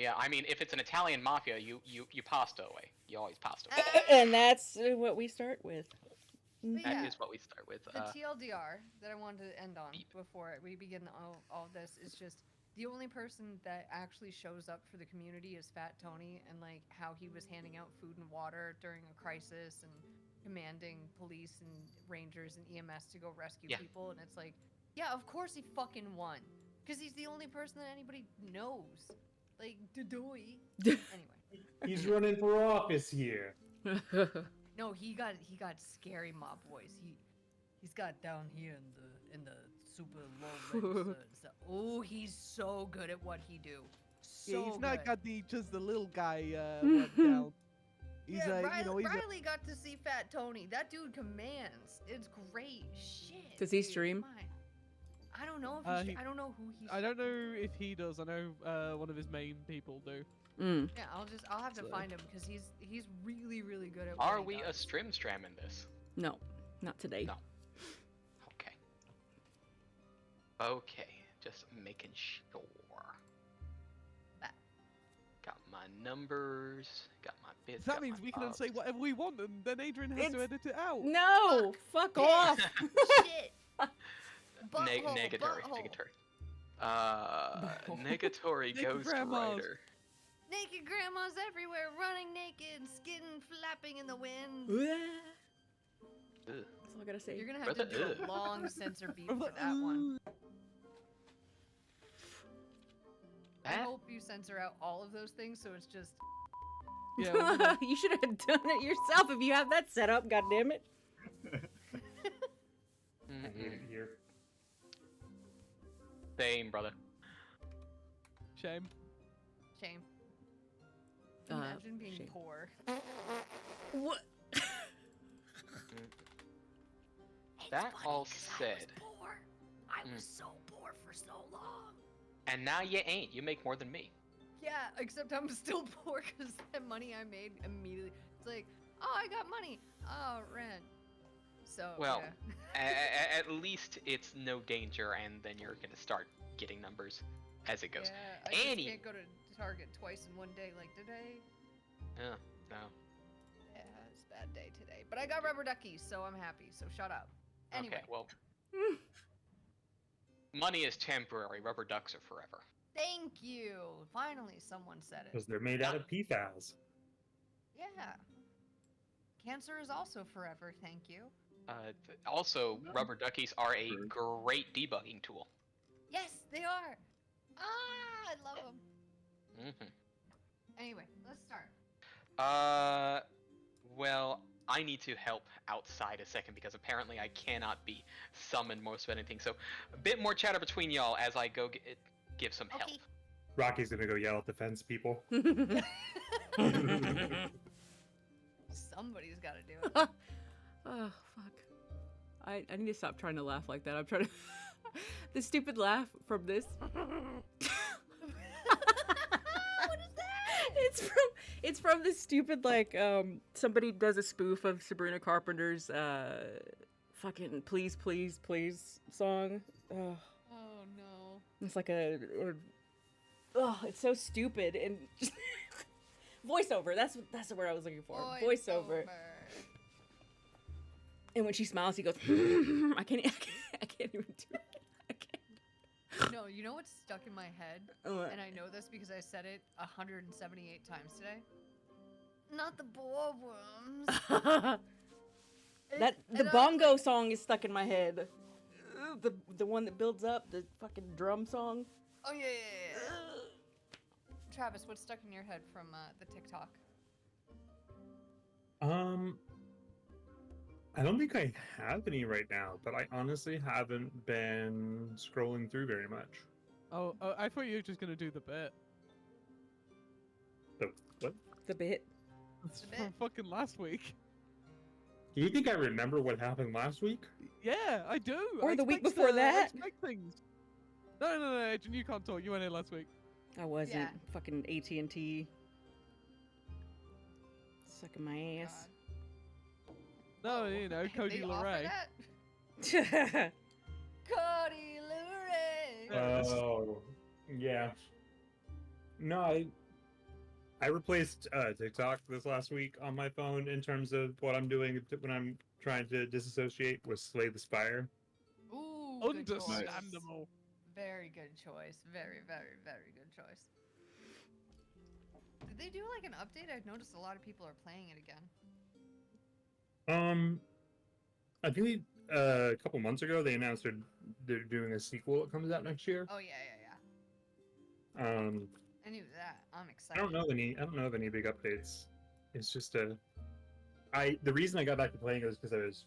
Yeah. I mean, if it's an Italian mafia, you pasta away. You always pasta away. And that's what we start with. But That yeah, is what we start with. the TLDR that I wanted to end on before we begin all of this is just the only person that actually shows up for the community is Fat Tony, and like how he was handing out food and water during a crisis and commanding police and rangers and EMS to go rescue people. And it's like, yeah, of course he fucking won, because he's the only person that anybody knows. Like, Dodoi. Anyway, He's running for office here. no, he got scary mob voice. He's got down here in the super low register and stuff. Oh, he's so good at what he do. So Yeah, he's not good. got just the little guy one down. He's Riley got to see Fat Tony. That dude commands. It's great. Shit. Does he dude, stream? come on. I don't know if I don't know who he's. I don't know if he does. I know one of his main people do. Yeah, I'll have to find him because he's really really good at. Are what he we a does. stram in this? No, not today. No. Okay. Okay, just making sure. That. Got my numbers, got my bits. That got means my we can bobs. say whatever we want, and then Adrian has to edit it out. No, fuck off. Shit. Butthole, Negatory, butthole. negatory Naked Ghost grandmas. Rider. Naked grandmas everywhere, running naked, skin flapping in the wind. Ugh. That's all I gotta say. You're gonna have to Brother, do a long censor beat for that one. I That? hope you censor out all of those things, so it's just. Yeah, You should have done it yourself if you have that set up. God damn it. I hate it here. Same, brother. shame. Shame. Imagine being shame. poor. What? That all said, I was so poor for so long. and now you ain't. You make more than me. Yeah, except I'm still poor because that money I made immediately. It's like, oh, I got money. Oh, rent. So, Well, yeah. at least it's no danger, and then you're gonna start getting numbers as it goes. Yeah, I just Annie. can't go to Target twice in one day like today. Yeah, no. Yeah, it's a bad day today. But I got rubber duckies, so I'm happy. So shut up. Anyway, Okay, well, money is temporary. Rubber ducks are forever. thank you. Finally, someone said it. Because they're made out of PFAS. Yeah. Cancer is also forever, thank you. Also, rubber duckies are a great debugging tool. Yes, they are. Ah, I love them. Mm-hmm. Anyway, let's start. Well, I need to help outside a second because apparently I cannot be summoned most of anything. So, a bit more chatter between y'all as I go give some help. Okay. Rocky's gonna go yell at the fence people. Somebody's got to do it. Oh, fuck. I need to stop trying to laugh like that. I'm trying to... The stupid laugh from this. What is that? It's from this stupid, like, somebody does a spoof of Sabrina Carpenter's, fucking Please, Please, Please song. Oh, Oh no. it's like oh, it's so stupid and voiceover. That's the word I was looking for. Voiceover. And when she smiles, he goes, I can't even do it. I can't. No, you know what's stuck in my head? What? And I know this because I said it 178 times today. Not the boar worms. The bongo song is stuck in my head. The one that builds up, the fucking drum song. Oh yeah. Travis, what's stuck in your head from the TikTok? I don't think I have any right now, but I honestly haven't been scrolling through very much. Oh, I thought you were just gonna do the bit. The what? The bit. It's The from bit. fucking last week. Do you think I remember what happened last week? Yeah, I do. Or I the week expect, before I that. expect things. No, Adrian, you can't talk. You weren't here last week. I wasn't. Yeah. Fucking AT&T. Sucking my ass. No, you know, Cody They offer LeRae. that? Cody LeRae. Yeah, this- Oh, yeah. No, I replaced TikTok this last week on my phone in terms of what I'm doing when I'm trying to disassociate with Slay the Spire. Ooh, good choice. Understandable. Very good choice. Very, very, very good choice. Did they do like an update? I've noticed a lot of people are playing it again. I think a couple months ago they announced they're doing a sequel that comes out next year. Oh yeah, yeah, yeah. Um, I knew that. I'm I excited. don't know of any big updates. It's just the reason I got back to playing it was because I was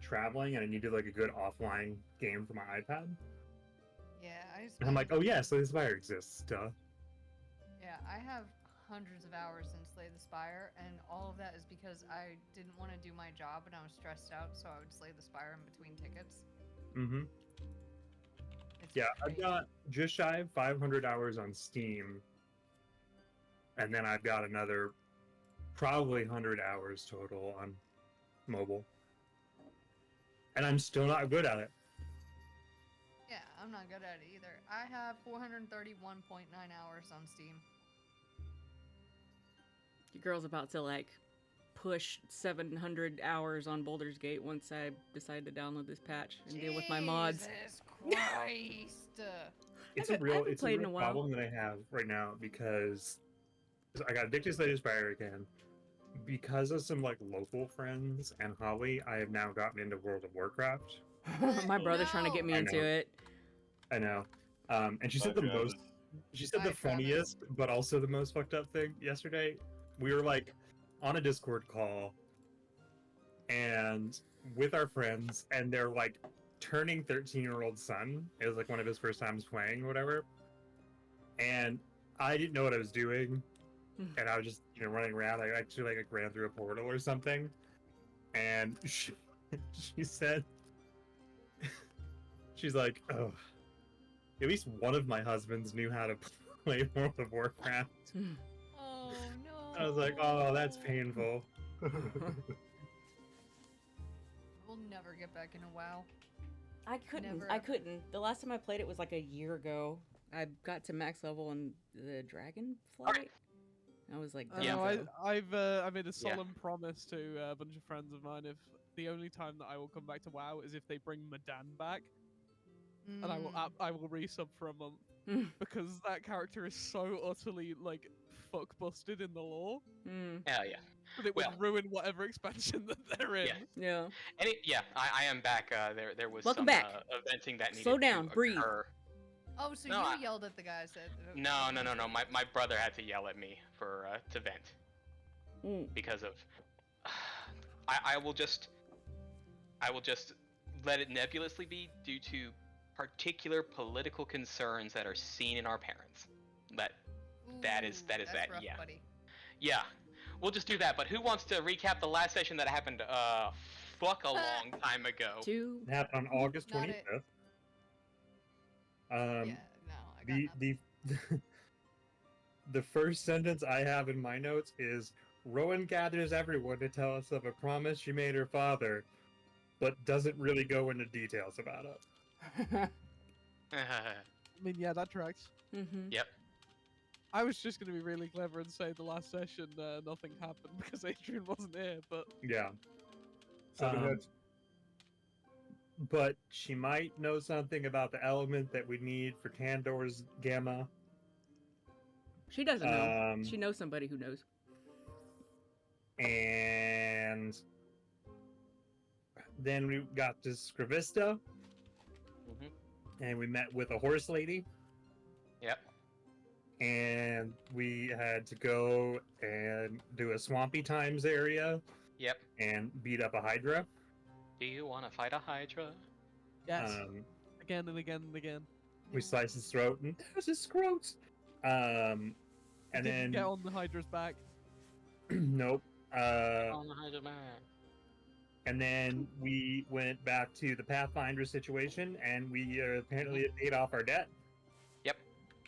traveling and I needed like a good offline game for my iPad. Yeah, And I'm like, oh yeah, Slay the Spire exists. Duh. Yeah, I have hundreds of hours in Slay the Spire, and all of that is because I didn't want to do my job and I was stressed out, so I would Slay the Spire in between tickets. Mm-hmm. It's Yeah, I've crazy. got just shy of 500 hours on Steam, and then I've got another probably 100 hours total on mobile. And I'm still not good at it. Yeah, I'm not good at it either. I have 431.9 hours on Steam. Your girl's about to like push 700 hours on Baldur's Gate once I decide to download this patch and deal with my mods. Jesus Christ! It's I a real, haven't it's a played in real a while. problem that I have right now because I got addicted to Slay the Spire again. Because of some like local friends and Holly, I have now gotten into World of Warcraft. My brother's trying to get me I into know. it. I know. And she said Bye, the Travis. most. She said Bye, the Travis. funniest, but also the most fucked up thing yesterday. We were like on a Discord call, and with our friends, and they're like turning 13-year-old son. It was like one of his first times playing, or whatever. And I didn't know what I was doing, and I was just running around. I actually like ran through a portal or something, and she said, she's like, oh. At least one of my husbands knew how to play World of Warcraft. Oh no! I was like, oh, that's painful. We'll never get back into WoW. I couldn't. Never I ever. couldn't. The last time I played it was like a year ago. I got to max level in the Dragonflight. I was like, Yeah. done. I made a solemn promise to a bunch of friends of mine if the only time that I will come back to WoW is if they bring Madan back, and I will resub for a month because that character is so utterly like fuck busted in the lore Hell yeah. that it would ruin whatever expansion that they're in. Yeah. I am back. There was Welcome some back. eventing that needed Slow down, to breathe. occur. Oh, so No, you yelled at the guys that? No. My brother had to yell at me for to vent because of. I will just let it nebulously be due to particular political concerns that are seen in our parents. That is that's that. rough, Yeah. buddy. Yeah. We'll just do that. But who wants to recap the last session that happened? Fuck a long time ago. Two. It happened on August Not 25th. it. Yeah, no, I got nothing. The first sentence I have in my notes is Rowan gathers everyone to tell us of a promise she made her father, but doesn't really go into details about it. I mean, yeah, that tracks. Yep. I was just going to be really clever and say the last session nothing happened because Adrian wasn't here, but Yeah. But she might know something about the element that we need for Tandor's gamma. She doesn't know. She knows somebody who knows. And then we got to Skravista, and we met with a horse lady. Yep. And we had to go and do a Swampy Times area. Yep. And beat up a Hydra. Do you want to fight a Hydra? yes, again and again and again. We sliced his throat, and there's his scrote. And Didn't then get on the Hydra's back. nope. On the Hydra man. And then we went back to the Pathfinder situation, and we apparently paid off our debt. Yep.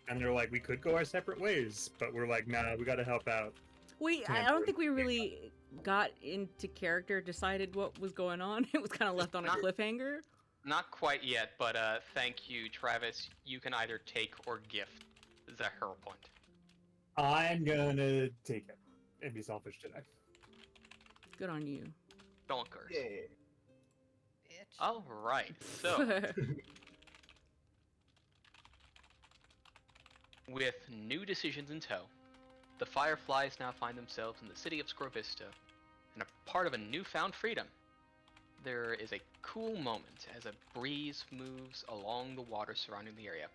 And they're like, we could go our separate ways, but we're like, nah, we got to help out. I don't think we really got into character, decided what was going on. It was kind of left on a cliffhanger. Not quite yet, but thank you, Travis. You can either take or gift the hero point. I'm gonna take it and be selfish today. Good on you. Donkers. Bitch. All right. So, with new decisions in tow, the Fireflies now find themselves in the city of Scrovista and a part of a newfound freedom. There is a cool moment as a breeze moves along the water surrounding the area.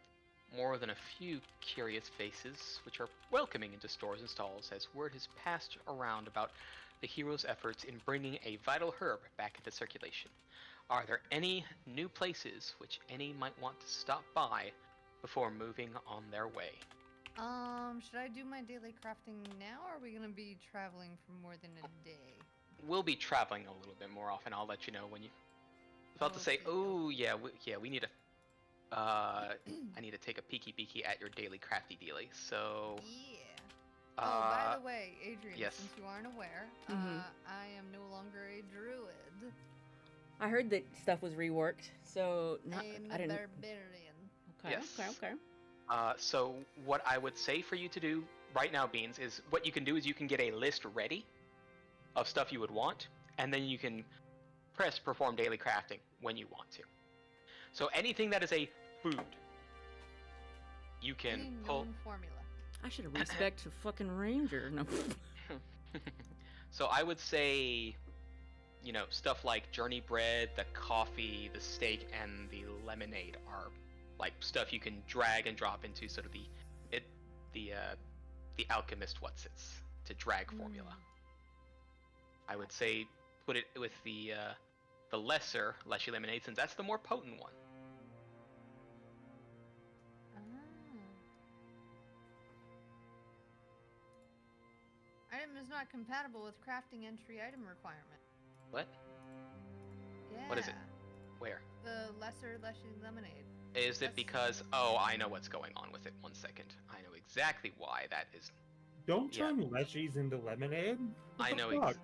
More than a few curious faces, which are welcoming into stores and stalls as word has passed around about the hero's efforts in bringing a vital herb back into circulation. Are there any new places which any might want to stop by before moving on their way? Should I do my daily crafting now, or are we gonna be traveling for more than a day? We'll be traveling a little bit more often. I'll let you know when you. About to say, Okay, oh yeah, we need to. I need to take a peeky at your daily crafty dealy. So. Yeah. Oh, by the way, Adrian, yes. since you aren't aware, Mhm. I am no longer a druid. I heard that stuff was reworked, so I'm I a didn't. barbarian. Okay, Yes. okay. So what I would say for you to do right now, Beans, is what you can do is you can get a list ready of stuff you would want, and then you can press perform daily crafting when you want to. So anything that is a food, you can Any pull. known formula. I should have respect a fucking ranger. No. So I would say, stuff like journey bread, the coffee, the steak, and the lemonade are like stuff you can drag and drop into sort of the alchemist whatsits to drag formula. I would say put it with the lesser leshy lemonade, since that's the more potent one. Item is not compatible with crafting entry item requirement. What? Yeah. What is it? Where? The lesser leshy lemonade. Is it because... Oh, I know what's going on with it. 1 second. I know exactly why that is. Don't Yeah. turn leshies into lemonade. What I the know fuck?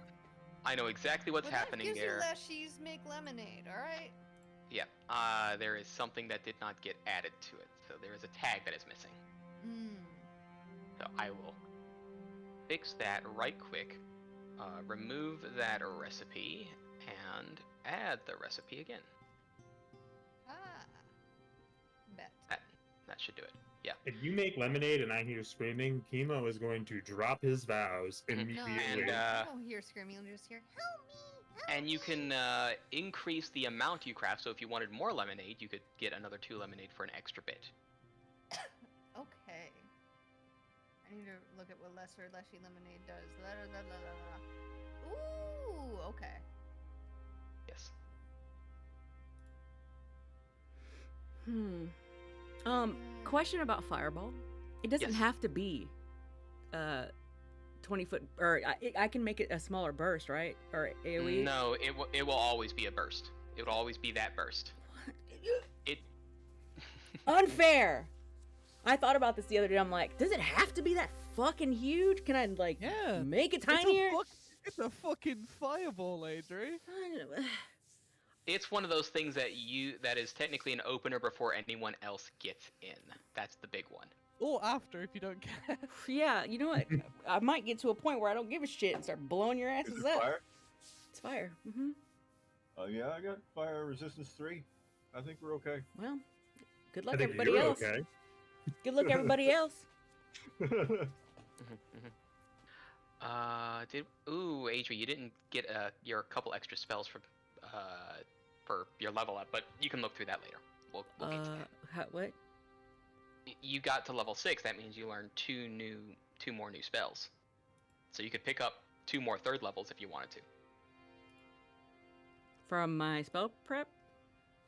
I know exactly what's But happening that gives there. you leshies make lemonade, alright? Yeah. There is something that did not get added to it. So there is a tag that is missing. So I will fix that right quick. Remove that recipe and add the recipe again. Bet. That should do it. Yeah. If you make lemonade and I hear screaming, Chemo is going to drop his vows Mhm. immediately. And, you don't hear screaming, you'll just hear, help me! Help And you me!" can increase the amount you craft. So if you wanted more lemonade, you could get another 2 lemonade for an extra bit. Okay. I need to look at what lesser leshy lemonade does. La, la, la, la, la. Ooh, okay. Yes. Question about fireball. It doesn't Yes. have to be 20 foot, or I can make it a smaller burst, right? Or AoE? No, it will always be a burst. It will always be that burst. It Unfair! I thought about this the other day. I'm like, does it have to be that fucking huge? Can I, like, Yeah. make it tinier? It's a fucking fireball, Adri. It's one of those things that is technically an opener before anyone else gets in. That's the big one. Or after, if you don't care. Yeah, you know what? I might get to a point where I don't give a shit and start blowing your Is asses it up. fire? It's fire. Mm-hmm. Yeah, I got fire resistance 3. I think we're okay. Well, good I luck, think everybody you're else. okay. Good luck, everybody else. Adri, you didn't get your couple extra spells for your level up, but you can look through that later. We'll get to that. What? You got to level 6. That means you learned 2 more new spells. So you could pick up 2 more 3rd levels if you wanted to. From my spell prep?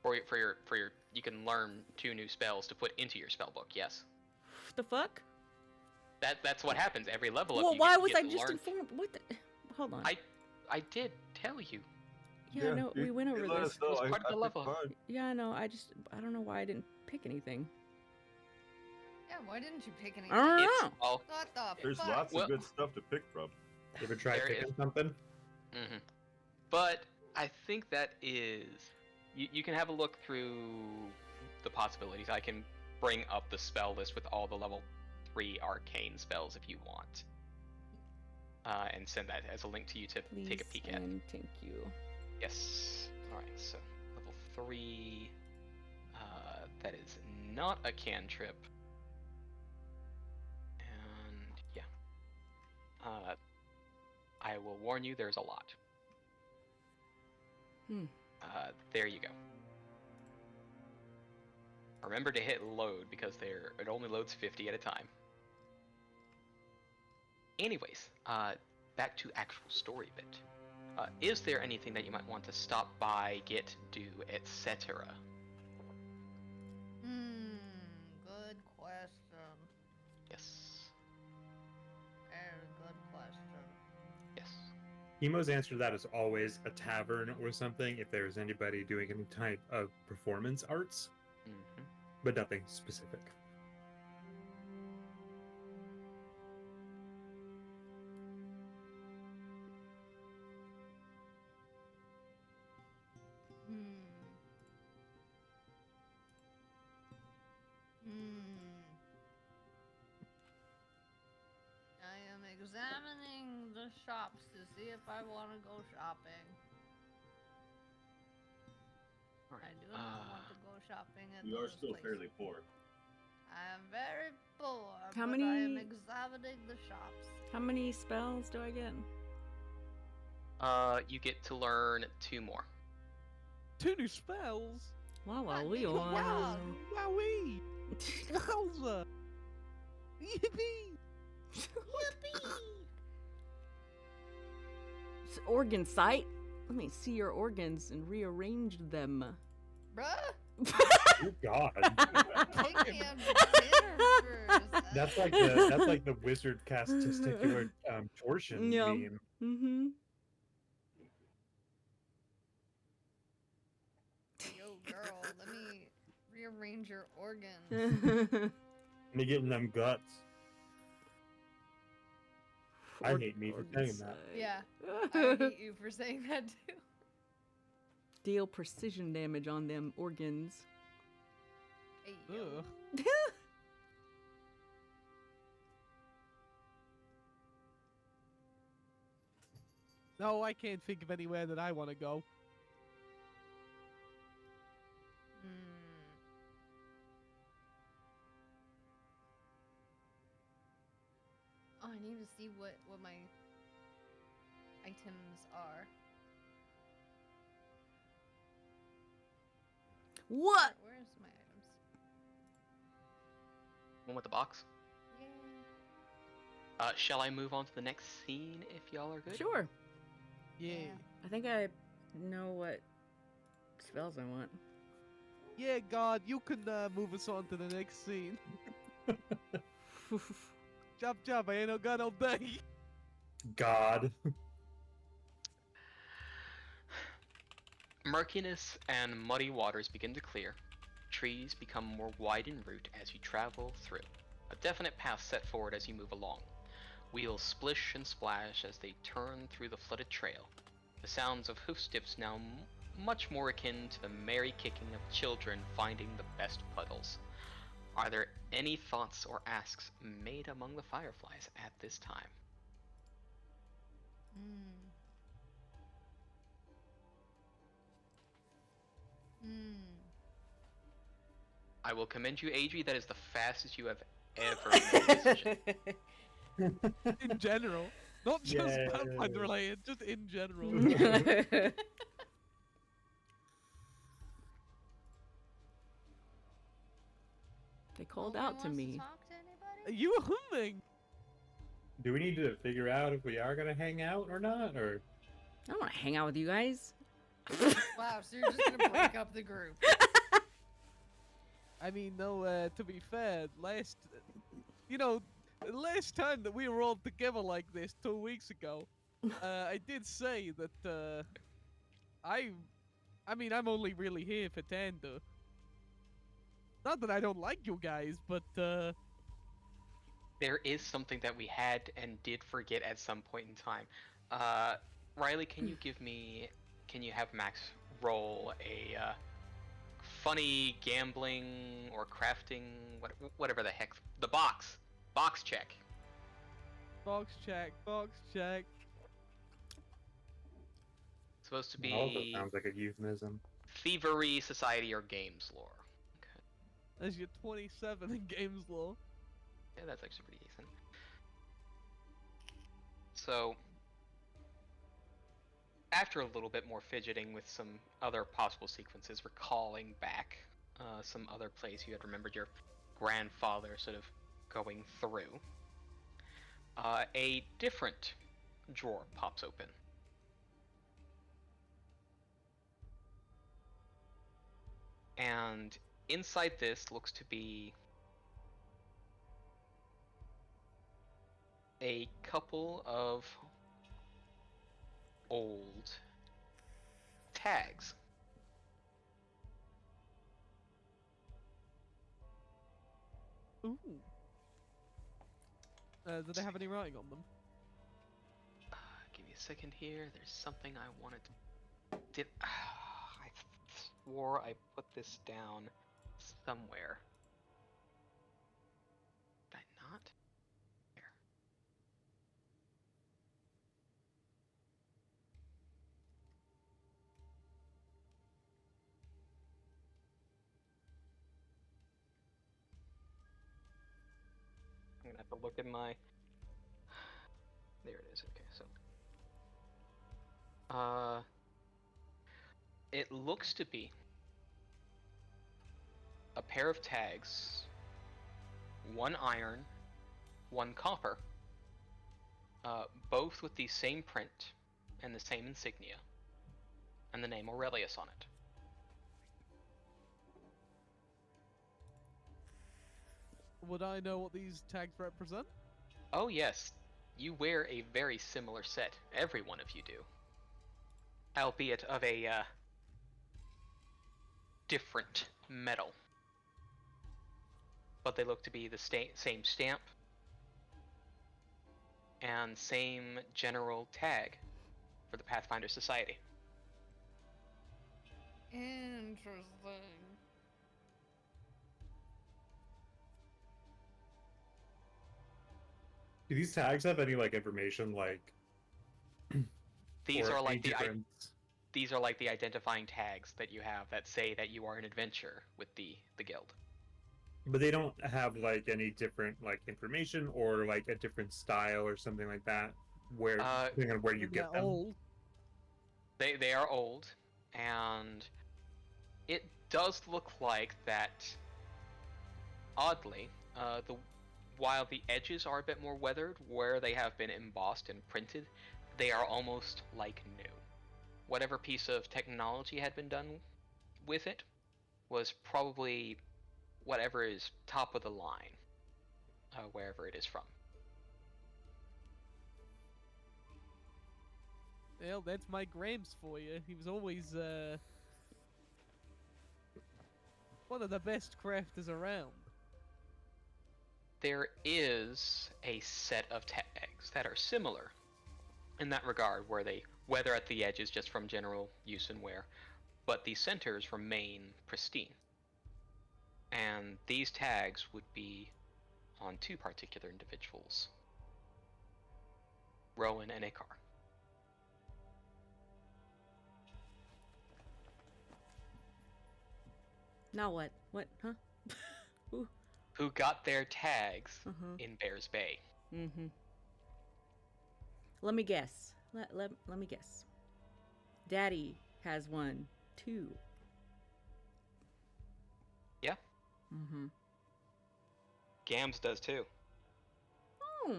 For your you can learn 2 new spells to put into your spell book. Yes. What the fuck? That's what happens every level up. Well, you why get, you was get I to just learn. informed? What the? Hold on. I did tell you. Yeah, no, we went over let this. us know. It was part of the I picked level. mine. Yeah, I know. I don't know why I didn't pick anything. Yeah, why didn't you pick anything? I don't It's know. all. What the There's fuck? lots Well- of good stuff to pick from. You ever try There picking is- something? But I think that is. You can have a look through the possibilities. I can bring up the spell list with all the level 3 arcane spells if you want. And send that as a link to you to take a Please peek at. and thank you. Yes. Alright, so level 3. That is not a cantrip. And yeah. I will warn you, there's a lot. There you go. Remember to hit load because it only loads 50 at a time. Anyways, back to actual story bit. Is there anything that you might want to stop by, get, do, etc.? Good question. Yes. Very good question. Yes. Emo's answer to that is always a tavern or something if there's anybody doing any type of performance arts, Mm-hmm. but nothing specific. I am examining the shops to see if I want to go shopping. I do not want to go shopping at You are those still places. fairly poor. I am very poor, How but I am many- examining the shops. How many spells do I get? You get to learn 2 more. 2 new spells. Wow, What? Leo. Wow. Wowee! Wowza! Yippee! It's organ sight. Let me see your organs and rearrange them. Bruh, Oh God, take me out to dinner first. that's like the wizard cast testicular torsion Yeah. meme. Mm-hmm. Yo, girl, let me rearrange your organs. Me getting them guts. I hate me for saying that. Yeah, I hate you for saying that too. Deal precision damage on them organs. Hey, yo. Ugh. No, I can't think of anywhere that I want to go. Oh, I need to see what my items are. What? Where's my items? One with the box. Yeah. Shall I move on to the next scene if y'all are good? Sure. Yeah. I think I know what spells I want. Yeah, God, you can move us on to the next scene. Chop, I ain't no gun all day. God. Murkiness and muddy waters begin to clear. Trees become more wide in route as you travel through. A definite path set forward as you move along. Wheels splish and splash as they turn through the flooded trail. The sounds of hoofsteps now much more akin to the merry kicking of children finding the best puddles. Are there any thoughts or asks made among the fireflies at this time? I will commend you, Adri. That is the fastest you have ever made a decision. In general. Not just Yes. Pathfinder related, just in general. They called Nobody out to wants me. talk to anybody? Are you humming? Do we need to figure out if we are gonna hang out or not, or? I don't want to hang out with you guys. Wow, so you're just gonna break up the group. I mean, no, to be fair, last time that we were all together like this 2 weeks ago, I did say that, I mean, I'm only really here for Tanda. Not that I don't like you guys, but, There is something that we had and did forget at some point in time. Riley, can you have Max roll a funny gambling or crafting, whatever the heck, the box box check. Box check, box check. Supposed to Also be sounds like a euphemism. thievery, society, or games lore. Okay. There's your 27 in games law. Yeah, that's actually pretty decent. So, after a little bit more fidgeting with some other possible sequences, recalling back some other place you had remembered your grandfather sort of going through, a different drawer pops open. And inside this looks to be a couple of old tags. Ooh. Do they have any writing on them? Give me a second here. There's something I wanted to... I swore I put this down somewhere. Did I not? Here. I'm gonna have to look at my... There it is. Okay, so... It looks to be a pair of tags, one iron, one copper, both with the same print and the same insignia, and the name Aurelius on it. Would I know what these tags represent? Oh yes, you wear a very similar set. Every one of you do. Albeit of a, different metal. But they look to be the same stamp and same general tag for the Pathfinder Society. Interesting. Do these tags have any like information like These or are like any the difference? these are like the identifying tags that you have that say that you are an adventurer with the guild. But they don't have like any different like information or like a different style or something like that where depending on where you They're get them. old. They are old, and it does look like that. Oddly, while the edges are a bit more weathered, where they have been embossed and printed, they are almost like new. Whatever piece of technology had been done with it was probably whatever is top of the line, wherever it is from. Well, that's my Gramps for you. He was always one of the best crafters around. There is a set of tags that are similar in that regard, where they weather at the edges just from general use and wear, but the centers remain pristine. And these tags would be on two particular individuals, Rowan and Akar. Now what? What? Huh? Ooh. Who got their tags Uh-huh. in Bears Bay. Mm-hmm. Let me guess. Let me guess. Daddy has one, too. Yeah, Mm-hmm. Gams does too. Oh.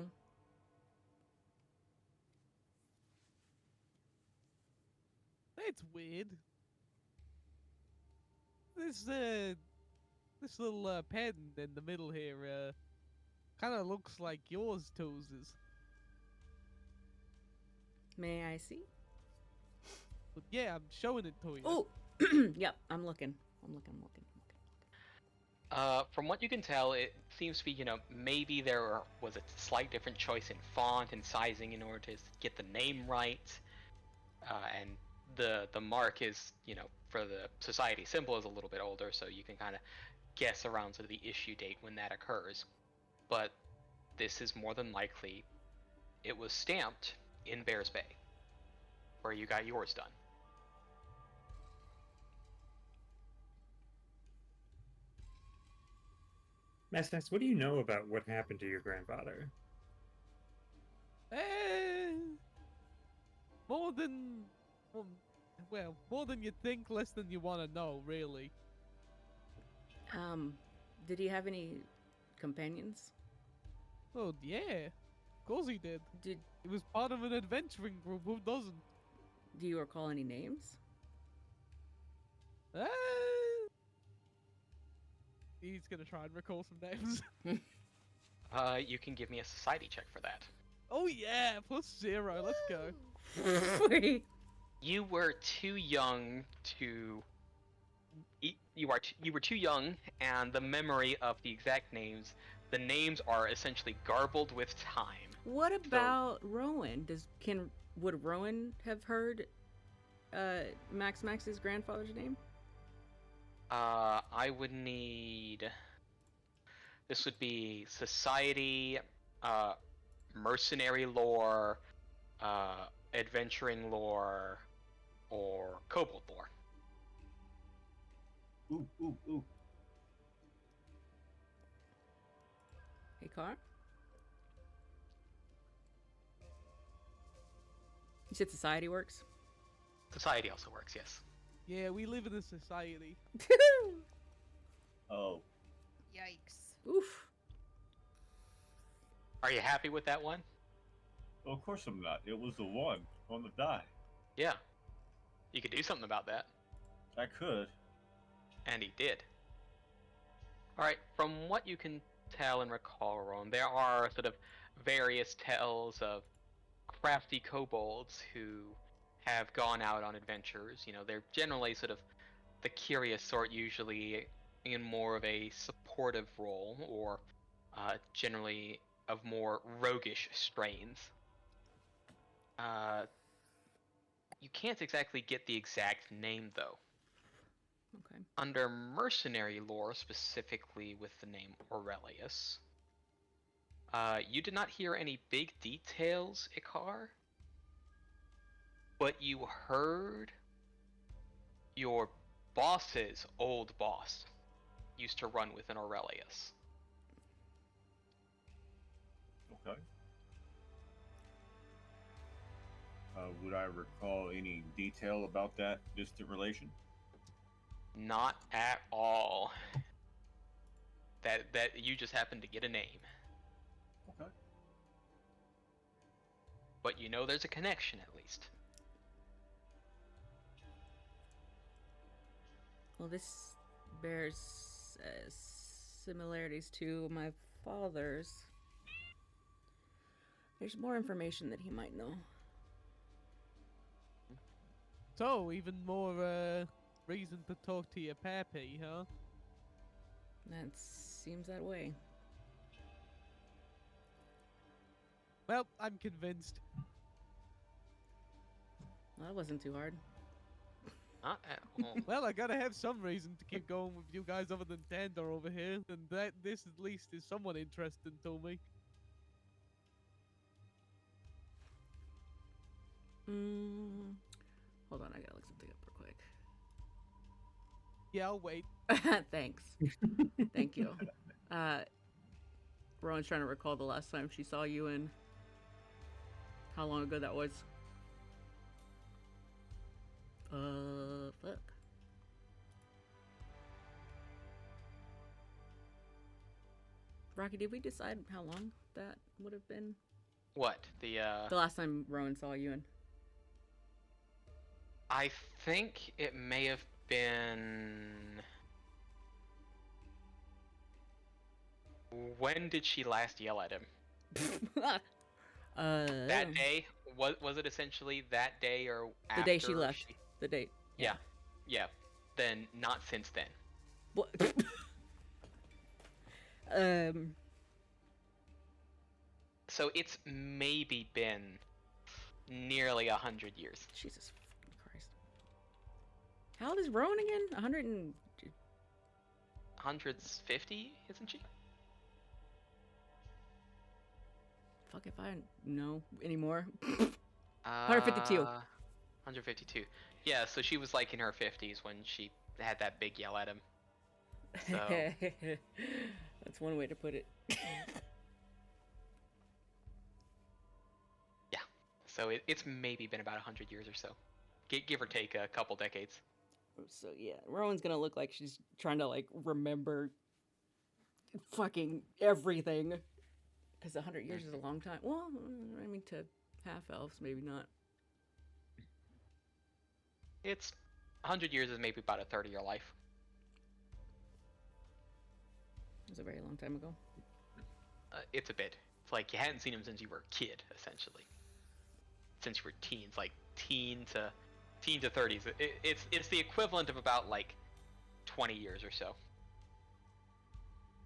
That's weird. This little pendant in the middle here kind of looks like yours, Toes's. May I see? But yeah, I'm showing it to you. Oh. Yep. I'm looking. I'm looking. From what you can tell, it seems to be, maybe there was a slight different choice in font and sizing in order to get the name right. And the mark is, for the society symbol is a little bit older, so you can kind of guess around sort of the issue date when that occurs. But this is more than likely, it was stamped in Bears Bay, where you got yours done. Max, what do you know about what happened to your grandfather? Eh, more than, more than you think, less than you want to know, really. Did he have any companions? Oh yeah, of course he did. Did He was part of an adventuring group. Who doesn't? Do you recall any names? Eh, he's gonna try and recall some names. You can give me a society check for that. Oh yeah, +0. Let's go. Wait. You were too young to. You were too young, and the memory of the exact names. The names are essentially garbled with time. What about Rowan? Would Rowan have heard Max's grandfather's name? I would need. This would be society, mercenary lore, adventuring lore, or kobold lore. Ooh, ooh, ooh. Hey, Car? You said society works? Society also works, yes. Yeah, we live in a society. Oh, Yikes. Oof. Are you happy with that one? well, of course I'm not. It was the one on the die. Yeah. You could do something about that. I could. And he did. Alright, from what you can tell and recall, Ron, there are sort of various tales of crafty kobolds who have gone out on adventures. You know, they're generally sort of the curious sort, usually in more of a supportive role, or generally of more roguish strains. You can't exactly get the exact name, though. Okay. Under mercenary lore, specifically with the name Aurelius, you did not hear any big details, Ikar, but you heard your boss's old boss used to run with an Aurelius. Okay. Would I recall any detail about that distant relation? Not at all. That you just happened to get a name. Okay. But you know there's a connection at least. Well, this bears similarities to my father's. There's more information that he might know. So, even more reason to talk to your pappy, huh? That seems that way. Well, I'm convinced. Well, that wasn't too hard. Not at all. Well, I gotta have some reason to keep going with you guys other than Tander over here, and this at least is somewhat interesting to me. Hold on, I gotta look something up real quick. Yeah, I'll wait. Thanks. Thank you. Rowan's trying to recall the last time she saw you and how long ago that was. Fuck. Rocky, did we decide how long that would have been? What? The last time Rowan saw you and... I think it may have been... When did she last yell at him? That day? Was it essentially that day or after? The day she left. The date. Yeah. Yeah. Then not since then. What? So it's maybe been nearly 100 years. Jesus fucking Christ. How old is Rowan again? 100 and... 150, isn't she? Fuck if I know anymore. 152. 152. Yeah, so she was like in her 50s when she had that big yell at him. So That's one way to put it. yeah, so it's maybe been about 100 years or so, give or take a couple decades. So yeah, Rowan's gonna look like she's trying to like remember fucking everything, because 100 years is a long time. Well, I mean, to half elves, maybe not. It's 100 years is maybe about a 30-year life. It was a very long time ago. It's a bit. It's like you hadn't seen him since you were a kid, essentially. Since you were teens, like teen to 30s. It's the equivalent of about like 20 years or so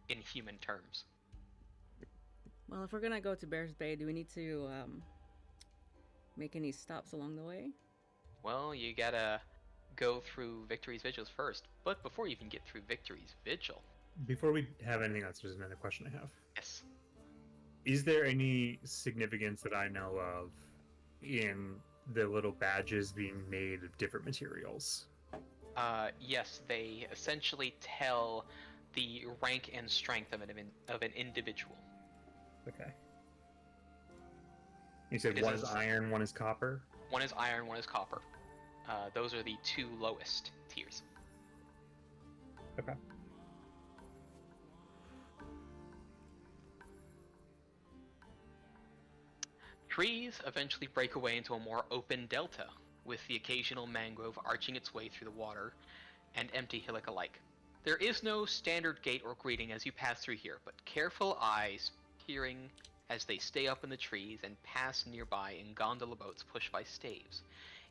in human terms. Well, if we're gonna go to Bears Bay, do we need to make any stops along the way? Well, you gotta go through Victory's Vigils first. But before you even get through Victory's Vigil... Before we have anything else, there's another question I have. Yes. Is there any significance that I know of in the little badges being made of different materials? Yes, they essentially tell the rank and strength of an individual. Okay. You said one is iron, one is copper? One is iron, one is copper. Those are the two lowest tiers. Okay. Trees eventually break away into a more open delta, with the occasional mangrove arching its way through the water, and empty hillock alike. There is no standard gate or greeting as you pass through here, but careful eyes peering as they stay up in the trees and pass nearby in gondola boats pushed by staves,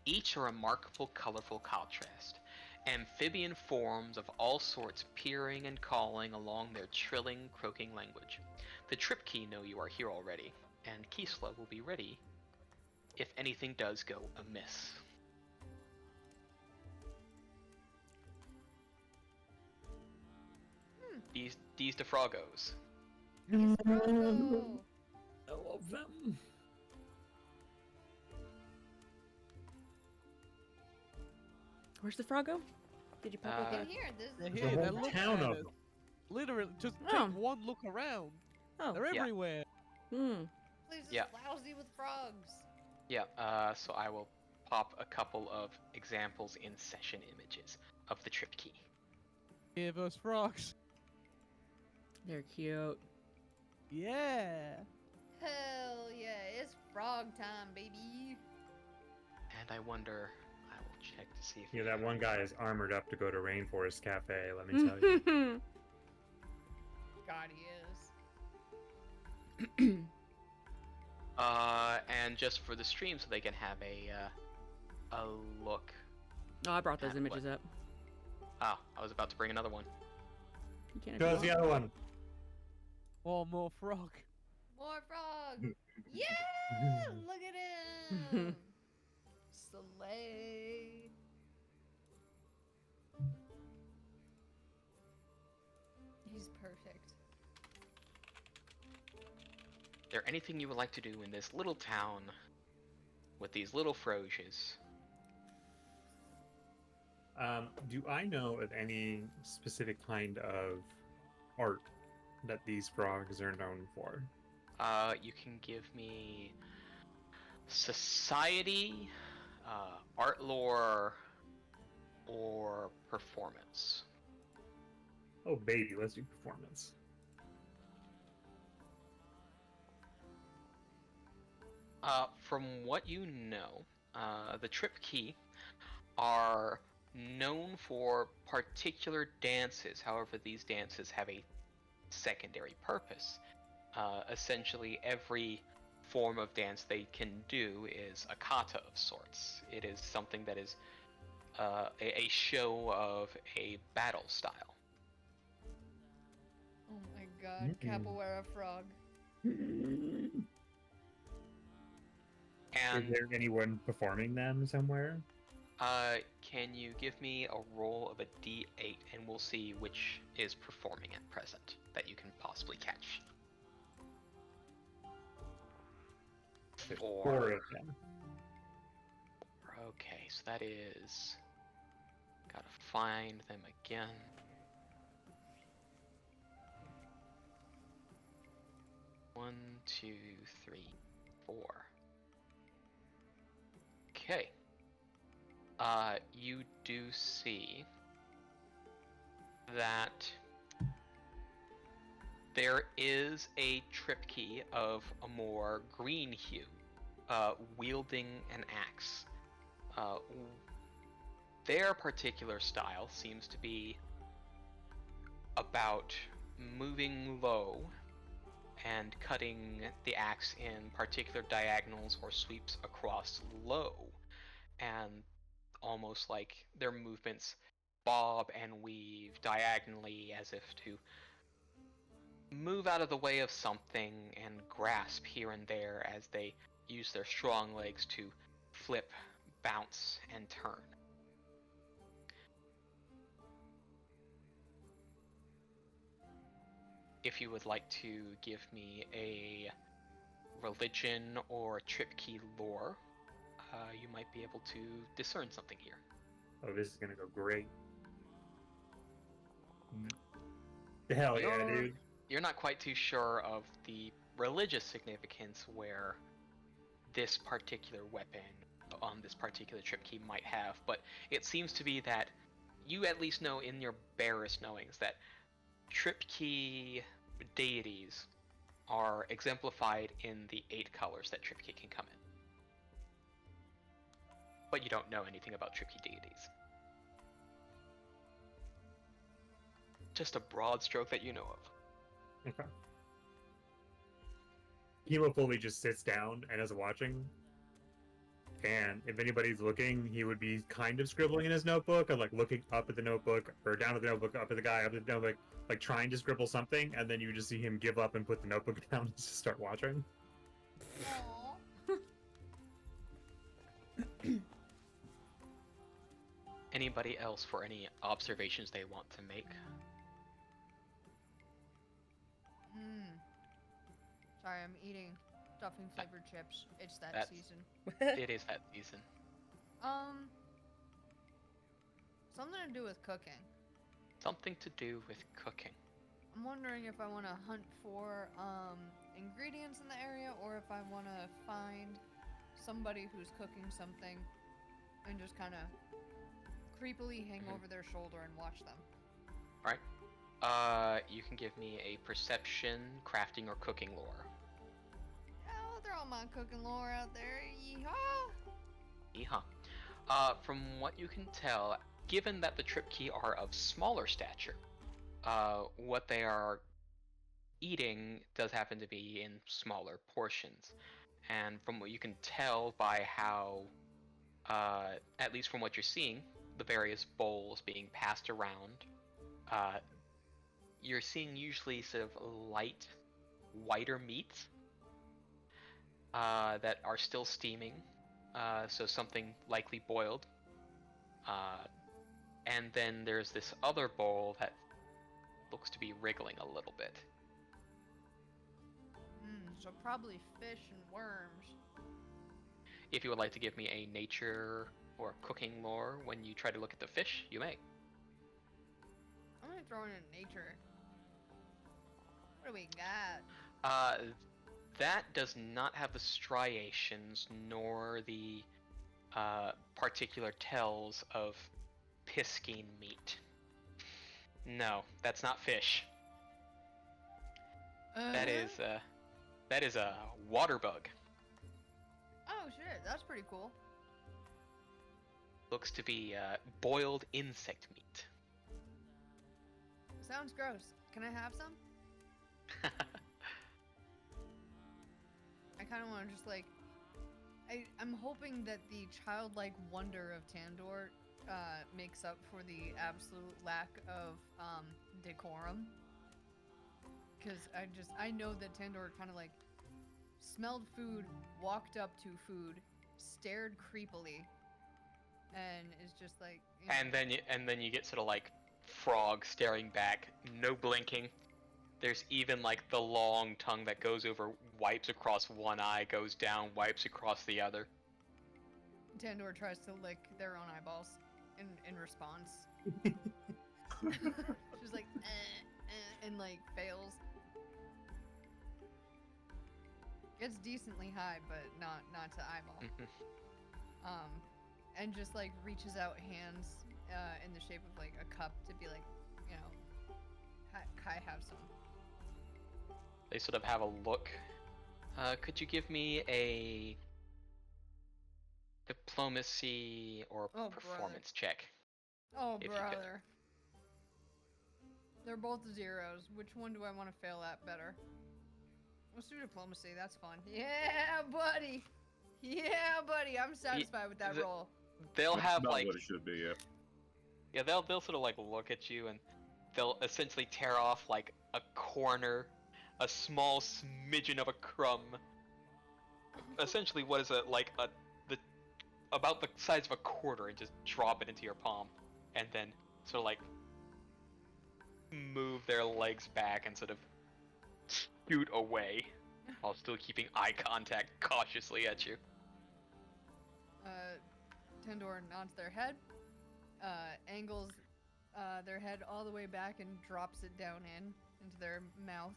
each a remarkable colorful contrast. Amphibian forms of all sorts peering and calling along their trilling, croaking language. The trip key know you are here already, and Kisla will be ready if anything does go amiss. These defroggos. Bravo. I love them. Where's the Froggo? Did you pop up In there? here, this They're is here. a They're whole looking town at of us. them. Literally, just Oh. take one look around. Oh, They're Yeah. everywhere. hmm. place is Yeah. lousy with frogs. Yeah, so I will pop a couple of examples in session images of the trip key. Give us frogs. They're cute. Yeah. Hell yeah, it's frog time, baby. And I wonder, I will check to see if Yeah, we that have- one guy is armored up to go to Rainforest Cafe, let me tell you. God, he is. And just for the stream, so they can have a look. Oh, I brought those What? images up. Oh, I was about to bring another one. You can't. Go to the other one. One more frog. More frog. Yeah, look at him. Slay. He's perfect. Is there anything you would like to do in this little town with these little froges? Do I know of any specific kind of art that these frogs are known for? You can give me society, art lore, or performance. Oh, baby, let's do performance. From what you know, the Trip Key are known for particular dances. However, these dances have a secondary purpose. Essentially, every form of dance they can do is a kata of sorts. It is something that is a show of a battle style. Oh my god, capoeira frog. And Is there anyone performing them somewhere? can you give me a roll of a d8 and we'll see which is performing at present that you can possibly catch. There's 4. 4 of them. Okay, so that is... Gotta find them again. One, two, three, 4. Okay. You do see that there is a trip key of a more green hue, wielding an axe. Their particular style seems to be about moving low and cutting the axe in particular diagonals or sweeps across low, and almost like their movements bob and weave diagonally as if to move out of the way of something and grasp here and there as they use their strong legs to flip, bounce, and turn. If you would like to give me a religion or trip key lore, you might be able to discern something here. Oh, this is gonna go great. Hell yeah, dude. You're not quite too sure of the religious significance where this particular weapon on this particular trip key might have, but it seems to be that you at least know in your barest knowings that trip key deities are exemplified in the 8 colors that trip key can come in. But you don't know anything about trip key deities. Just a broad stroke that you know of. Okay. Hemo fully just sits down and is watching. And if anybody's looking, he would be kind of scribbling in his notebook, or like looking up at the notebook, or down at the notebook, up at the guy, up at the notebook, like trying to scribble something, and then you just see him give up and put the notebook down and just start watching. Anybody else for any observations they want to make? Sorry, I'm eating stuffing flavored chips. It's that That's- season. It is that season. Something to do with cooking. Something to do with cooking. I'm wondering if I want to hunt for ingredients in the area, or if I want to find somebody who's cooking something and just kind of creepily hang over their shoulder and watch them. You can give me a perception, crafting, or cooking lore. Oh, they're all my cooking lore out there. Yeehaw! Yeehaw. From what you can tell, given that the trip key are of smaller stature, what they are eating does happen to be in smaller portions. And from what you can tell by how, at least from what you're seeing, the various bowls being passed around, you're seeing usually sort of light, whiter meats that are still steaming, so something likely boiled. And then there's this other bowl that looks to be wriggling a little bit. So probably fish and worms. If you would like to give me a nature or cooking lore when you try to look at the fish, you may. I'm gonna throw in a nature. What do we got? That does not have the striations nor the particular tells of piscine meat. No, that's not fish. That is a water bug. Oh shit, that's pretty cool. Looks to be boiled insect meat. Sounds gross. Can I have some? I kind of want to just like... I'm hoping that the childlike wonder of Tandor makes up for the absolute lack of decorum. Because I know that Tandor kind of like smelled food, walked up to food, stared creepily, and is just like... And then you get sort of like frog staring back, no blinking. There's even like the long tongue that goes over, wipes across one eye, goes down, wipes across the other. Tandor tries to lick their own eyeballs in response. She's like, and like fails. Gets decently high, but not to eyeball. And just like reaches out hands in the shape of like a cup to be like, you know, Kai have some. They sort of have a look. Could you give me a diplomacy or performance check? Oh, if you could. brother. They're both zeros. Which one do I want to fail at better? Let's do diplomacy. That's fun. Yeah, buddy. Yeah, buddy. I'm satisfied with that roll. They'll That's have about like what it should be. Yeah. yeah, they'll sort of like look at you and they'll essentially tear off like a corner, a small smidgen of a crumb. Essentially, what is it like about the size of a quarter, and just drop it into your palm, and then sort of like move their legs back and sort of scoot away while still keeping eye contact cautiously at you. Tendor nods their head, angles their head all the way back and drops it down into their mouth.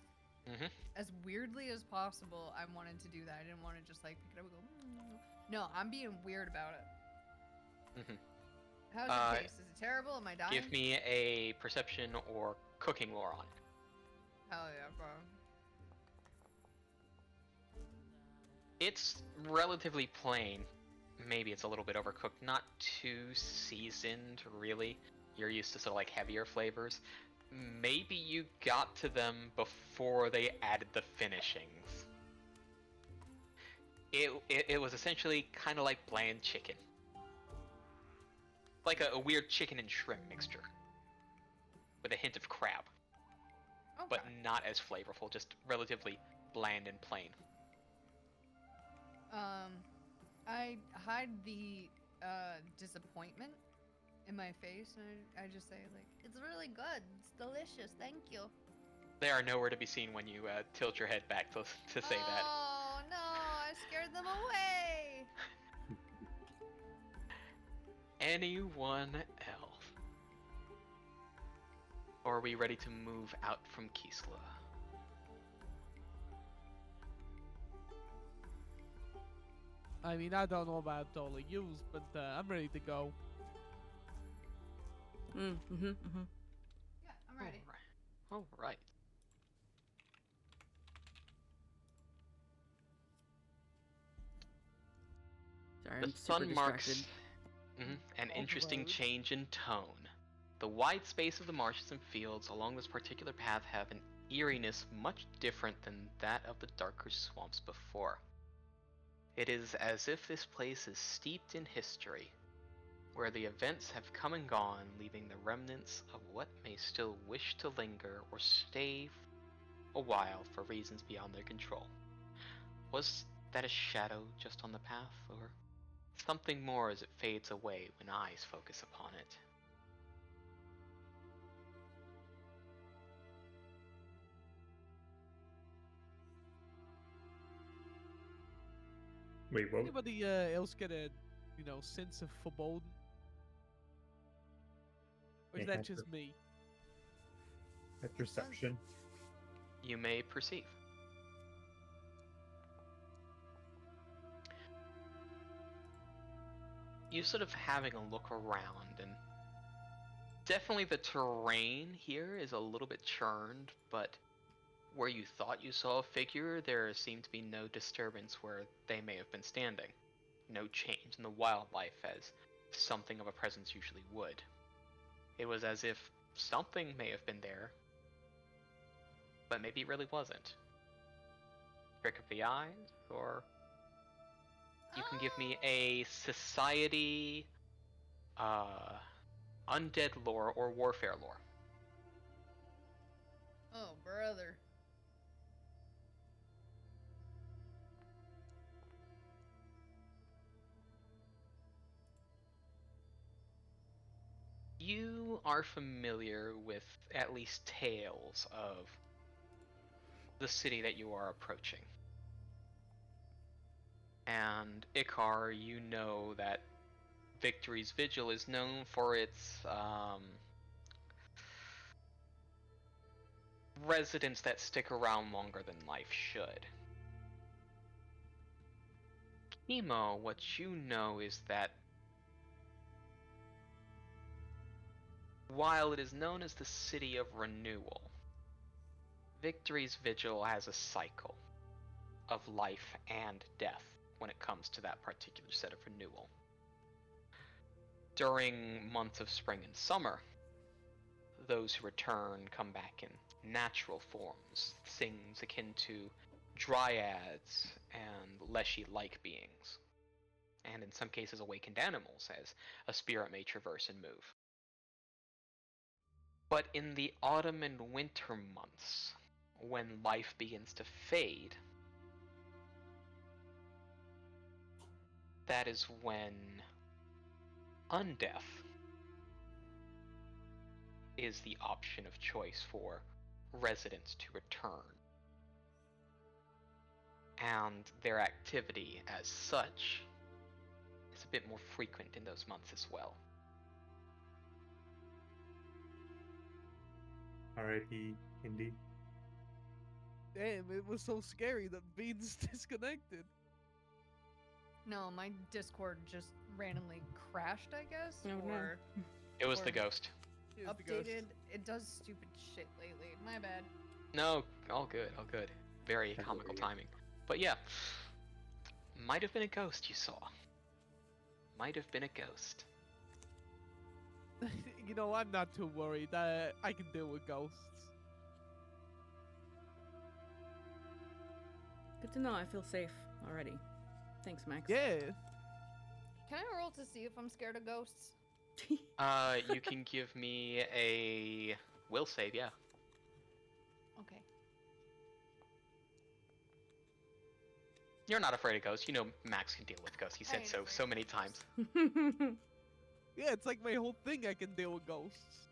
Mm-hmm. As weirdly as possible, I wanted to do that. I didn't want to just like pick it up and go, No, I'm being weird about it. Mm-hmm. How's it taste? Is it terrible? Am I dying? Give me a perception or cooking lore on it. Hell yeah, bro. It's relatively plain. Maybe it's a little bit overcooked. Not too seasoned, really. You're used to sort of like heavier flavors. Maybe you got to them before they added the finishings. It was essentially kind of like bland chicken. Like a weird chicken and shrimp mixture. With a hint of crab. Okay. But not as flavorful, just relatively bland and plain. I hide the disappointment in my face, and I just say like, "It's really good. It's delicious. Thank you." They are nowhere to be seen when you tilt your head back to say that. Oh no! I scared them away. Anyone else? Or are we ready to move out from Kisla? I mean, I don't know about all of yous, but I'm ready to go. Yeah, I'm ready. All right. Sorry, The I'm super sun distracted. marks an interesting road. change in tone. The wide space of the marshes and fields along this particular path have an eeriness much different than that of the darker swamps before. It is as if this place is steeped in history, where the events have come and gone, leaving the remnants of what may still wish to linger or stay a while for reasons beyond their control. Was that a shadow just on the path, or something more as it fades away when eyes focus upon it? Wait, what? Anybody else get a, sense of foreboding? Or is Yeah, that just me? A perception. You may perceive. You sort of having a look around, and definitely the terrain here is a little bit churned, but where you thought you saw a figure, there seemed to be no disturbance where they may have been standing. No change in the wildlife as something of a presence usually would. It was as if something may have been there, but maybe it really wasn't. Trick of the eyes, or you can give me a society, undead lore or warfare lore. Oh, brother. You are familiar with at least tales of the city that you are approaching. And Icar, you know that Victory's Vigil is known for its residents that stick around longer than life should. Emo, what you know is that while it is known as the City of Renewal, Victory's Vigil has a cycle of life and death when it comes to that particular set of renewal. During months of spring and summer, those who return come back in natural forms, things akin to dryads and leshy-like beings, and in some cases awakened animals, as a spirit may traverse and move. But in the autumn and winter months, when life begins to fade, that is when undeath is the option of choice for residents to return. And their activity as such is a bit more frequent in those months as well. R.I.P. Indy. Damn, it was so scary that Beans disconnected. No, my Discord just randomly crashed, I guess. Oh, no. or It was Or- the ghost. Here's the ghost. updated. It does stupid shit lately. My bad. No, all good, all good. Very That's comical okay. timing. But yeah, might have been a ghost you saw. Might have been a ghost. You know, I'm not too worried. I can deal with ghosts. Good to know. I feel safe already. Thanks, Max. Yeah. Can I roll to see if I'm scared of ghosts? You can give me a will save, yeah. Okay. You're not afraid of ghosts. You know Max can deal with ghosts. He I said ain't so afraid of many ghosts. times. Yeah, it's like my whole thing I can deal with ghosts.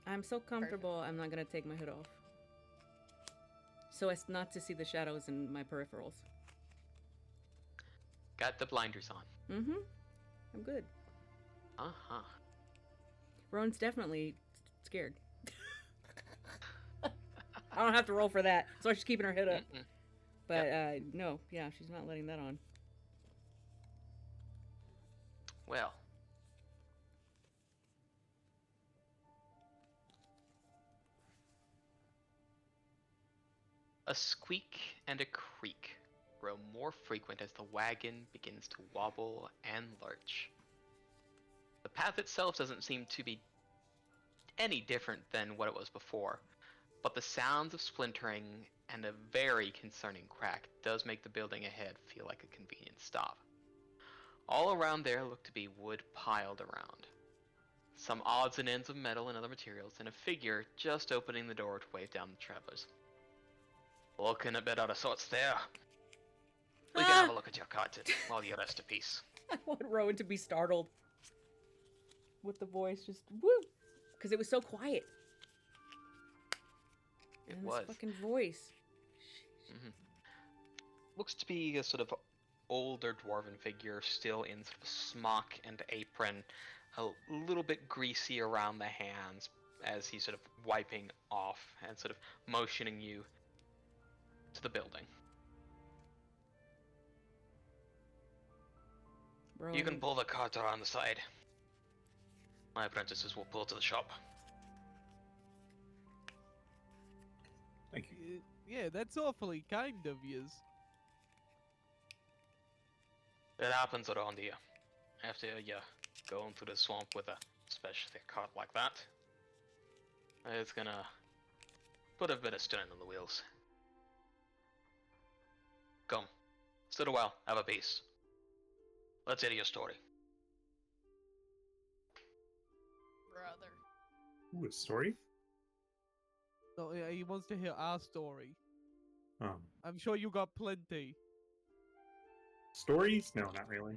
I'm so comfortable, I'm not gonna take my hood off. So as not to see the shadows in my peripherals. Got the blinders on. Mm-hmm. I'm good. Uh-huh. Rowan's definitely scared. I don't have to roll for that, so she's keeping her head up. Mm-mm. But no, yeah, she's not letting that on. Well. A squeak and a creak grow more frequent as the wagon begins to wobble and lurch. The path itself doesn't seem to be any different than what it was before, but the sounds of splintering and a very concerning crack does make the building ahead feel like a convenient stop. All around there look to be wood piled around. Some odds and ends of metal and other materials, and a figure just opening the door to wave down the travelers. Looking a bit out of sorts there. We can have a look at your cottage while you rest a piece. I want Rowan to be startled. With the voice just woo! Because it was so quiet. It And was. this fucking voice. Looks to be a sort of older dwarven figure, still in sort of smock and apron, a little bit greasy around the hands as he's sort of wiping off and sort of motioning you to the building. Rowan, You can pull the cart around the side. My apprentices will pull to the shop. Thank you. Yeah, that's awfully kind of yous. It happens around here. After you go into the swamp with a especially a cart like that, it's gonna put a bit of strain on the wheels. Come, sit a while, have a piece. Let's hear your story. Brother. Ooh, a story? No, yeah, he wants to hear our story. Oh. I'm sure you got plenty. Stories? No, not really.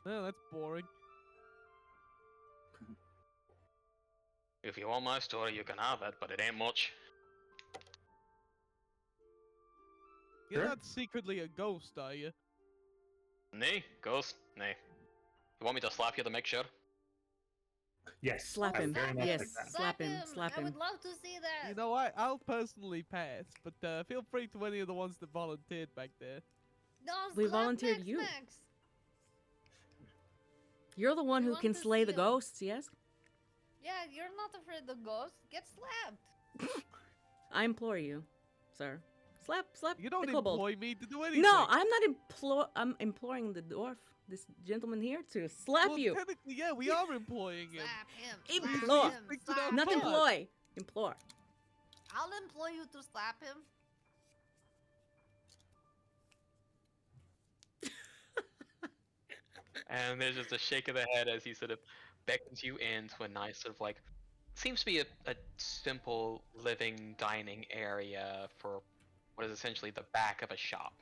No, that's boring. If you want my story, you can have it, but it ain't much. You're Sure. not secretly a ghost, are you? Nay, ghost, nay. You want me to slap you to make sure? Yes. Slap I would him. very much Yes. like that. Slap him, slap I him. would love to see that. You know, I'll personally pass, but feel free to any of the ones that volunteered back there. No, We slap volunteered Max, you. Max. You're the one We who want can to slay see the 'em. ghosts, yes? Yeah, you're not afraid of ghosts. Get slapped. I implore you, sir. Slap You don't the kobold. employ me to do anything. No, I'm not I'm imploring the dwarf, this gentleman here, to slap well, you. technically, yeah, we are employing him. Slap him. Implore. Slap him. Speak to Slap that Not him. fuck. employ. Implore. I'll employ you to slap him. And there's just a shake of the head as he sort of beckons you into a nice sort of like, seems to be a simple living dining area for what is essentially the back of a shop.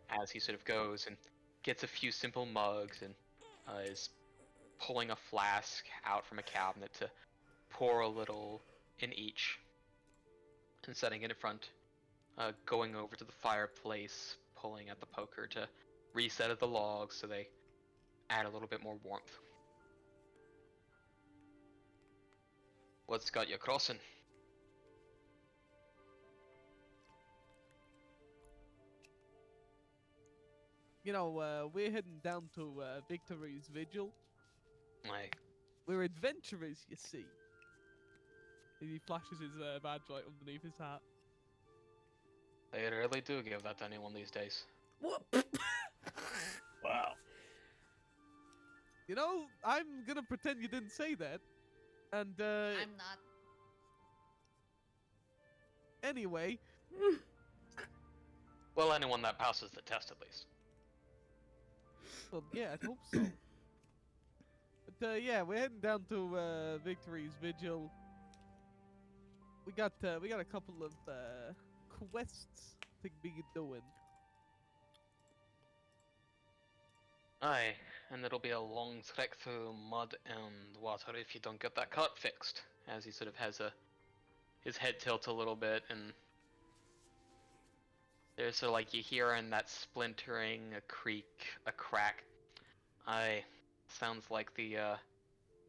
As he sort of goes and gets a few simple mugs and is pulling a flask out from a cabinet to pour a little in each and setting it in front, going over to the fireplace, pulling at the poker to reset the logs so they add a little bit more warmth. What's got you crossing? You know, we're heading down to Victory's Vigil. Like, We're adventurers, you see. And he flashes his badge right underneath his hat. they really do give that to anyone these days. What? Wow. You know, I'm gonna pretend you didn't say that. And I'm not. anyway, Well, anyone that passes the test, at least. well, yeah, I hope so. But yeah, we're heading down to Victory's Vigil. We got a couple of quests to be doing. Aye, and it'll be a long trek through mud and water if you don't get that cart fixed. As he sort of has his head tilts a little bit, and there's sort of like you hear in that splintering, a creak, a crack. Aye, sounds like the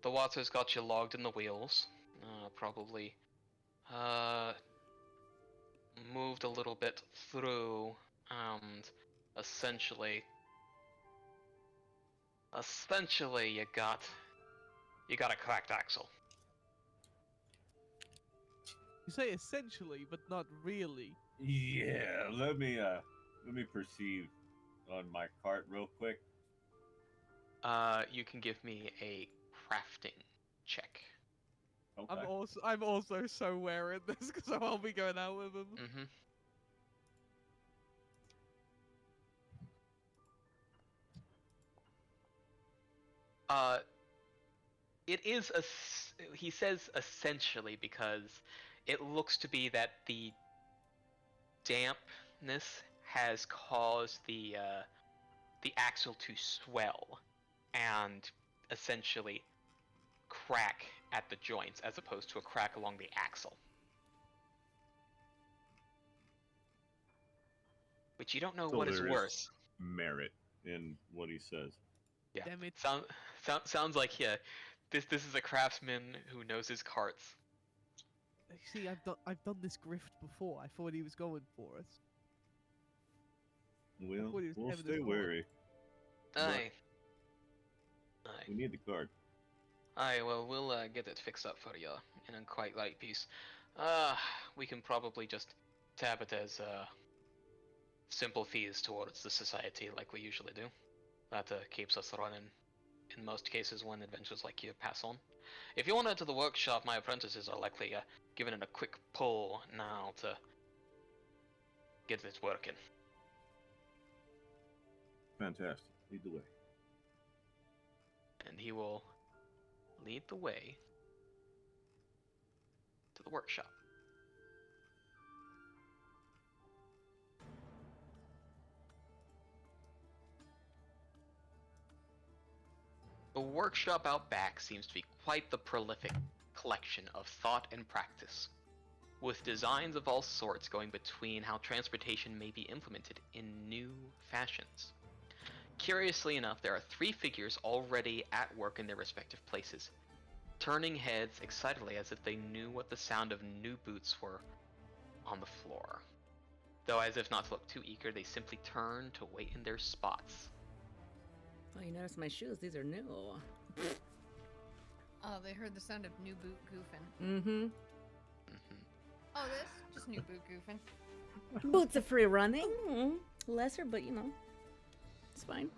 water's got you logged in the wheels. Probably moved a little bit through, and essentially you got a cracked axle. You say essentially, but not really. Yeah, let me perceive on my cart real quick. You can give me a crafting check. Okay. I'm also so wearing this because I'll be going out with him. Mm-hmm. It is he says essentially because it looks to be that the dampness has caused the axle to swell and essentially crack at the joints as opposed to a crack along the axle. But you don't know So what is there is worse. merit in what he says. Yeah. Damn it. Sounds like this is a craftsman who knows his carts. You see, I've done this grift before. I thought he was going for us. Well, thought he was we'll having stay his wary. Aye. We need the card. Aye, well, we'll get it fixed up for you in a quite light piece. We can probably just tab it as simple fees towards the society like we usually do. That keeps us running in most cases when adventures like you pass on. If you want to enter the workshop, my apprentices are likely giving it a quick pull now to get it working. Fantastic. Lead the way. And he will lead the way to the workshop. The workshop out back seems to be quite the prolific collection of thought and practice, with designs of all sorts going between how transportation may be implemented in new fashions. Curiously enough, there are three figures already at work in their respective places, turning heads excitedly as if they knew what the sound of new boots were on the floor. Though as if not to look too eager, they simply turn to wait in their spots. Oh, you notice my shoes? These are new. Oh, they heard the sound of new boot goofing. Mm-hmm. Oh, this? Just new boot goofing. Boots are free running. Lesser, but it's fine.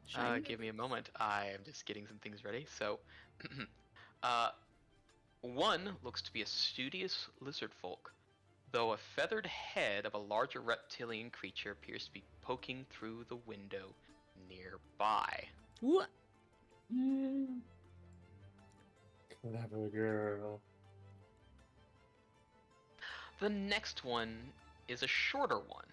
Shiny. Give me a moment. I am just getting some things ready. So, one looks to be a studious lizard folk, though a feathered head of a larger reptilian creature appears to be poking through the window nearby. What? Clever girl. The next one is a shorter one.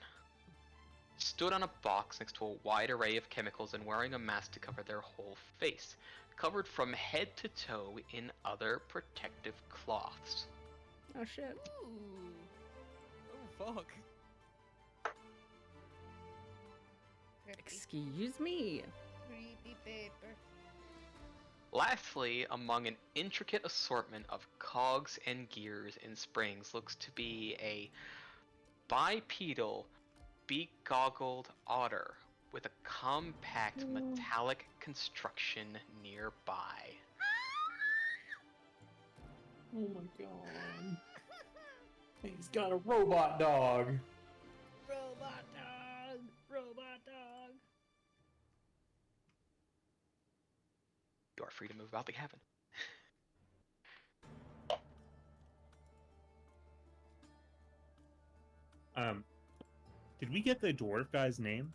Stood on a box next to a wide array of chemicals and wearing a mask to cover their whole face, covered from head to toe in other protective cloths. Oh shit. Ooh. Oh fuck. Excuse me. Creepy paper. Lastly, among an intricate assortment of cogs and gears and springs looks to be a bipedal, beak-goggled otter with a compact metallic construction nearby. Oh my god. He's got a robot dog. Robot dog. Robot dog. You are free to move about the cabin. Did we get the dwarf guy's name?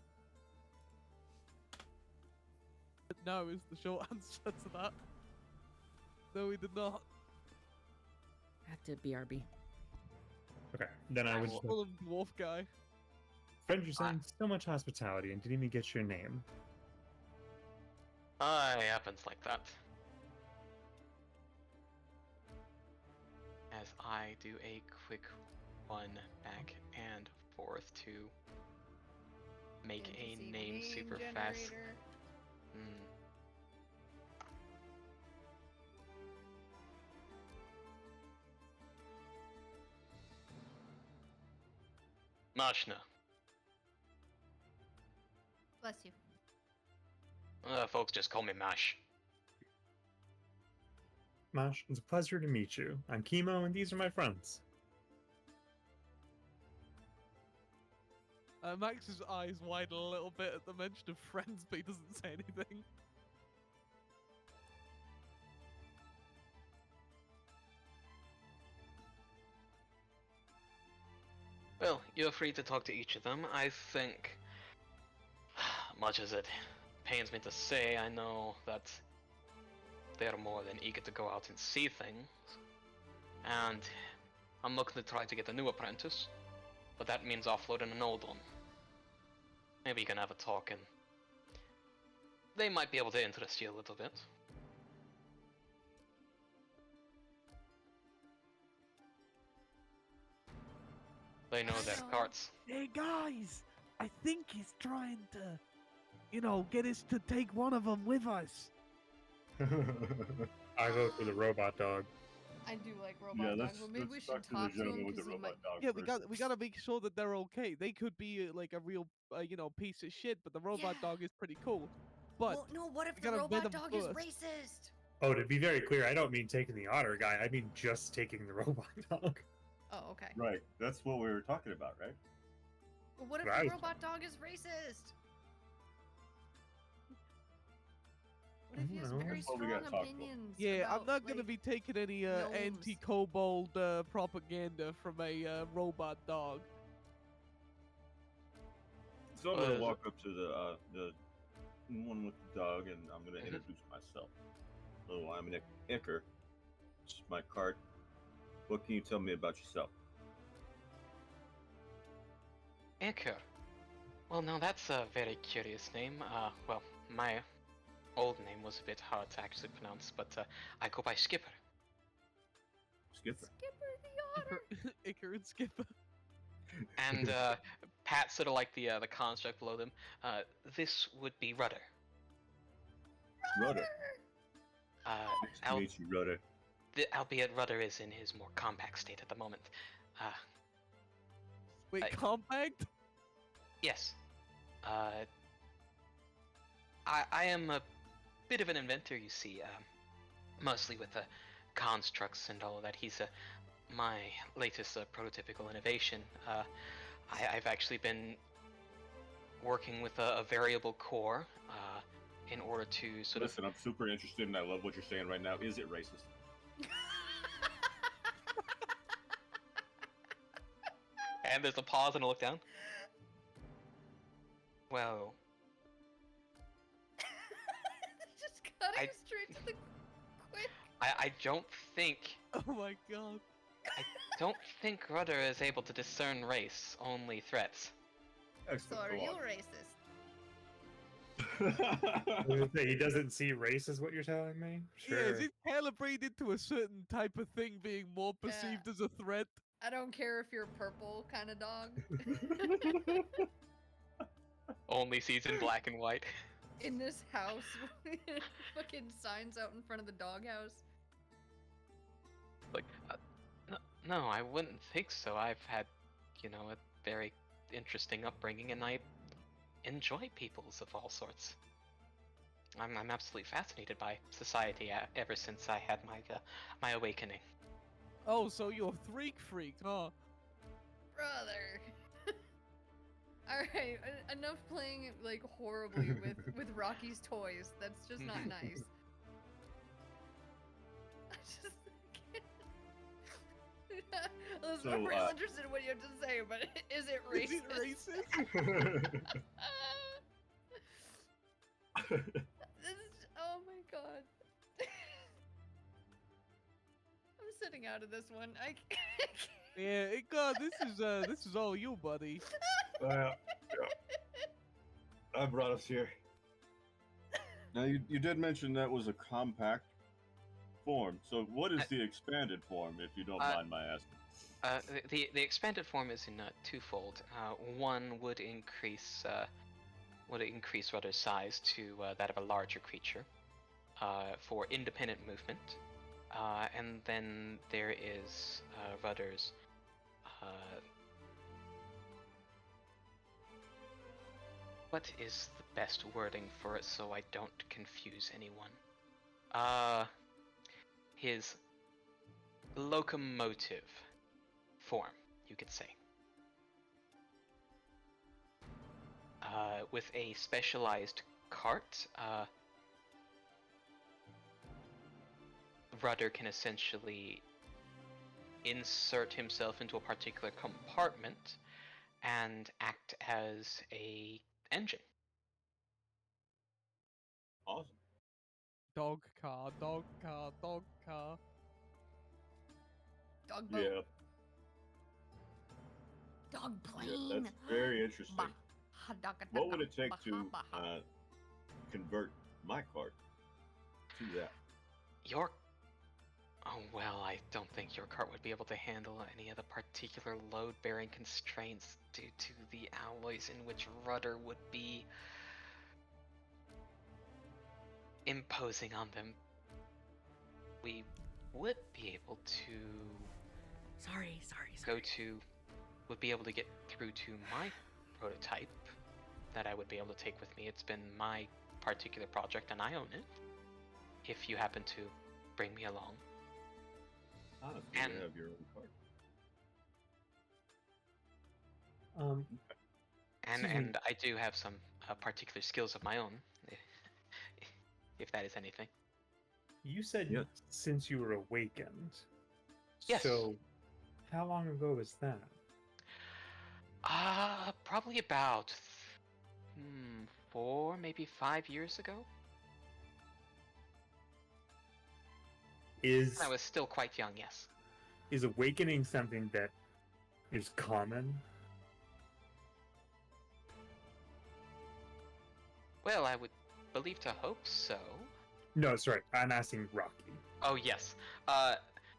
No is the short answer to that. No, we did not. Have to BRB. Okay, then I would just Call him dwarf guy. friend, you're showing so much hospitality and didn't even get your name. It happens like that. As I do a quick one back and forth to make a Fantasy name super fast. generator. Mashna. Bless you. Folks just call me Mash. Mosh, it's a pleasure to meet you. I'm Chemo, and these are my friends. Max's eyes widen a little bit at the mention of friends, but he doesn't say anything. Well, you're free to talk to each of them. I think, much as it pains me to say, I know that they're more than eager to go out and see things. And I'm looking to try to get a new apprentice, but that means offloading an old one. Maybe you can have a talk and they might be able to interest you a little bit. They know their cards. Hey guys, I think he's trying to, get us to take one of them with us. I vote for the robot dog. I do like robot Yeah, dogs, let's, but maybe we let's should talk to the talk to gentleman him with the because he might. robot dog Yeah, first. we gotta make sure that they're okay. They could be like a real, piece of shit, but the robot Yeah. dog is pretty cool. But Well, no. What if we the gotta vet robot them dog is first. racist? Oh, to be very clear, I don't mean taking the otter guy. I mean just taking the robot dog. Oh, okay. Right, that's what we were talking about, right? But what if Right. the robot dog is racist? What if he has I don't know. very That's what we strong gotta talk about. opinions? yeah, I'm about, not gonna like, be taking any gnomes? anti-kobold propaganda from a robot dog. So I'm gonna Uh, walk up to the one with the dog, and I'm gonna introduce myself. Hello, I'm Nick Icker. This is my card. What can you tell me about yourself? Eker. Well, now that's a very curious name. Well, my old name was a bit hard to actually pronounce, but I go by Skipper. Skipper. Skipper the otter. Iker and Skipper. And Pat, sort of like the construct below them. This would be Rudder. Rudder. Uh, Nice to meet you, Rudder. albeit Rudder is in his more compact state at the moment. Wait, I- compact? Yes. I am a bit of an inventor, you see, mostly with the constructs and all of that. He's my latest prototypical innovation. I've actually been working with a variable core in order to sort of... Listen, I'm super interested and I love what you're saying right now. Is it racist? And there's a pause and a look down. Well, Just cutting I- straight to the quick. I don't think Oh my god. Rudder is able to discern race, only threats. So Excellent. are go you on. racist? I was gonna say, he doesn't see race, is what you're telling me? Yeah, Sure. is it calibrated to a certain type of thing being more perceived as a threat? I don't care if you're purple kind of dog. Only sees in black and white. In this house, fucking signs out in front of the doghouse. Like, no, I wouldn't think so. I've had, a very interesting upbringing, and I enjoy peoples of all sorts. I'm absolutely fascinated by society ever since I had my awakening. Oh, so you're freak, huh? Brother. Alright, enough playing like horribly with Rocky's toys. That's just not nice. I just can't. Listen, I'm So, real interested in what you have to say, but is it Is racist? it racist? Oh my god. I'm sitting out of this one. I can't. Yeah, God, this is all you, buddy. Yeah. I brought us here. Now, you did mention that was a compact form. So, what is the expanded form, if you don't mind my asking? The expanded form is in twofold. One would increase Rudder's size to that of a larger creature for independent movement, and then there is Rudder's what is the best wording for it so I don't confuse anyone? His locomotive form, you could say. With a specialized cart, Rudder can essentially insert himself into a particular compartment and act as a engine. Awesome. Dog car. Dog boat. Yeah, Dog yeah, plane. that's very interesting. What would it take to Bah. convert my cart to that? Oh well, I don't think your cart would be able to handle any of the particular load-bearing constraints due to the alloys in which Rudder would be imposing on them. We would be able to would be able to get through to my prototype that I would be able to take with me. It's been my particular project and I own it. If you happen to bring me along. Ah, so And- you have your own cart. And Excuse me. and I do have some particular skills of my own, if that is anything. You said Yeah. since you were awakened. Yes. So, how long ago was that? Probably about 4, maybe 5 years ago. Is I was still quite young, yes. awakening something that is common? Well, I would believe to hope so. No, sorry, I'm asking Rocky. Oh yes.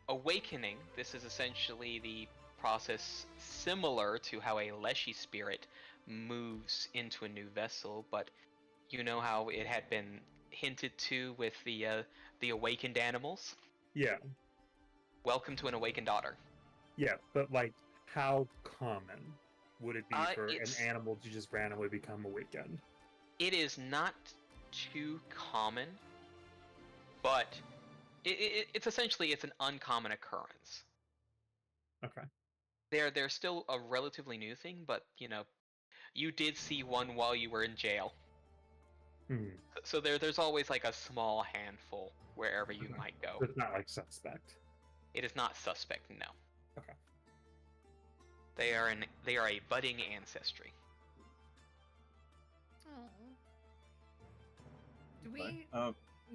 awakening, this is essentially the process similar to how a Leshy spirit moves into a new vessel, but you know how it had been hinted to with the awakened animals? Yeah, Welcome to an awakened otter. yeah, but like, how common would it be for an It's animal to just randomly become awakened? it is not too common, but it's essentially it's an uncommon occurrence. Okay. They're still a relatively new thing, but you did see one while you were in jail. Hmm. So there's always like a small handful wherever you Okay. might go. So it's not like suspect. It is not suspect, no. Okay. They are a budding ancestry. Oh. Do Okay. we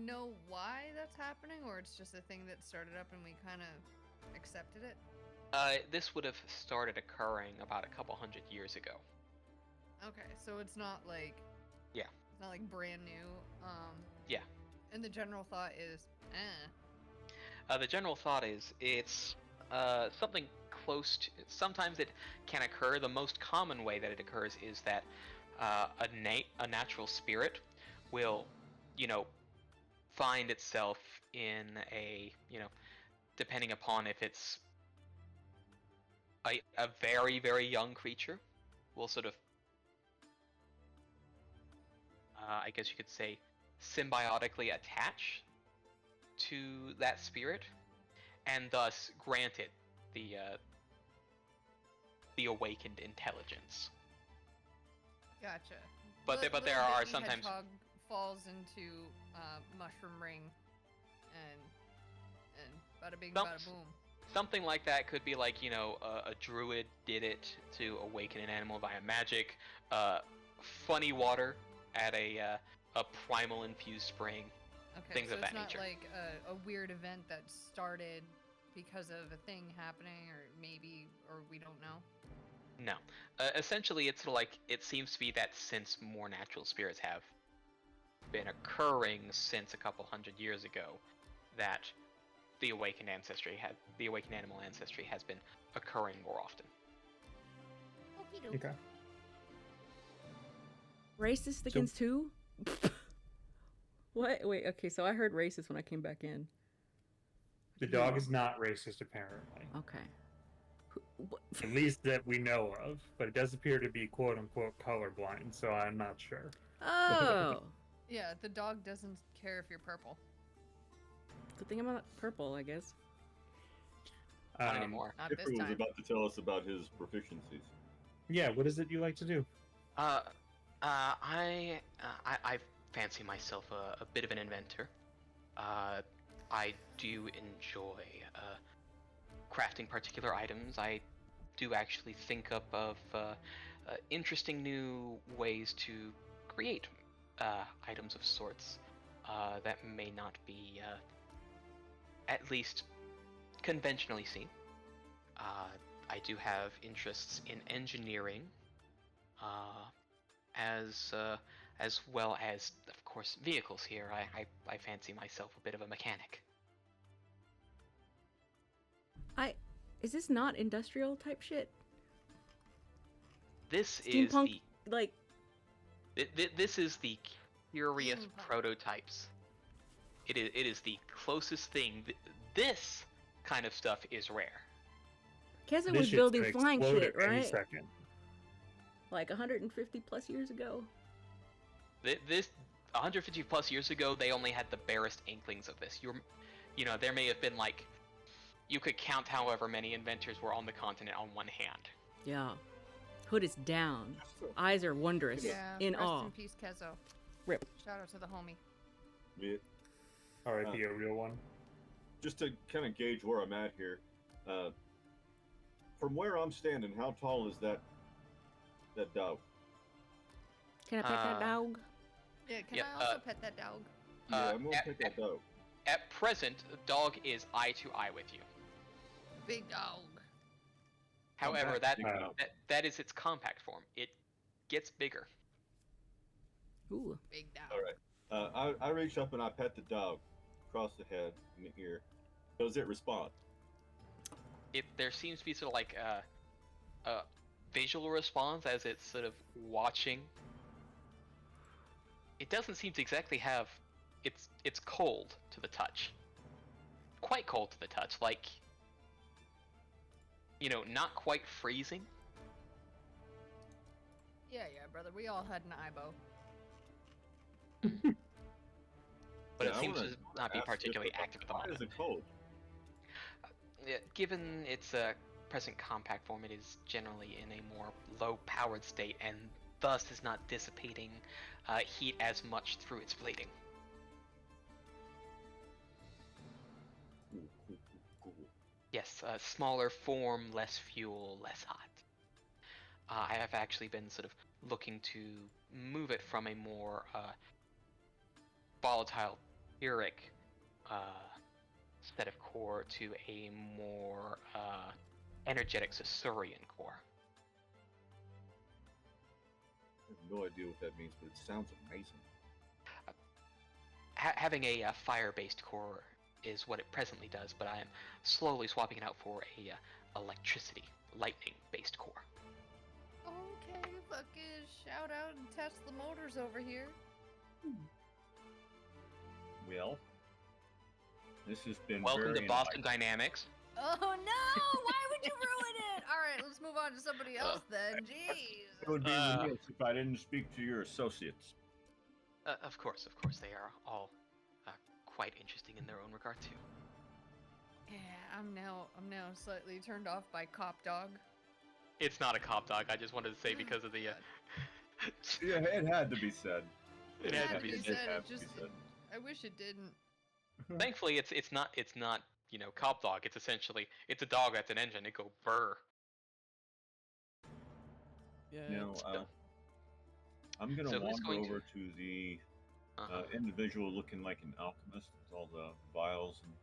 know why that's happening, or it's just a thing that started up and we kind of accepted it? This would have started occurring about a couple hundred years ago. Okay, so it's not like Yeah. it's not like brand new. Yeah. And the general thought is, The general thought is it's something close to. Sometimes it can occur. The most common way that it occurs is that a natural spirit will, find itself in a, depending upon if it's a very, very young creature, will sort of, I guess you could say, symbiotically attach to that spirit, and thus grant it the awakened intelligence. gotcha. But Little there are baby sometimes hedgehog falls into mushroom ring, and bada bing, Some- bada boom. something like that could be like a druid did it to awaken an animal via magic. Funny water at a primal infused spring. Okay, Things so of it's that not nature. like a weird event that started because of a thing happening, or we don't know. No. Essentially, it's sort of like it seems to be that since more natural spirits have been occurring since a couple hundred years ago, that the awakened animal ancestry has been occurring more often. Okay. Racist against who? What? Wait, okay, so I heard racist when I came back in. The dog is not racist, apparently. Okay. At least that we know of. But it does appear to be quote unquote colorblind, so I'm not sure. Oh. Yeah, the dog doesn't care if you're purple. Good thing I'm not purple, I guess. Not anymore. Not Skipper this was time. about to tell us about his proficiencies. Yeah, what is it you like to do? I fancy myself a bit of an inventor. I do enjoy crafting particular items. I do actually think up of interesting new ways to create items of sorts that may not be at least conventionally seen. I do have interests in engineering, as well as, of course, vehicles here. I fancy myself a bit of a mechanic. Is this not industrial type shit? This Steampunk, is like, this is the curious Steampunk. prototypes. It is the closest thing. This kind of stuff is rare. Keza This was shit's building gonna flying explode shit, at any right? second. Like 150 plus years ago. This 150 plus years ago, they only had the barest inklings of this. There may have been like, you could count however many inventors were on the continent on one hand. Yeah. Hood is down. Eyes are wondrous. Yeah, In rest awe. in peace, Kezo. Rip. Shout out to the homie. Yeah. R.I.P. a real one. Just to kind of gauge where I'm at here, from where I'm standing, how tall is that dog? Can I pet that dog? Yeah, can Yeah, I also pet that dog? Yeah, I'm gonna at, pick that dog. at present, the dog is eye to eye with you. Big dog. However, Compact. that is its compact form. It gets bigger. Ooh. Big dog. All right. I reach up and I pet the dog across the head and the ear. Does it respond? there seems to be sort of like a visual response as it's sort of watching. It doesn't seem to exactly have. It's cold to the touch. Quite cold to the touch, like, not quite freezing. Yeah, brother. We all had an IBO. But Yeah, it I seems wanna to not be ask particularly different, active at the why moment. is it cold? Given its present compact form, it is generally in a more low-powered state, and thus is not dissipating heat as much through its bleeding. Cool. Yes, smaller form, less fuel, less hot. I have actually been sort of looking to move it from a more volatile, pyrrhic set of core to a more energetic Saurian core. I have no idea what that means, but it sounds amazing. Having a fire-based core is what it presently does, but I am slowly swapping it out for a electricity, lightning-based core. Okay, fucking shout out and test the motors over here. Well, this has been Welcome very to Boston enlightening. Dynamics. Oh no! Why would you ruin it? All right, let's move on to somebody else then. Jeez. It would be remiss if I didn't speak to your associates. Of course, they are all quite interesting in their own regard too. Yeah, I'm now slightly turned off by Cop Dog. It's not a cop dog. I just wanted to say because of the. Yeah, it had to be said. It had to be said. said. It just. I wish it didn't. Thankfully, it's not cop dog. It's essentially a dog that's an engine. It go burr. Yeah. Now, So- I'm gonna so who's wander going to- over to the Uh-huh. individual looking like an alchemist with all the vials and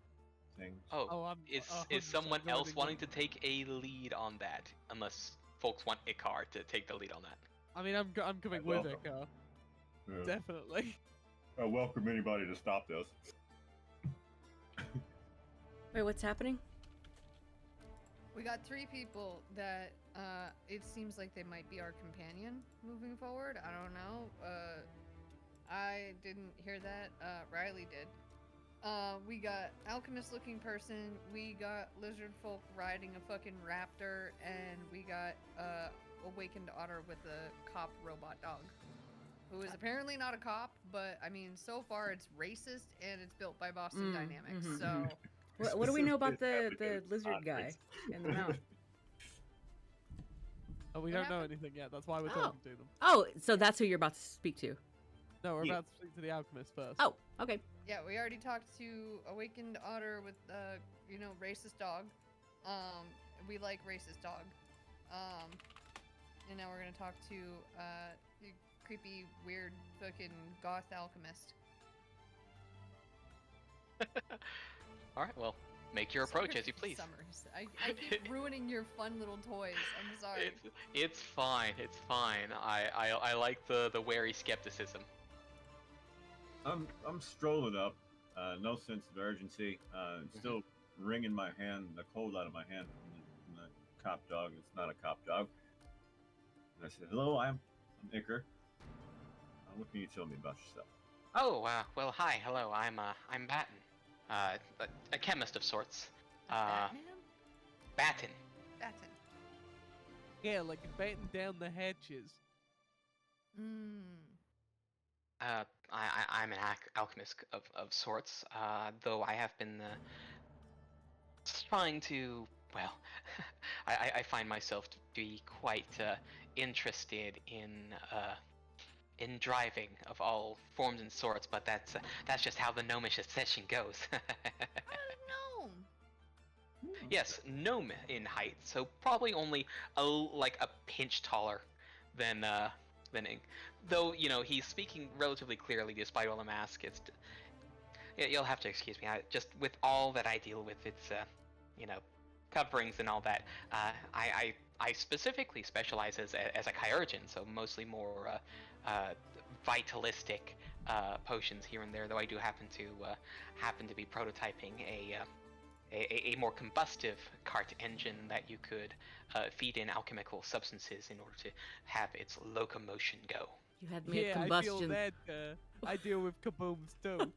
things. Oh, I'm is 100% someone else joining wanting them. to take a lead on that? Unless folks want Icar to take the lead on that. I mean, I'm coming with welcome. Icar. Yeah. Definitely. I welcome anybody to stop this. Wait, what's happening? We got 3 people that it seems like they might be our companion moving forward. I don't know. I didn't hear that. Riley did. We got alchemist looking person, we got lizard folk riding a fucking raptor, and we got awakened otter with a cop robot dog. Who is apparently not a cop, but I mean, so far it's racist and it's built by Boston Dynamics. mhm, So What do we know about the It's lizard not guy racist. in the mouth? Oh, we What don't know happened? anything yet. That's why we're Oh. talking to them. Oh, so that's who you're about to speak to. No, we're Yeah. about to speak to the alchemist first. Oh, okay. yeah, we already talked to awakened otter with racist dog. We like racist dog. And now we're gonna talk to the creepy, weird, fucking goth alchemist. All right, well, make your approach as you please. Summers. I keep ruining your fun little toys. I'm sorry. It's fine. It's fine. I like the wary skepticism. I'm strolling up, no sense of urgency, still wringing my hand, the cold out of my hand from the cop dog. It's not a cop dog. And I said, "Hello, I'm Iker. What can you tell me about yourself?" Oh, well, hi, hello. I'm Batten, a chemist of sorts. Batman? Batten. Batten. Yeah, like batten down the hatches. I'm an alchemist of sorts. Though I have been trying to. Well, I find myself to be quite interested in driving of all forms and sorts, but that's just how the gnomish session goes. No. Yes, gnome in height, so probably only a pinch taller than Ink. Though he's speaking relatively clearly despite all the mask. You'll have to excuse me. Just with all that I deal with, it's coverings and all that. I specifically specialize as a chirurgeon, so mostly more vitalistic potions here and there. Though I do happen to be prototyping a more combustive cart engine that you could feed in alchemical substances in order to have its locomotion go. You had me at Yeah, I feel combustion. that. I deal with kabooms too.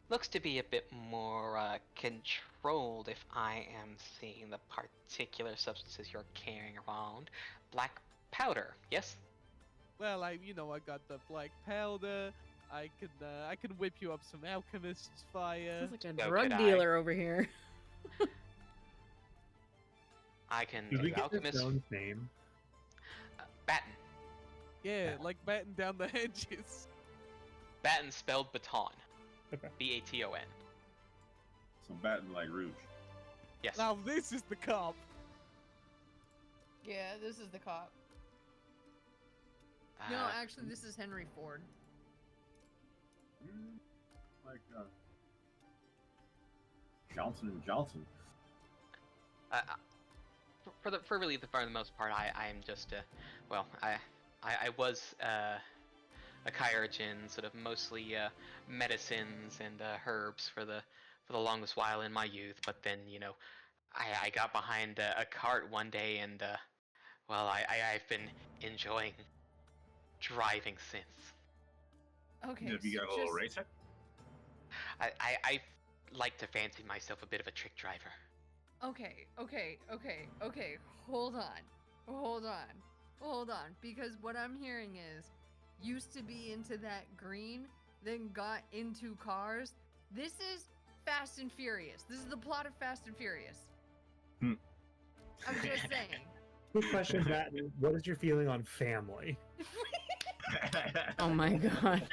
Looks to be a bit more controlled if I am seeing the particular substances you're carrying around. Black powder, yes? Well, I got the black powder. I can whip you up some alchemist's fire. Sounds like a So drug could I. dealer over here. I can Did we do get this alchemist. villain's name? Batten. Yeah, like batting down the hedges. Batten spelled baton. Okay. Baton. So batting like Rouge. Yes. Now this is the cop. Yeah, this is the cop. No, Uh, actually, this is Henry Ford. Like Johnson and Johnson. for the most part, I am just I was a chirurgeon, sort of mostly medicines and herbs for the longest while in my youth. But then I got behind a cart one day, and I've been enjoying driving since. Okay, Have you so got a little just- racer? I like to fancy myself a bit of a trick driver. Okay. Hold on. Because what I'm hearing is, used to be into that green, then got into cars. This is Fast and Furious. This is the plot of Fast and Furious. Hmm. I'm just saying. Quick question, Matt. What is your feeling on family? Oh my god.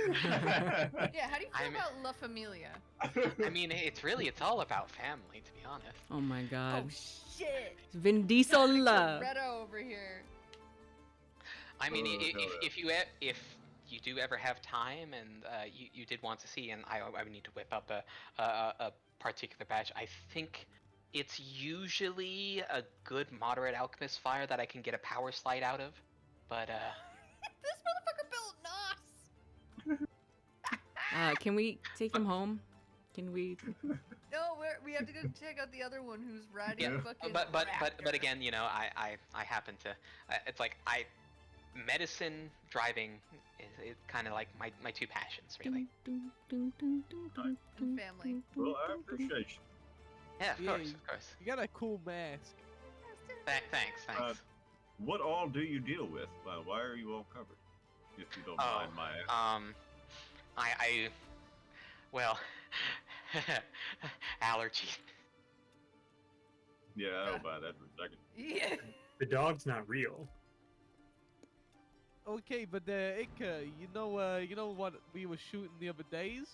Yeah, how do you feel I'm- about La Familia? I mean, it's all about family, to be honest. Oh my god. Oh shit! Vin Diesel. Toretto over here. I mean, Oh, if you do ever have time and you did want to see, and I would need to whip up a particular batch. I think it's usually a good moderate alchemist fire that I can get a power slide out of, but This motherfucker built NOS! Can we take him home? Can we? No, we have to go check out the other one who's riding yeah. fucking. But raptor. again, I happen to. It's like medicine driving is kind of like my two passions, really. And family. Well, I appreciate you. Yeah, of Yeah, course, of course. You got a cool mask. Thanks. What all do you deal with? Why are you all covered? If you don't mind my asking. Well, allergies. Yeah, I'll buy that for a second. Yeah. The dog's not real. Okay, but Ika, you know what we were shooting the other days?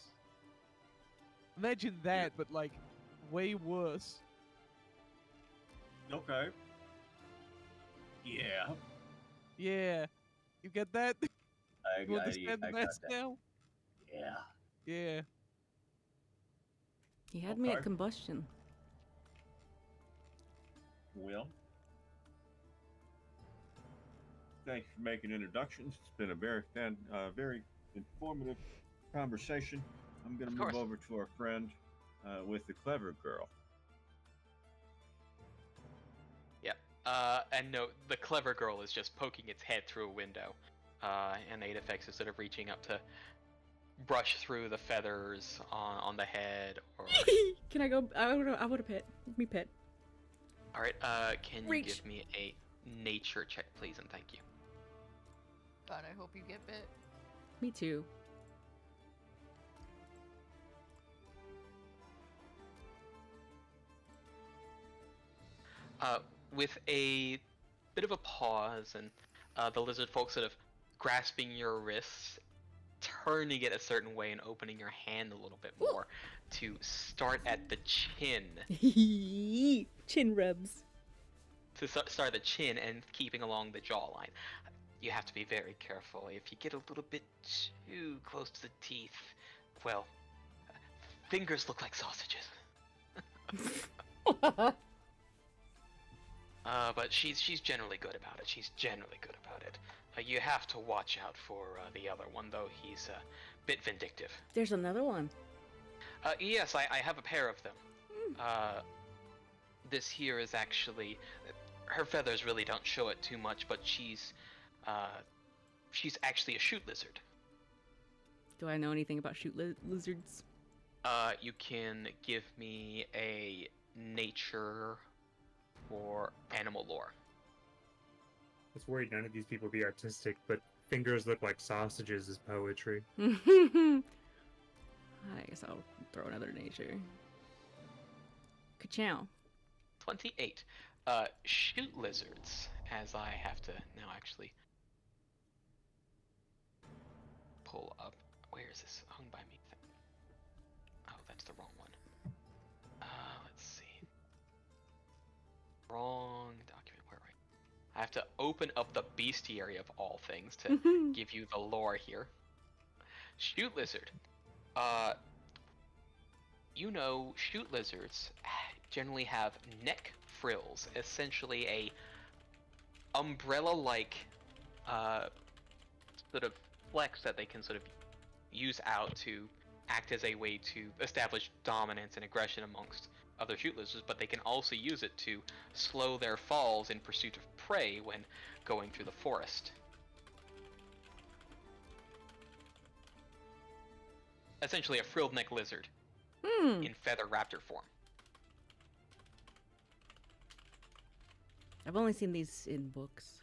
Imagine that, but like way worse. Okay. Yeah. Yeah, you get that? I You understand the got mask that. now? Yeah. Yeah. He had me at Okay. combustion. Well, thanks for making introductions. It's been a very informative conversation. I'm going Of to move course. over to our friend with the clever girl. And no, the clever girl is just poking its head through a window, and Adafex is sort of reaching up to brush through the feathers on the head. Or Can I go? I would have pet. Me pet. all right, can you Reach. give me a nature check, please, and thank you. God, I hope you get bit. Me too. With a bit of a pause and the lizard folk sort of grasping your wrists, turning it a certain way and opening your hand a little bit more to start at the chin. Chin rubs. To start at the chin and keeping along the jawline. You have to be very careful. If you get a little bit too close to the teeth, well, fingers look like sausages. But she's generally good about it. You have to watch out for the other one, though. He's a bit vindictive. There's another one. Yes, I have a pair of them. This here is actually, her feathers really don't show it too much, but she's actually a shoot lizard. Do I know anything about shoot lizards? You can give me a nature or animal lore. I was worried none of these people be artistic, but fingers look like sausages is poetry. I guess I'll throw another nature. Ka-chow. 28. Shoot lizards, as I have to now actually pull up. Where is this? Hung by me. Oh, that's the wrong one. Let's see. Wrong document. Where right? I have to open up the bestiary of all things to give you the lore here. Shoot lizard. Shoot lizards generally have neck frills, essentially a umbrella-like sort of flex that they can sort of use out to act as a way to establish dominance and aggression amongst other shoot lizards, but they can also use it to slow their falls in pursuit of prey when going through the forest. Essentially a frilled neck lizard in feather raptor form. I've only seen these in books.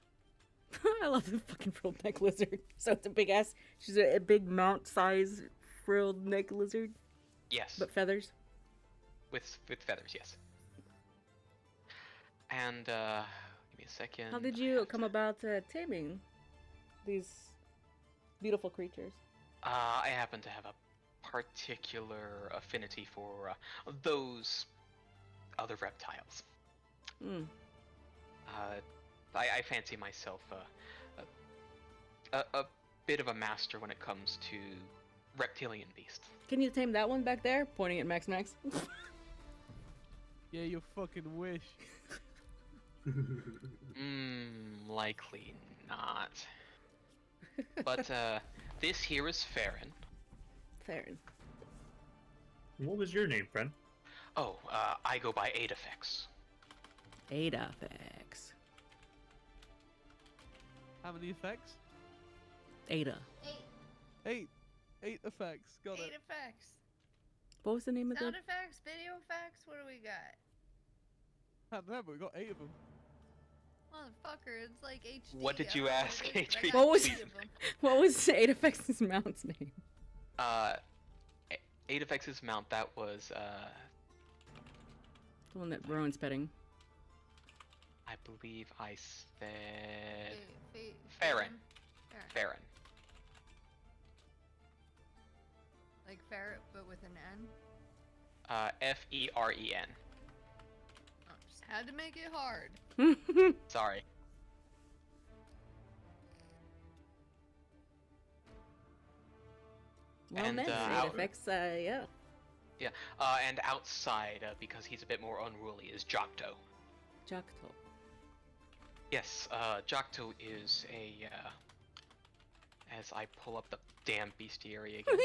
I love the fucking frilled neck lizard. So it's a big ass. She's a big mount size frilled neck lizard. Yes. But feathers. With feathers, yes. And give me a second. How did you come about taming these beautiful creatures? I happen to have a particular affinity for those other reptiles. I fancy myself a bit of a master when it comes to reptilian beasts. Can you tame that one back there? Pointing at Max Max. Yeah, you fucking wish. Likely not. But this here is Farron. Farron. What was your name, friend? Oh, I go by Adafex. Adafex. How many effects? Ada. 8. 8 effects. Got 8 it. effects. What was the name of Sound the... effects, video effects, what do we got? I don't know, but we got 8 of them. Motherfucker, it's like HD. What did I you don't know ask, it is, but I Adrian? got What was- 8 of 'em. What was Adafex's mount's name? Adafex's mount, that was The one that Rowan's petting. I believe I said Farron. Farron. Like ferret, but with an N. Feren. Oh, just had to make it hard. Sorry. Well, And, then, Adafex, yeah. Yeah. And outside, because he's a bit more unruly, is Jocto. Jocto. Yes, Jocto is a, as I pull up the damn bestiary again. Where are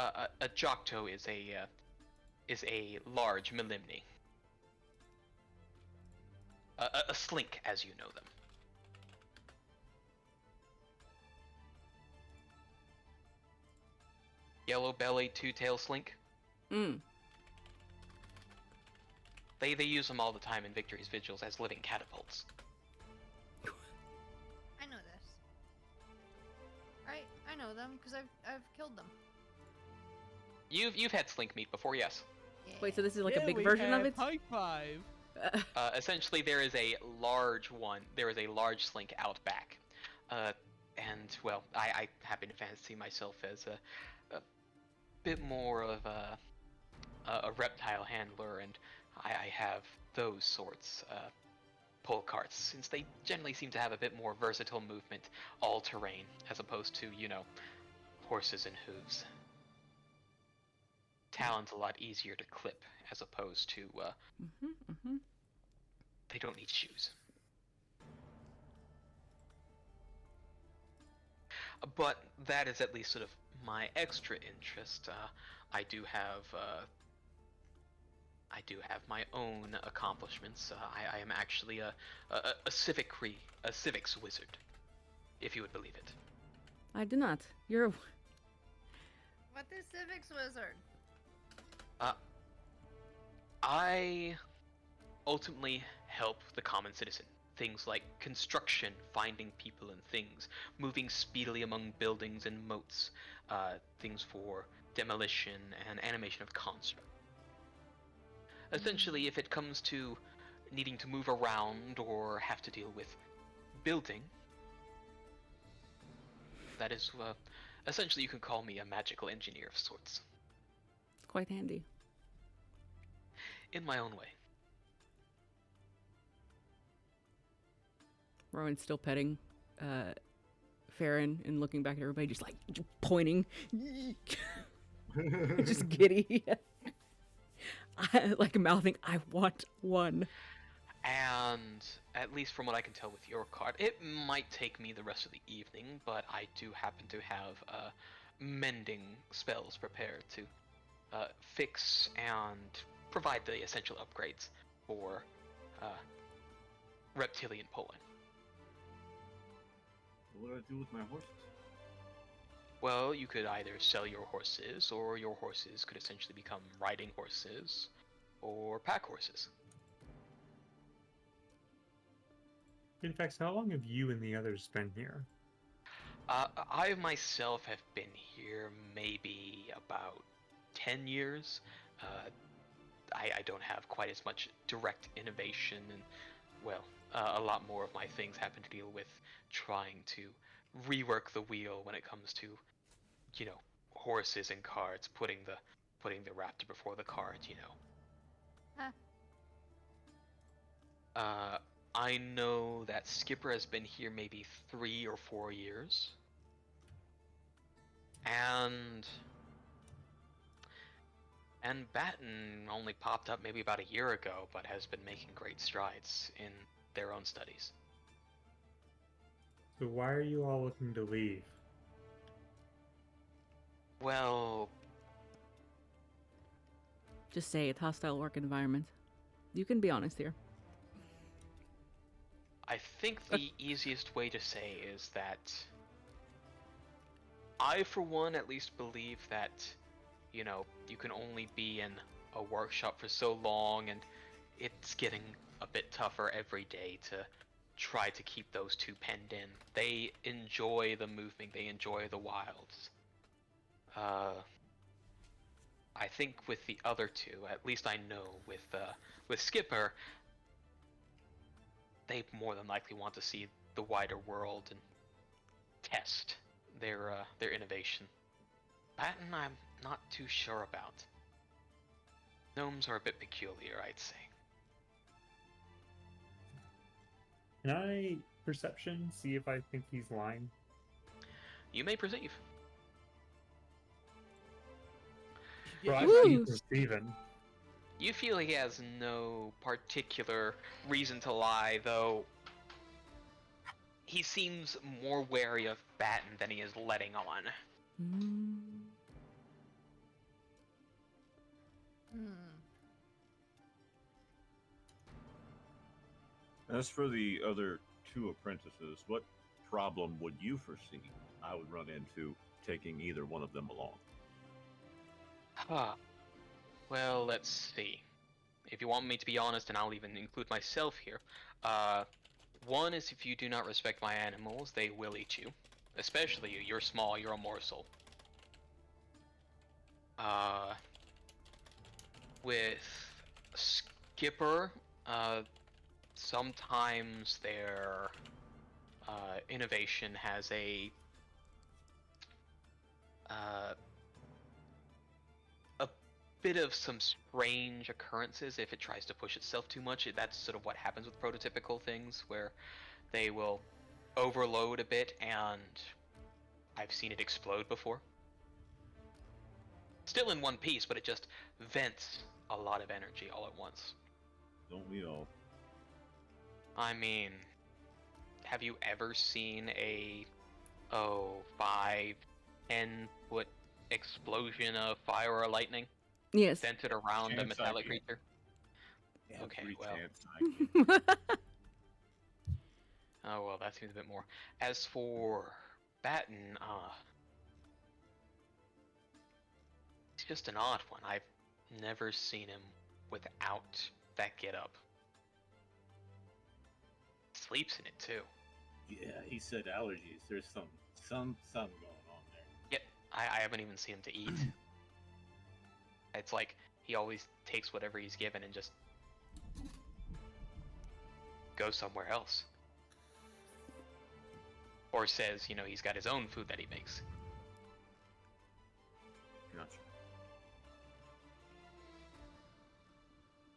they? A Jocto is a large Melimni. A slink, as you know them. Yellow belly, two-tail slink. Mm. They use them all the time in Victory's Vigils as living catapults. I know this. Right? I know them because I've killed them. You've had slink meat before, yes. Yeah. Wait, so this is like Yeah, a big we version of have it? High five. Essentially, there is a large one. There is a large slink out back, and well, I happen to fancy myself as a bit more of a reptile handler, and I have those sorts pull carts, since they generally seem to have a bit more versatile movement, all terrain, as opposed to horses and hooves. Talon's a lot easier to clip, as opposed to they don't need shoes. But that is at least sort of my extra interest. I do have I do have my own accomplishments. I am actually a civics wizard, if you would believe it. I do not. You're. What is civics wizard? I ultimately help the common citizen. Things like construction, finding people and things, moving speedily among buildings and moats, things for demolition and animation of construct. Essentially, if it comes to needing to move around or have to deal with building, that is, essentially you can call me a magical engineer of sorts. It's quite handy. In my own way. Rowan's still petting Farron and looking back at everybody, just like pointing. Just giddy. Like mouthing, I want one. And at least from what I can tell with your card, it might take me the rest of the evening, but I do happen to have mending spells prepared to fix and provide the essential upgrades for reptilian Poland. What do I do with my horses? Well, you could either sell your horses, or your horses could essentially become riding horses, or pack horses. In fact, how long have you and the others been here? I myself have been here maybe about 10 years. I don't have quite as much direct innovation, and, well, a lot more of my things happen to deal with trying to rework the wheel when it comes to, you know, horses and carts, putting the raptor before the cart, you know. Huh. I know that Skipper has been here maybe 3 or 4 years. And Batten only popped up maybe about a year ago, but has been making great strides in their own studies. So why are you all looking to leave? Well, Just say it's hostile work environment. You can be honest here. I think the easiest way to say is that I, for one, at least believe that, you know, you can only be in a workshop for so long, and it's getting a bit tougher every day to try to keep those two penned in. They enjoy the movement, they enjoy the wilds. I think with the other two, at least I know with Skipper, they more than likely want to see the wider world and test their innovation. Batten, I'm not too sure about. Gnomes are a bit peculiar, I'd say. Can I perception, see if I think he's lying? You may perceive. Well, I Woo! see perceiving. You feel he has no particular reason to lie, though he seems more wary of Batten than he is letting on. Mm. As for the other two apprentices, what problem would you foresee I would run into taking either one of them along? Huh. Well, let's see. If you want me to be honest, and I'll even include myself here, one is if you do not respect my animals, they will eat you. Especially you. You're small, you're a morsel. With Skipper, sometimes their innovation has a bit of some strange occurrences if it tries to push itself too much. That's sort of what happens with prototypical things, where they will overload a bit, and I've seen it explode before. Still in one piece, but it just vents a lot of energy all at once. Don't we all? I mean, have you ever seen a 5, 10-foot explosion of fire or lightning Yes. centered around a Chance metallic idea. creature? Okay, Every well. chance I get. Oh, well, that seems a bit more. As for Batten, he's just an odd one. I've never seen him without that getup. Sleeps in it too. Yeah, he said allergies. There's some going on there. Yep, I haven't even seen him to eat. It's like he always takes whatever he's given and just goes somewhere else. Or says, he's got his own food that he makes. Gotcha.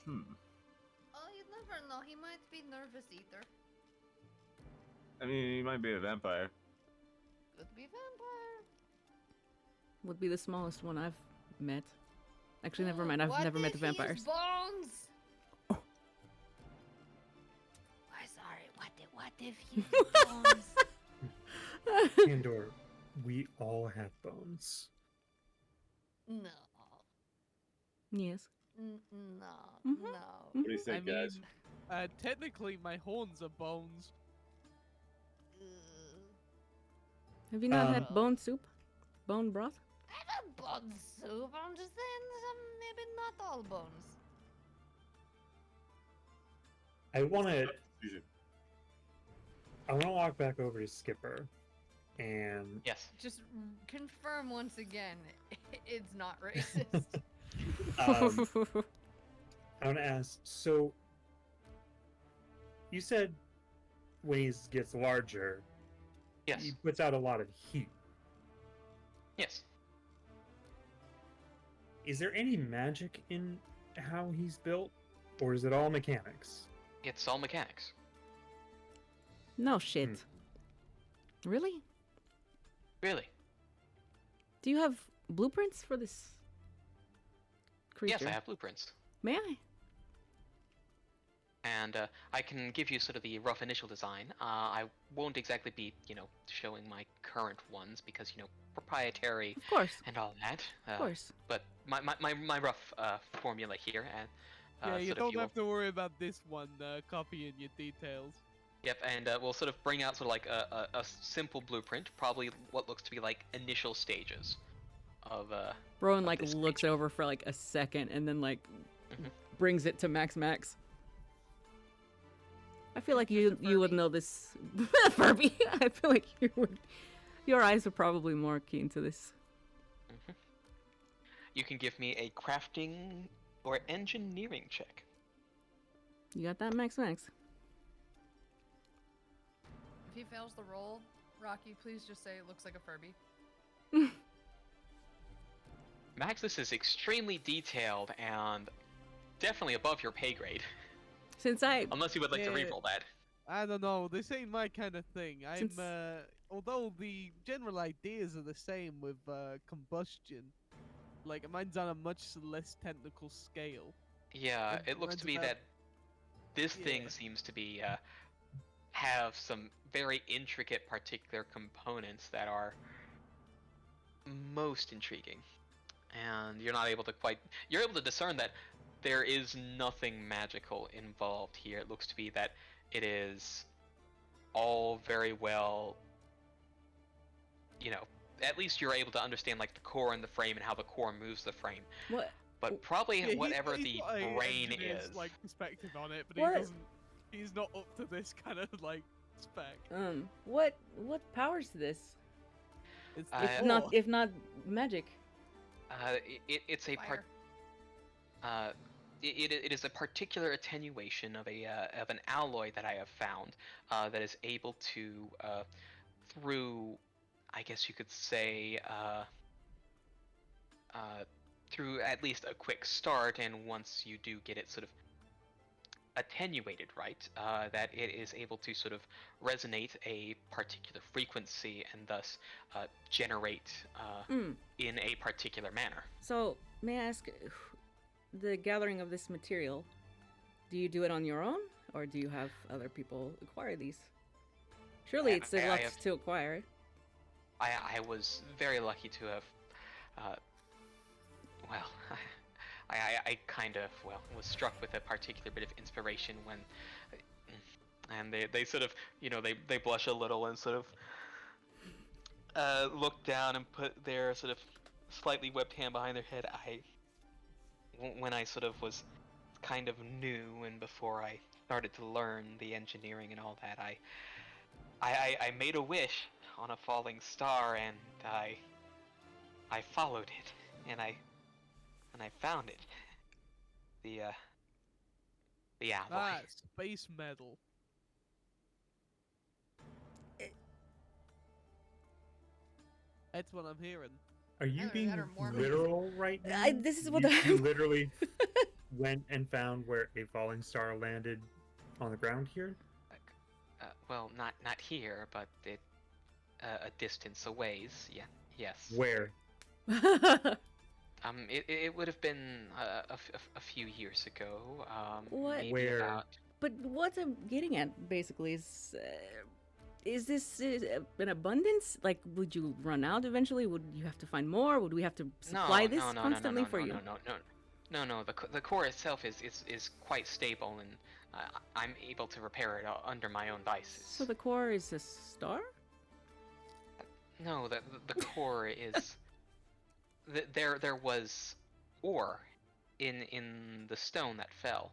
Oh, you never know. He might be nervous eater. I mean, he might be a vampire. Could be vampire. Would be the smallest one I've met. Actually, never mind. I've What never met the if he has vampires. bones? Oh, sorry. What if he has bones? Andor, we all have bones. No. Yes. No. Mhm. No. What do you I think, mean, guys? technically my horns are bones. Have you not had bone soup? Bone broth? I've had bone soup. I'm just saying maybe not all bones. I want to walk back over to Skipper, and Yes. Just confirm once again, it's not racist. I want to ask. So, you said when he gets larger, Yes. he puts out a lot of heat. Yes. Is there any magic in how he's built, or is it all mechanics? It's all mechanics. No shit. Really? Really. Do you have blueprints for this creature? Yes, I have blueprints. May I? And I can give you sort of the rough initial design. I won't exactly be, showing my current ones because, proprietary Of course. and all that. Of course. But my rough formula here. And, Yeah, you sort of don't will- have to worry about this one copying your details. Yep, and we'll sort of bring out sort of like a simple blueprint, probably what looks to be like initial stages of Rowan like this looks creature. over for like a second and then like Mhm. brings it to Max. I feel like you would know this, Furby. I feel like you would. Your eyes are probably more keen to this. You can give me a crafting or engineering check. You got that, Max? If he fails the roll, Rocky, please just say it looks like a Furby. Max, this is extremely detailed and definitely above your pay grade. Since I Unless you would like to Yeah. reroll that. I don't know. This ain't my kind of thing. I'm Since- although the general ideas are the same with combustion, like mine's on a much less technical scale. Yeah, And it looks mine's to be about- that this thing Yeah. seems to be have some very intricate particular components that are most intriguing. And you're not able to you're able to discern that there is nothing magical involved here. It looks to be that it is all very well, at least you're able to understand like the core and the frame and how the core moves the frame. what? But probably Yeah, whatever he's the got a brain engineer's, is. like perspective on it, but What? he doesn't. He's not up to this kind of like spec. What powers this? It's Uh, the If not magic. It's a Fire. it is a particular attenuation of an alloy that I have found that is able to through, I guess you could say, through at least a quick start, and once you do get it sort of attenuated right, that it is able to sort of resonate a particular frequency and thus generate in a particular manner. So, may I ask, the gathering of this material, do you do it on your own, or do you have other people acquire these? Surely it's I a lot have- to acquire. I was very lucky to have, uh, well, I kind of, well, was struck with a particular bit of inspiration when, and they sort of, they blush a little and sort of look down and put their sort of slightly webbed hand behind their head. When I sort of was kind of new and before I started to learn the engineering and all that, I made a wish on a falling star and I followed it and I found it. The alloy. Ah, space metal. That's what I'm hearing. Are you Either being that or Mormons. literal right now? This is what you literally went and found where a falling star landed on the ground here? Well, not here, but a distance away. Yeah, yes. Where? It would have been a few years ago. What? Maybe Where? about. But what I'm getting at basically is this an abundance? Like, would you run out eventually? Would you have to find more? Would we have to supply this constantly for you? No. The core itself is quite stable, and I'm able to repair it under my own devices. So the core is a star? No, the core is. There was ore in the stone that fell,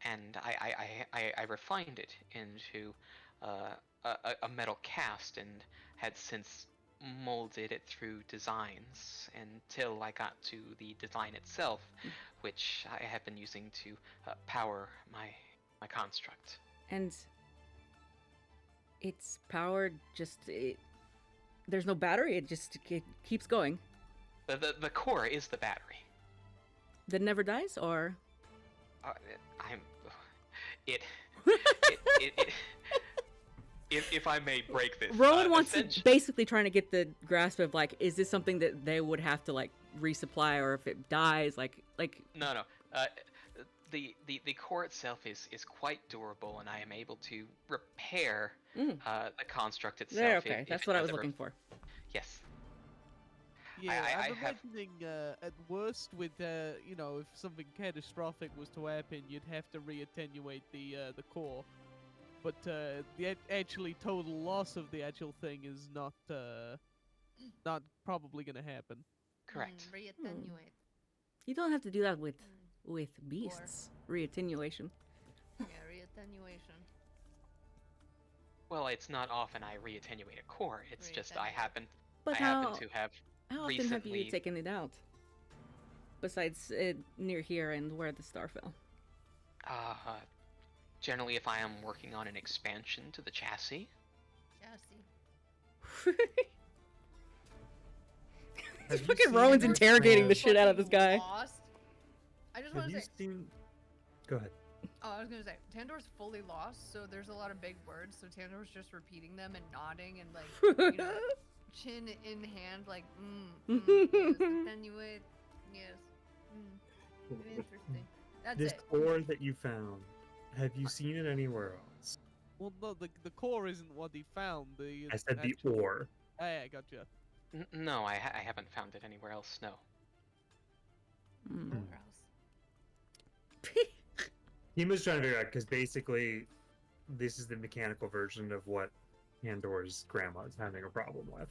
and I refined it into a metal cast and had since molded it through designs until I got to the design itself, which I have been using to power my construct. And it's powered there's no battery, it keeps going. The core is the battery. That never dies, or if I may break this, Rowan wants to basically trying to get the grasp of, like, is this something that they would have to, like, resupply, or if it dies, like No. The core itself is quite durable, and I am able to repair the construct itself. There, okay, that's what I was looking for. Yes. Yeah, I I'm have- imagining at worst with if something catastrophic was to happen, you'd have to reattenuate the core. But the actually total loss of the actual thing is not probably gonna happen. Correct. Reattenuate. You don't have to do that with beasts. Reattenuation. Yeah, reattenuation. Well, it's not often I reattenuate a core. It's just I happen But to have how often recently. have you taken it out? Besides near here and where the star fell. Generally, if I am working on an expansion to the chassis. Chassis. Have you Fucking seen Rowan's this interrogating the plan? shit out of this guy. Lost. I just Have want you to say. seen? Go ahead. Oh, I was gonna say Tandor's fully lost, so there's a lot of big words. So Tandor's just repeating them and nodding and like, chin in hand, like, yes, attenuate, yes, interesting. That's This it. core that you found, have you seen it anywhere else? Well, no, the core isn't what he found. I said the actual- ore. Ah, yeah, gotcha. No, I haven't found it anywhere else. No. Nowhere else. He was trying to figure out because basically, this is the mechanical version of what Pandor's grandma is having a problem with.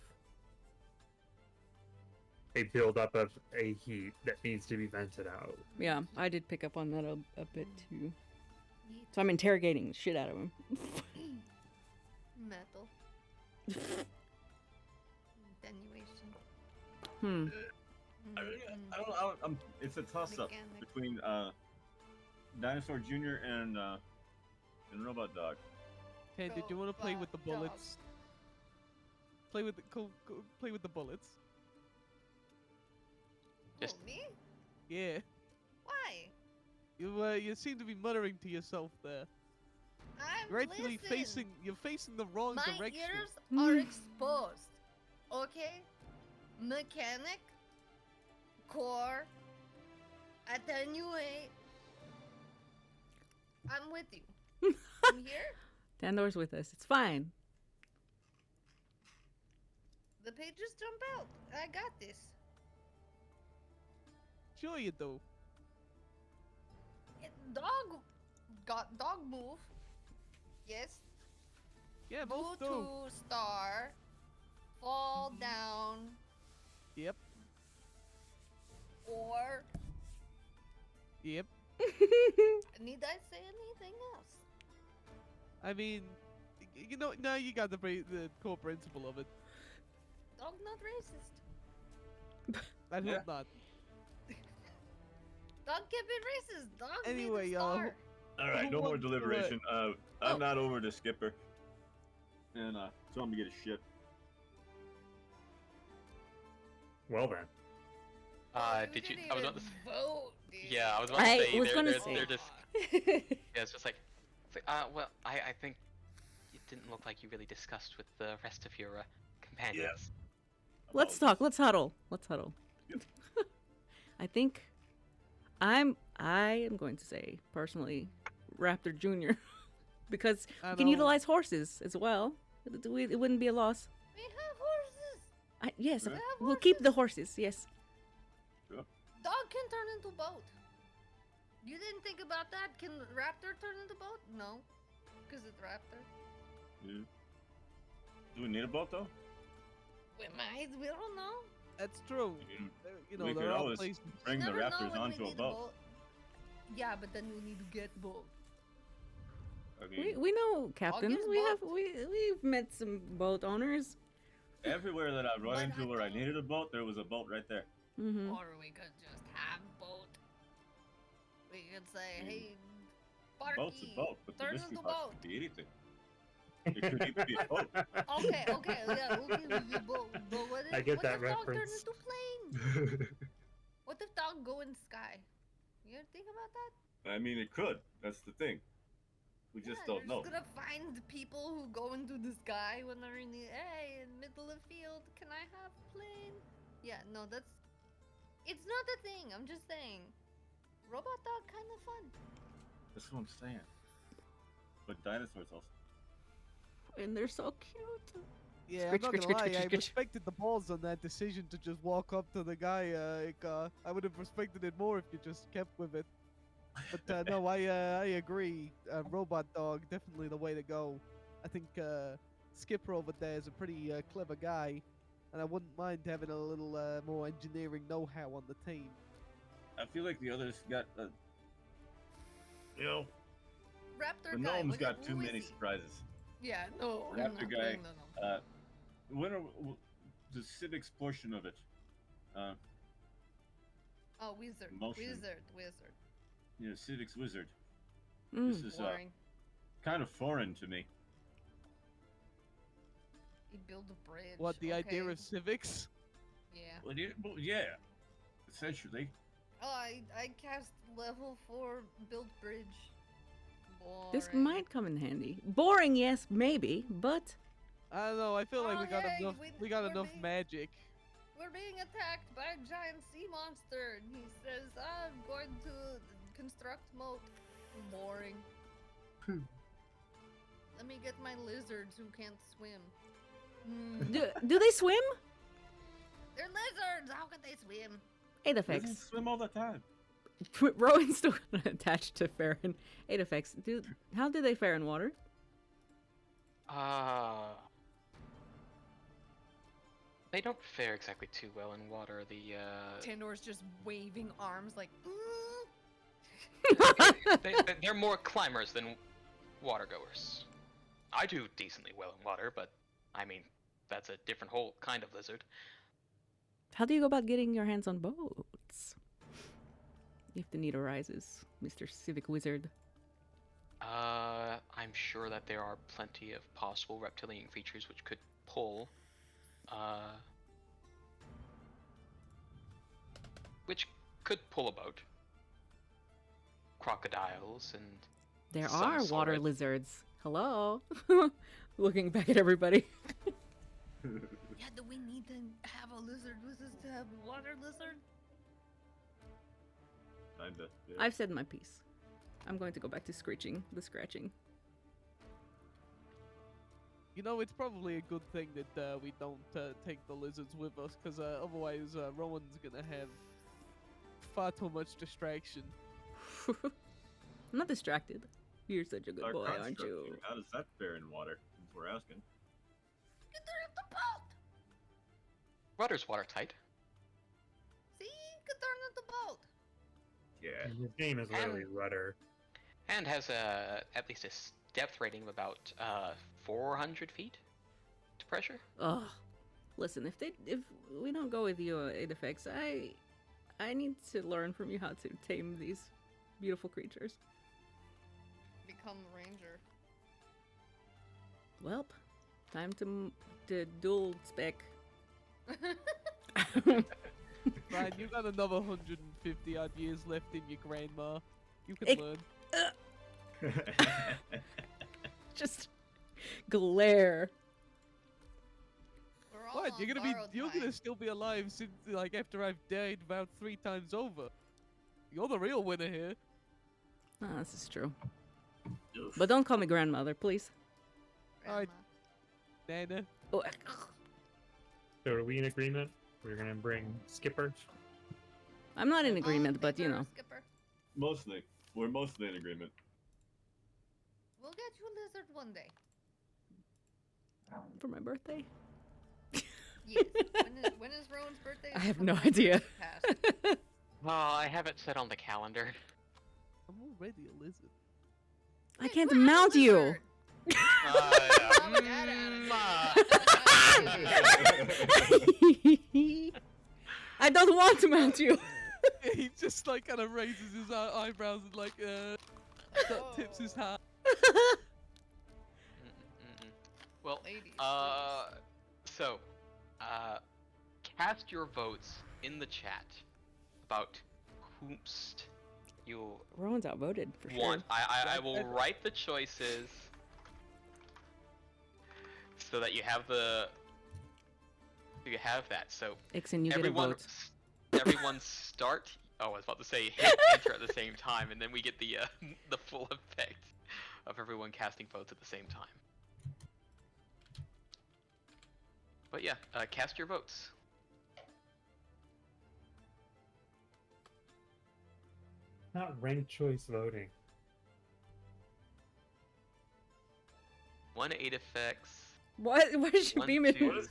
A buildup of a heat that needs to be vented out. Yeah, I did pick up on that a bit too. Neat. So I'm interrogating the shit out of him. Metal. Attenuation. I don't know. It's a toss-up Mechanic. between Dinosaur Jr. and Robot Dog. Hey, did you want to play with the Robot dog. bullets? Play with the play with the bullets. Just- Oh, me? Yeah. Why? You seem to be muttering to yourself there. I'm You're actually listen. you're facing the wrong My direction. ears are exposed. Okay? Mechanic, core, attenuate. I'm with you. I'm here. Tandor's with us. It's fine. The pages jump out. I got this. Sure you do. Dog got dog move. Yes. Yeah, Go both do. to star. Fall down. Yep. Or Yep. need I say anything else? I mean, you know, now you got the core principle of it. Dog not racist. I hope Yeah. not. Dog can't be racist. Dog Anyway, made a y'all, star. All right, no more What's the deliberation. Oh. I'm not over the skipper, and tell him to get his ship. Well then. Did you? didn't I was even about to. vote, dude. Yeah, I was about to I say. was gonna they're say. just. Yeah, it's just like. It's like. Well, I think it didn't look like you really discussed with the rest of your companions. Let's talk. Let's huddle. Let's huddle. Yep. I think I am going to say personally Raptor Jr. because I we can know. utilize horses as well. It wouldn't be a loss. We have horses. Yes, Yeah. we'll keep the horses. Yes. Dog can turn into boat. You didn't think about that? Can raptor turn into boat? No, because it's raptor. Yeah. Do we need a boat though? We might. We don't know. That's true. You You know, we there could are always places. bring the Never know raptors when we onto a need boat. Yeah, but then we need to get boat. I mean, We know captains. August boat. We've met some boat owners. everywhere that I run But into I where I don't- needed a boat, there was a boat right there. Mm-hmm. Or we could just have boat. We could say, Mm. hey, Boat's a Barky, boat, but the turn mystery into box boat. could be anything. It could even be a boat. Okay, yeah, we'll give you the boat. But what if, I get what that if dog turn reference. into plane? What if dog go in sky? You ever think about that? I mean, it could. That's the thing. We just Yeah, don't know. You're just gonna find people who go into the sky when they're in the hey in middle of field. Can I have plane? Yeah, no, that's. It's not a thing. I'm just saying. Robot dog kind of fun. That's what I'm saying. But dinosaurs also. And they're so cute. Yeah, Scritch, I'm not scritch, gonna lie. scritch, I scritch, scritch. respected the balls on that decision to just walk up to the guy. I would have respected it more if you just kept with it. But no, I agree. Robot dog definitely the way to go. I think Skipper over there is a pretty clever guy, and I wouldn't mind having a little more engineering know-how on the team. I feel like the others got, you know, Raptor the guy. gnomes what- got who too is many he? surprises. Yeah, no. I'm Raptor not guy, playing the gnome. When are the civics portion of it? Oh, wizard. motion. Wizard. You know, civics wizard. Mm. This is Boring. kind of foreign to me. He built a bridge. What the idea okay. of civics? Yeah. Well, yeah, essentially. Oh, I cast level 4 build bridge. This Boring. might come in handy. Boring, yes, maybe, but I don't know. I feel like Oh, we got yay, enough. we- We got we're enough being- magic. We're being attacked by a giant sea monster, and he says, "I'm going to construct moat." Boring. Let me get my lizards who can't swim. do they swim? They're lizards. How could they swim? Lizards Aidafex. swim all the time. Rowan's still attached to Farron. Aidafex. How do they fare in water? They don't fare exactly too well in water. The Tandor's just waving arms like. they're more climbers than watergoers. I do decently well in water, but I mean that's a different whole kind of lizard. How do you go about getting your hands on boats? If the need arises, Mr. Civic Wizard. I'm sure that there are plenty of possible reptilian creatures which could pull, a boat. Crocodiles and There some are water sort. lizards. Hello? Looking back at everybody. Yeah, do we need to have a lizard with us to have a water lizard? Kinda. Yeah. I've said my piece. I'm going to go back to the scratching. You know, it's probably a good thing that we don't take the lizards with us, because otherwise Rowan's gonna have far too much distraction. I'm not distracted. You're such a good Our boy, aren't construct you? here, how does that fare in water? Since we're asking. Get there at the boat. Rudder's watertight. See, get there at the boat. Yeah. His name is literally And- Rudder. And has at least a depth rating of about 400 feet to pressure. Oh, listen, if we don't go with you, Adafix, I need to learn from you how to tame these beautiful creatures. Become a ranger. Welp, time to dual spec. Ryan, you got another 150 odd years left in your grandma. You can Ex- learn. Just glare. We're all What? on You're borrowed gonna time. still be alive since like after I've died about 3 times over. You're the real winner here. Oh, this is true. Oof. But don't call me grandmother, please. Alright. Grandma. Nana. Oh, So are we in agreement? We're gonna bring Skipper. I'm not in Oh, agreement, but you Skipper, know. Skipper. Mostly. We're mostly in agreement. We'll get you a lizard one day. For my birthday? Yes. When is Rowan's birthday? I have Come no on, idea. past. Oh, I have it set on the calendar. I'm already a lizard. I Wait, can't we're on a mount you. lizard. Oh, get I don't want to mount you. He just like kind of raises his eyebrows and like tips his hat. Well, Ladies, so, cast your votes in the chat about whomst you Rowan's outvoted for sure. want. I will write the choices so that you have that. So Ixon, you get a everyone, vote. everyone start. Oh, I was about to say hit enter at the same time, and then we get the the full effect of everyone casting votes at the same time. But yeah, cast your votes. Not ranked choice voting. 1 8 effects. What? Why did you 1, beam it? 2.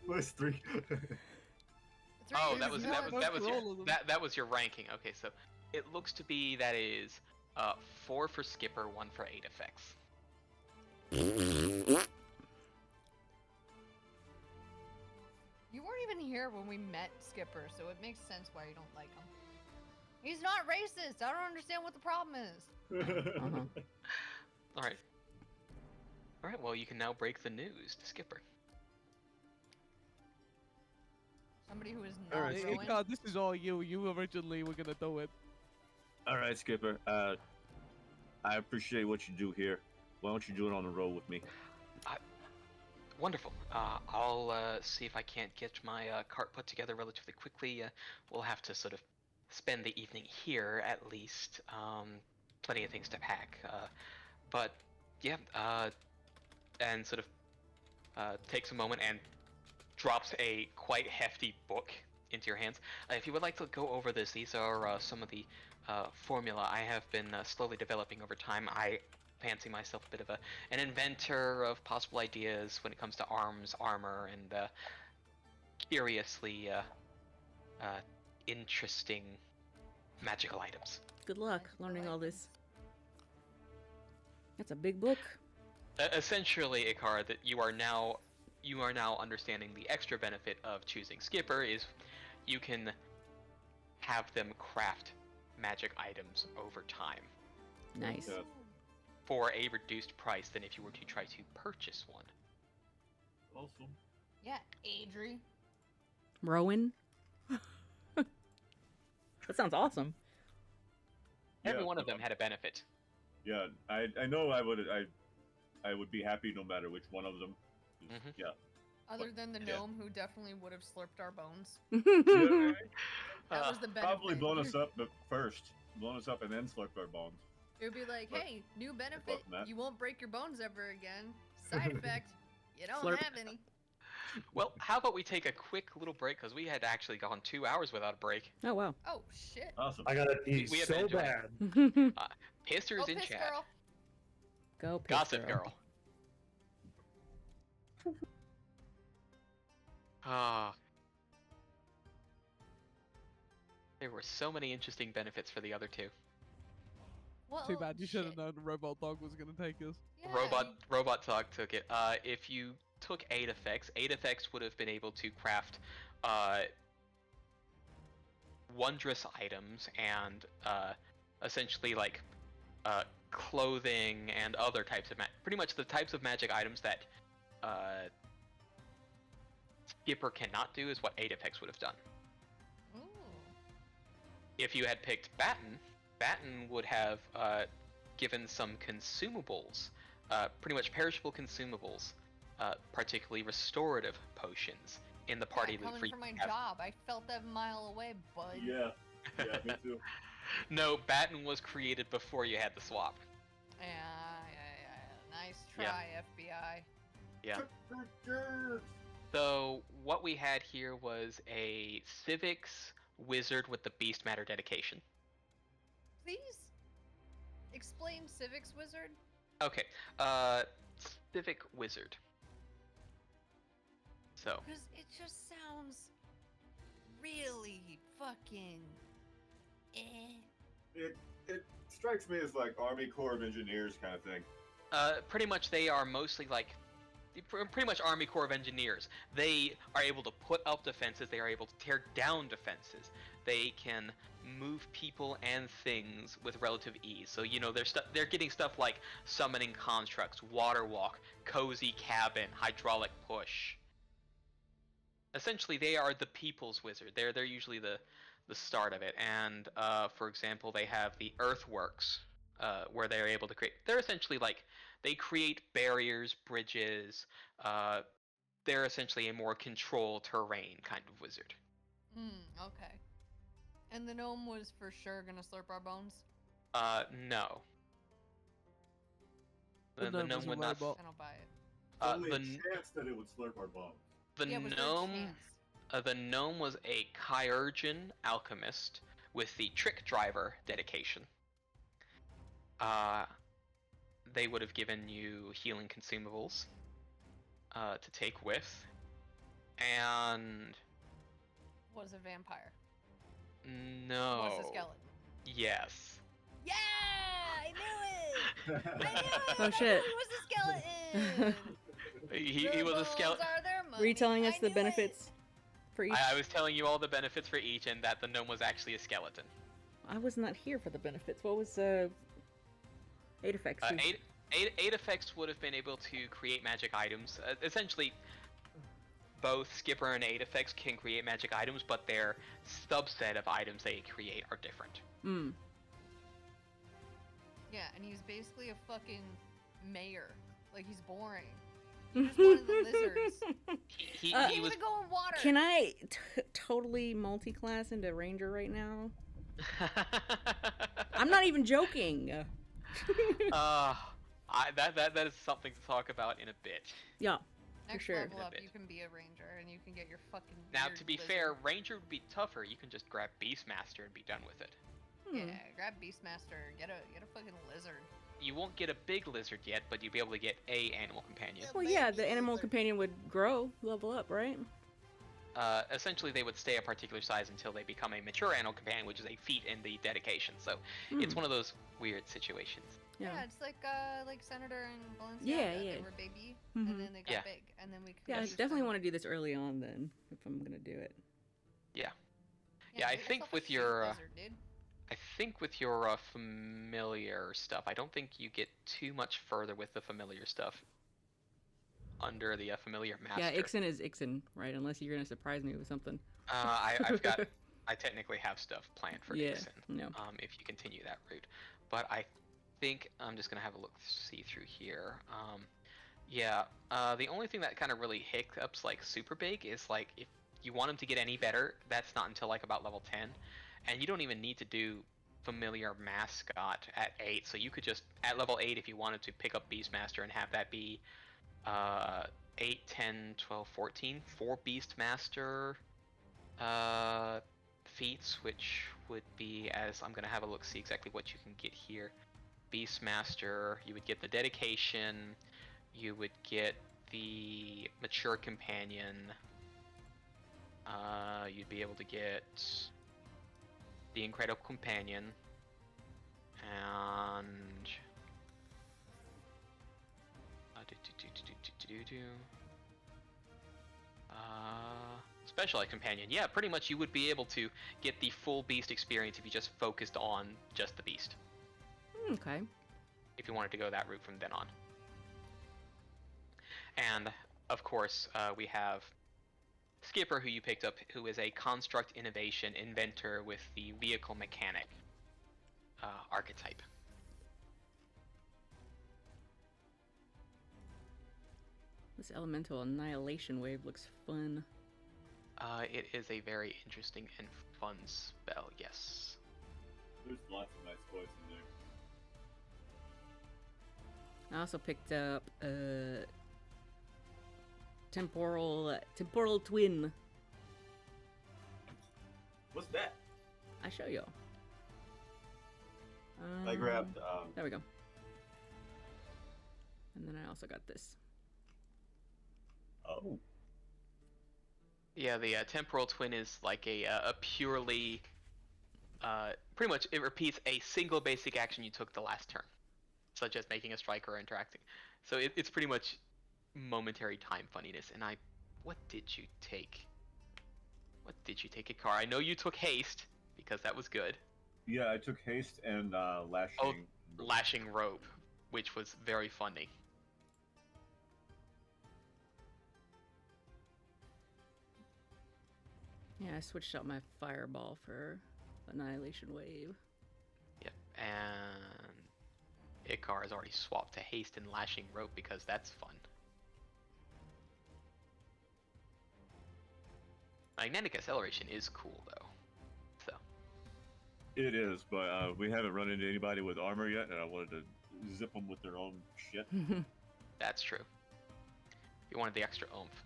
What's 3? Oh, Three that is was one. that was your ranking. Okay, so it looks to be that is 4 for Skipper, 1 for 8 effects. You weren't even here when we met Skipper, so it makes sense why you don't like him. He's not racist. I don't understand what the problem is. Uh-huh. All right. All right. Well, you can now break the news to Skipper. Somebody who is All not right, Hey, Rowan. God, this is all you. You originally were gonna do it. Alright, Skipper. I appreciate what you do here. Why don't you do it on the road with me? Wonderful. I'll see if I can't get my cart put together relatively quickly. We'll have to sort of spend the evening here at least. Plenty of things to pack. But yeah, and sort of takes a moment and drops a quite hefty book into your hands. If you would like to go over this, these are some of the formula I have been slowly developing over time. I fancy myself a bit of an inventor of possible ideas when it comes to arms, armor, and curiously interesting magical items. Good luck learning all this. That's a big book. Essentially, Ikara, that you are now understanding the extra benefit of choosing Skipper is you can have them craft magic items over time Nice. Yeah. for a reduced price than if you were to try to purchase one. Awesome. Yeah, Adri. Rowan? That sounds awesome. Every Yeah, one of them had a benefit. Yeah, I know I would be happy no matter which one of them. Mhm. Yeah. Other than the Yeah. gnome who definitely would have slurped our bones. Yeah, That Uh, was the benefit. probably blown us up first. Blown us up and then slurped our bones. It would be like, But- hey, new benefit. Matt. You won't break your bones ever again. Side effect, You don't Slurp. have any. Well, how about we take a quick little break because we had actually gone 2 hours without a break. Oh wow. Oh shit. Awesome. I gotta pee We have been so enjoying bad. Go Pisters in piss, chat. girl. Go piss, Gossip girl. Ah. There were so many interesting benefits for the other two. Well, Too bad. You should have shit. known Robot Dog was going to take us. Yeah, Robot Dog took it. If you took Aid Effects would have been able to craft wondrous items and essentially like clothing and other types of pretty much the types of magic items that Skipper cannot do is what Aid Effects would have done. Ooh. If you had picked Batten would have given some consumables, pretty much perishable consumables, particularly restorative potions in the party Yeah, loot coming for you for my to have. job. I felt that a mile away, bud. Yeah. Yeah, me too. No, Batten was created before you had the swap. Yeah. Nice try, FBI. Yeah. So what we had here was a civics wizard with the beast matter dedication. Please explain civics wizard. Okay, civic wizard. So Because it just sounds really fucking It strikes me as like Army Corps of Engineers kind of thing. pretty much they are mostly like pretty much Army Corps of Engineers. They are able to put up defenses, they are able to tear down defenses. They can move people and things with relative ease. So, you know, they're getting stuff like summoning constructs, water walk, cozy cabin, hydraulic push. Essentially, they are the people's wizard. They're usually the start of it. And for example, they have the earthworks, where they're able to create. They're essentially like they create barriers, bridges. They're essentially a more control terrain kind of wizard. Okay. And the gnome was for sure gonna slurp our bones? No. The The gnome gnome is a would not. robot. I don't buy it. Only The a chance that it would slurp our bones. the Yeah, was there a gnome. chance? The gnome was a Kyurgen alchemist with the trick driver dedication. They would have given you healing consumables to take with, and Was a vampire. no. Was a skeleton. Yes. Yeah! I knew it! I knew it! Oh, I knew shit. he was a skeleton! He was a skeleton. Were you telling us the benefits for each? I was telling you all the benefits for each, and that the gnome was actually a skeleton. I was not here for the benefits. What was Aid Effects? Aid Effects would have been able to create magic items. Essentially, both Skipper and Aid Effects can create magic items, but their subset of items they create are different. Mm. Yeah, and he's basically a fucking mayor. Like, he's boring. He was one of the lizards. He He was. even go in water. Can I totally multi-class into Ranger right now? I'm not even joking. That is something to talk about in a bit. Yeah, for Next sure. level up, bit. you can be a ranger, and you can get your fucking Now, weird to be lizard. fair, Ranger would be tougher. You can just grab Beastmaster and be done with it. Yeah, grab Beastmaster, get a fucking lizard. You won't get a big lizard yet, but you'll be able to get a animal companion. Well, yeah, the animal companion would grow, level up, right? Essentially, they would stay a particular size until they become a mature animal companion, which is a feat in the dedication. So it's one of those weird situations. Yeah, it's like Senator and Balenciaga. Yeah, yeah. They were baby, Mhm. and then they got Yeah. big, and then we could. Yeah, I use definitely them. want to do this early on then, if I'm gonna do it. Yeah, I get think yourself a with sheep your, lizard, dude. I think with your familiar stuff, I don't think you get too much further with the familiar stuff under the familiar master. Yeah, Ixen is Ixen, right? Unless you're gonna surprise me with something. I've got, I technically have stuff planned for Yeah, Ixen. no. If you continue that route, but I think I'm just gonna have a look see through here. The only thing that kind of really hiccups like super big is like if you want him to get any better, that's not until like about level 10, and you don't even need to do familiar mascot at 8, so you could just, at level 8, if you wanted to, pick up Beastmaster and have that be 8, 10, 12, 14, 4 Beastmaster feats, which would be, as I'm going to have a look, see exactly what you can get here. Beastmaster, you would get the Dedication, you would get the Mature Companion, you'd be able to get the Incredible Companion, and Specialized Companion. Yeah, pretty much you would be able to get the full Beast experience if you just focused on just the Beast. Okay. If you wanted to go that route from then on. And, of course, we have Skipper, who you picked up, who is a construct innovation inventor with the vehicle mechanic archetype. This elemental annihilation wave looks fun. It is a very interesting and fun spell, yes. There's lots of nice voice in there. I also picked up temporal twin. What's that? I show you. I grabbed. There we go. And then I also got this. Oh. Yeah, the temporal twin is like a purely, pretty much it repeats a single basic action you took the last turn, such as making a strike or interacting. So it's pretty much momentary time funniness. And what did you take? What did you take, Ikar? I know you took haste because that was good. Yeah, I took haste and lashing. Oh, lashing rope, which was very funny. Yeah, I switched out my fireball for annihilation wave. Yep, and Ikar has already swapped to haste and lashing rope because that's fun. Magnetic acceleration is cool though. So. It is, but we haven't run into anybody with armor yet, and I wanted to zip them with their own shit. That's true. You wanted the extra oomph.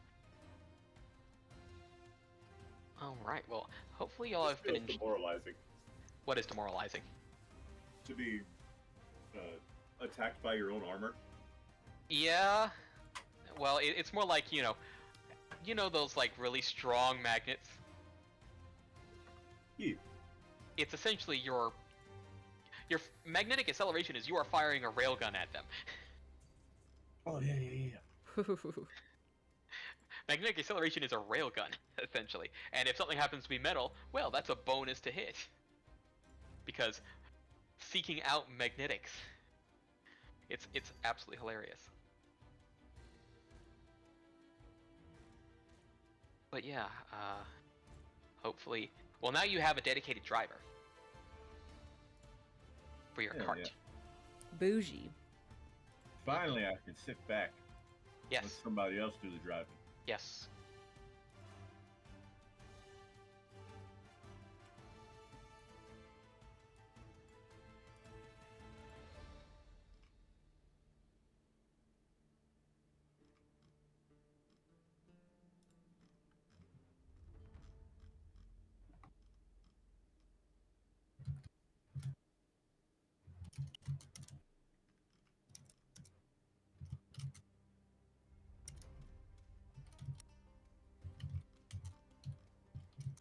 Alright, well, hopefully y'all have been demoralizing. What is demoralizing? To be attacked by your own armor. Yeah. Well, it's more like, you know those like really strong magnets? Yeah. It's essentially your magnetic acceleration is you are firing a railgun at them. Oh yeah. Magnetic acceleration is a railgun, essentially. And if something happens to be metal, well, that's a bonus to hit. Because seeking out magnetics, it's absolutely hilarious. But yeah, hopefully... Well, now you have a dedicated driver for your cart. Yeah. Bougie. Finally, I can sit back. Yes. Let somebody else do the driving. Yes.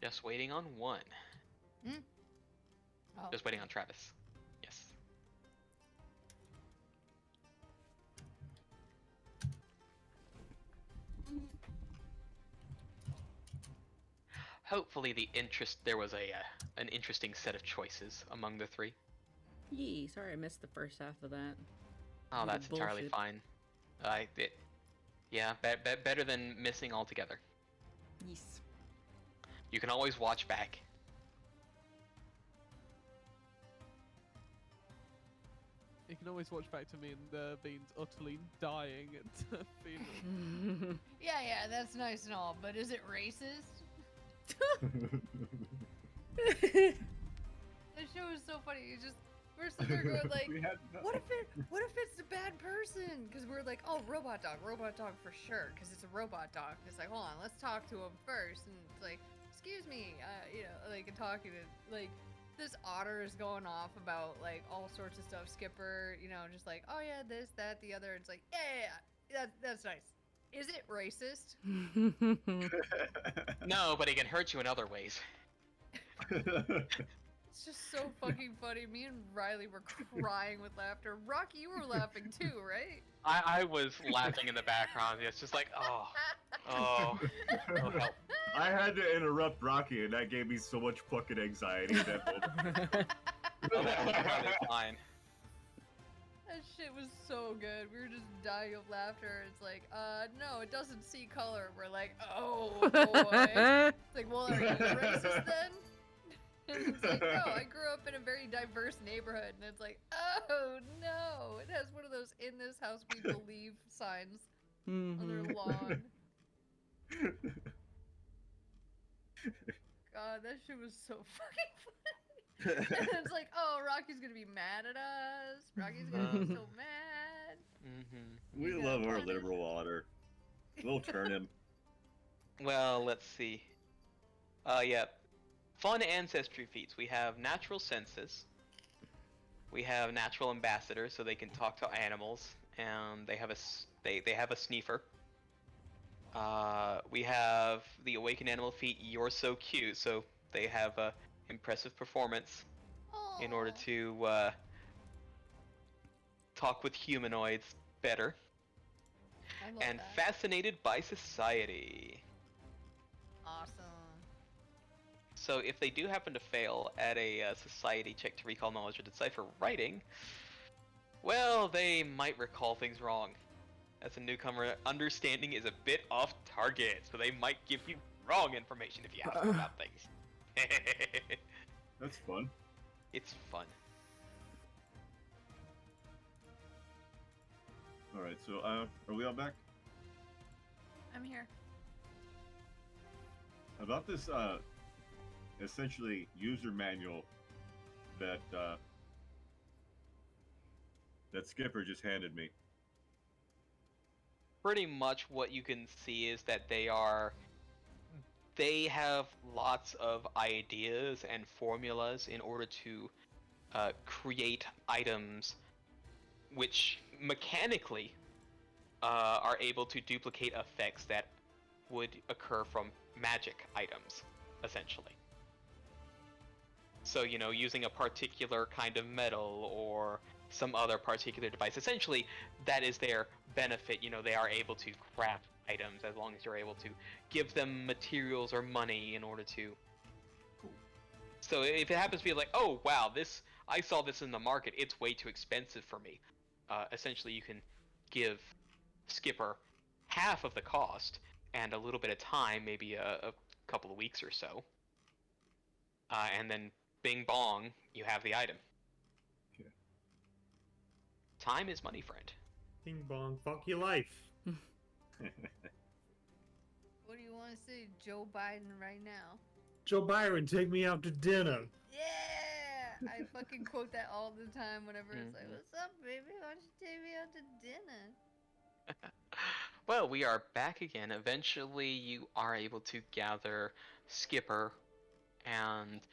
Just waiting on one. Oh. Just waiting on Travis. Yes. Hopefully there was an interesting set of choices among the three. Yee, sorry I missed the first half of that. Oh, The that's entirely bullshit. fine. Yeah, better than missing altogether. Yes. You can always watch back. You can always watch back to me and Beans utterly dying at Phoenix. Yeah, that's nice and all, but is it racist? There's shit was so funny. It's just we're sitting there going like, We had what if it's a bad person? Because we're like, oh, robot dog for sure. Because it's a robot dog. It's like, hold on, let's talk to him first. And it's like, excuse me, you know, like talking to like this otter is going off about like all sorts of stuff. Skipper, you know, just like, oh yeah, this, that, the other. It's like, yeah, that's nice. Is it racist? No, but it can hurt you in other ways. It's just so fucking funny. Me and Riley were crying with laughter. Rocky, you were laughing too, right? I was laughing in the background. It's just like, oh, help. I had to interrupt Rocky, and that gave me so much fucking anxiety. That moment. Oh, that was probably fine. That shit was so good. We were just dying of laughter. It's like, no, it doesn't see color. We're like, oh boy. It's like, well, are you racist then? And it's like, no, I grew up in a very diverse neighborhood. And it's like, oh no, it has one of those "in this house we believe" signs on their lawn. God, that shit was so fucking funny. And it's like, oh, Rocky's gonna be mad at us. Rocky's gonna be so mad. Mm-hmm. We He's love gonna our punish. liberal otter. We'll turn him. Well, let's see. Yeah. Fun ancestry feats. We have natural senses. We have natural ambassadors, so they can talk to animals, and they have they have a sneefer. We have the awakened animal feat. You're so cute, so they have a impressive performance in order Aw. to talk with humanoids better. I love And that. fascinated by society. Awesome. So if they do happen to fail at a society check to recall knowledge or decipher writing, well, they might recall things wrong. As a newcomer, understanding is a bit off target, so they might give you wrong information if you ask them about things. That's fun. It's fun. All right, so are we all back? I'm here. About this essentially user manual that that Skipper just handed me. Pretty much what you can see is that they have lots of ideas and formulas in order to create items which mechanically are able to duplicate effects that would occur from magic items, essentially. So, you know, using a particular kind of metal or some other particular device, essentially that is their benefit. You know, they are able to craft items as long as you're able to give them materials or money in order to. So if it happens to be like, oh wow, I saw this in the market, it's way too expensive for me. Essentially, you can give Skipper half of the cost and a little bit of time, maybe a couple of weeks or so, and then bing bong, you have the item. Okay. Time is money, friend. Bing bong, fuck your life. What do you want to say, Joe Biden, right now? Joe Byron, take me out to dinner. Yeah! I fucking quote that all the time whenever it's like, Mhm. what's up, baby? Why don't you take me out to dinner? Well, we are back again. Eventually, you are able to gather Skipper and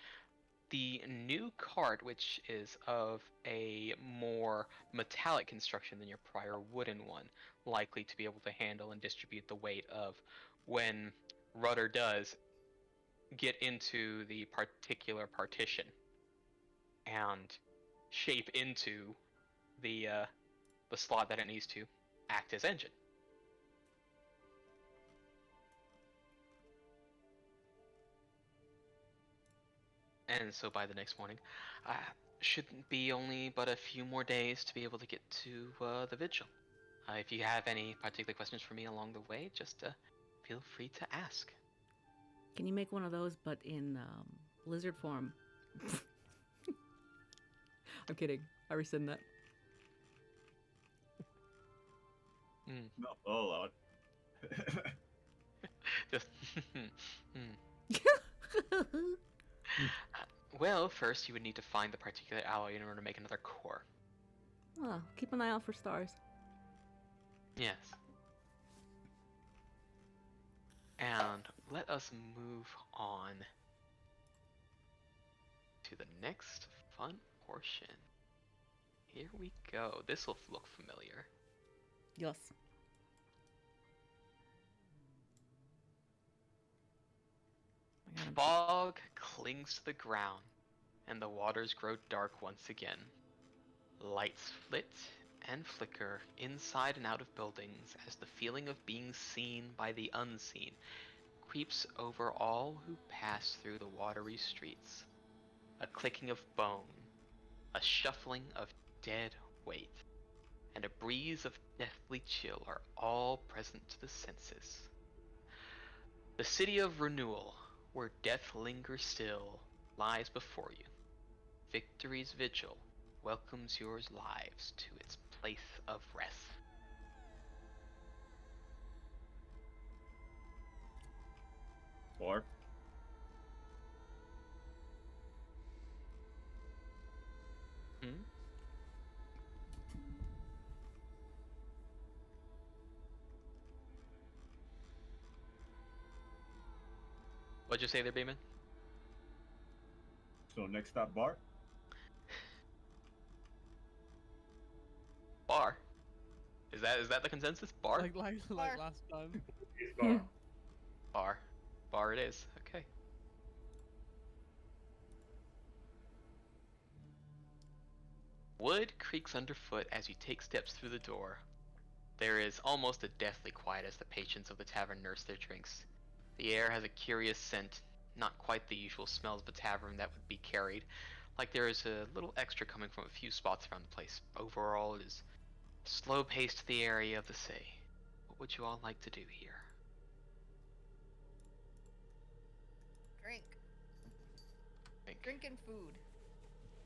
the new cart, which is of a more metallic construction than your prior wooden one, likely to be able to handle and distribute the weight of when rudder does get into the particular partition and shape into the slot that it needs to act as engine. And so by the next morning, shouldn't be only but a few more days to be able to get to the vigil. If you have any particular questions for me along the way, just feel free to ask. Can you make one of those, but in lizard form? I'm kidding. I rescind that. No, all allowed. Just Well, first you would need to find the particular alloy in order to make another core. Well, keep an eye out for stars. Yes. And let us move on to the next fun portion. Here we go. This will look familiar. Yes. I got him. Fog clings to the ground, and the waters grow dark once again. Lights flit and flicker inside and out of buildings as the feeling of being seen by the unseen creeps over all who pass through the watery streets. A clicking of bone, a shuffling of dead weight, and a breeze of deathly chill are all present to the senses. The city of renewal, where death lingers still, lies before you. Victory's vigil welcomes your lives to its place of rest. Or Hmm? What'd you say there, Beeman? so next stop bar. Bar. Is that the consensus? Bar? Like Bar. last time. Bar. Bar. Bar it is. Okay. Wood creaks underfoot as you take steps through the door. There is almost a deathly quiet as the patrons of the tavern nurse their drinks. The air has a curious scent, not quite the usual smells of a tavern that would be carried, like there is a little extra coming from a few spots around the place. Overall, it is slow-paced to the area of the sea. What would you all like to do here? Drink. Think. Drink and food.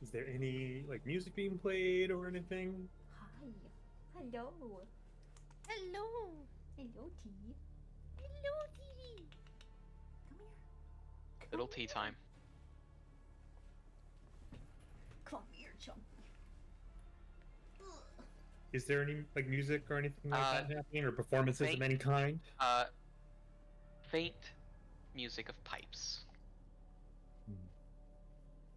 Is there any like music being played or anything? Hi. Hello. Hello. Hello, T. Hello, T. Come here. Little tea time. Come here, chunky. Ugh. Is there any like music or anything like that happening, or performances faint- of any kind? Faint music of pipes, Hmm.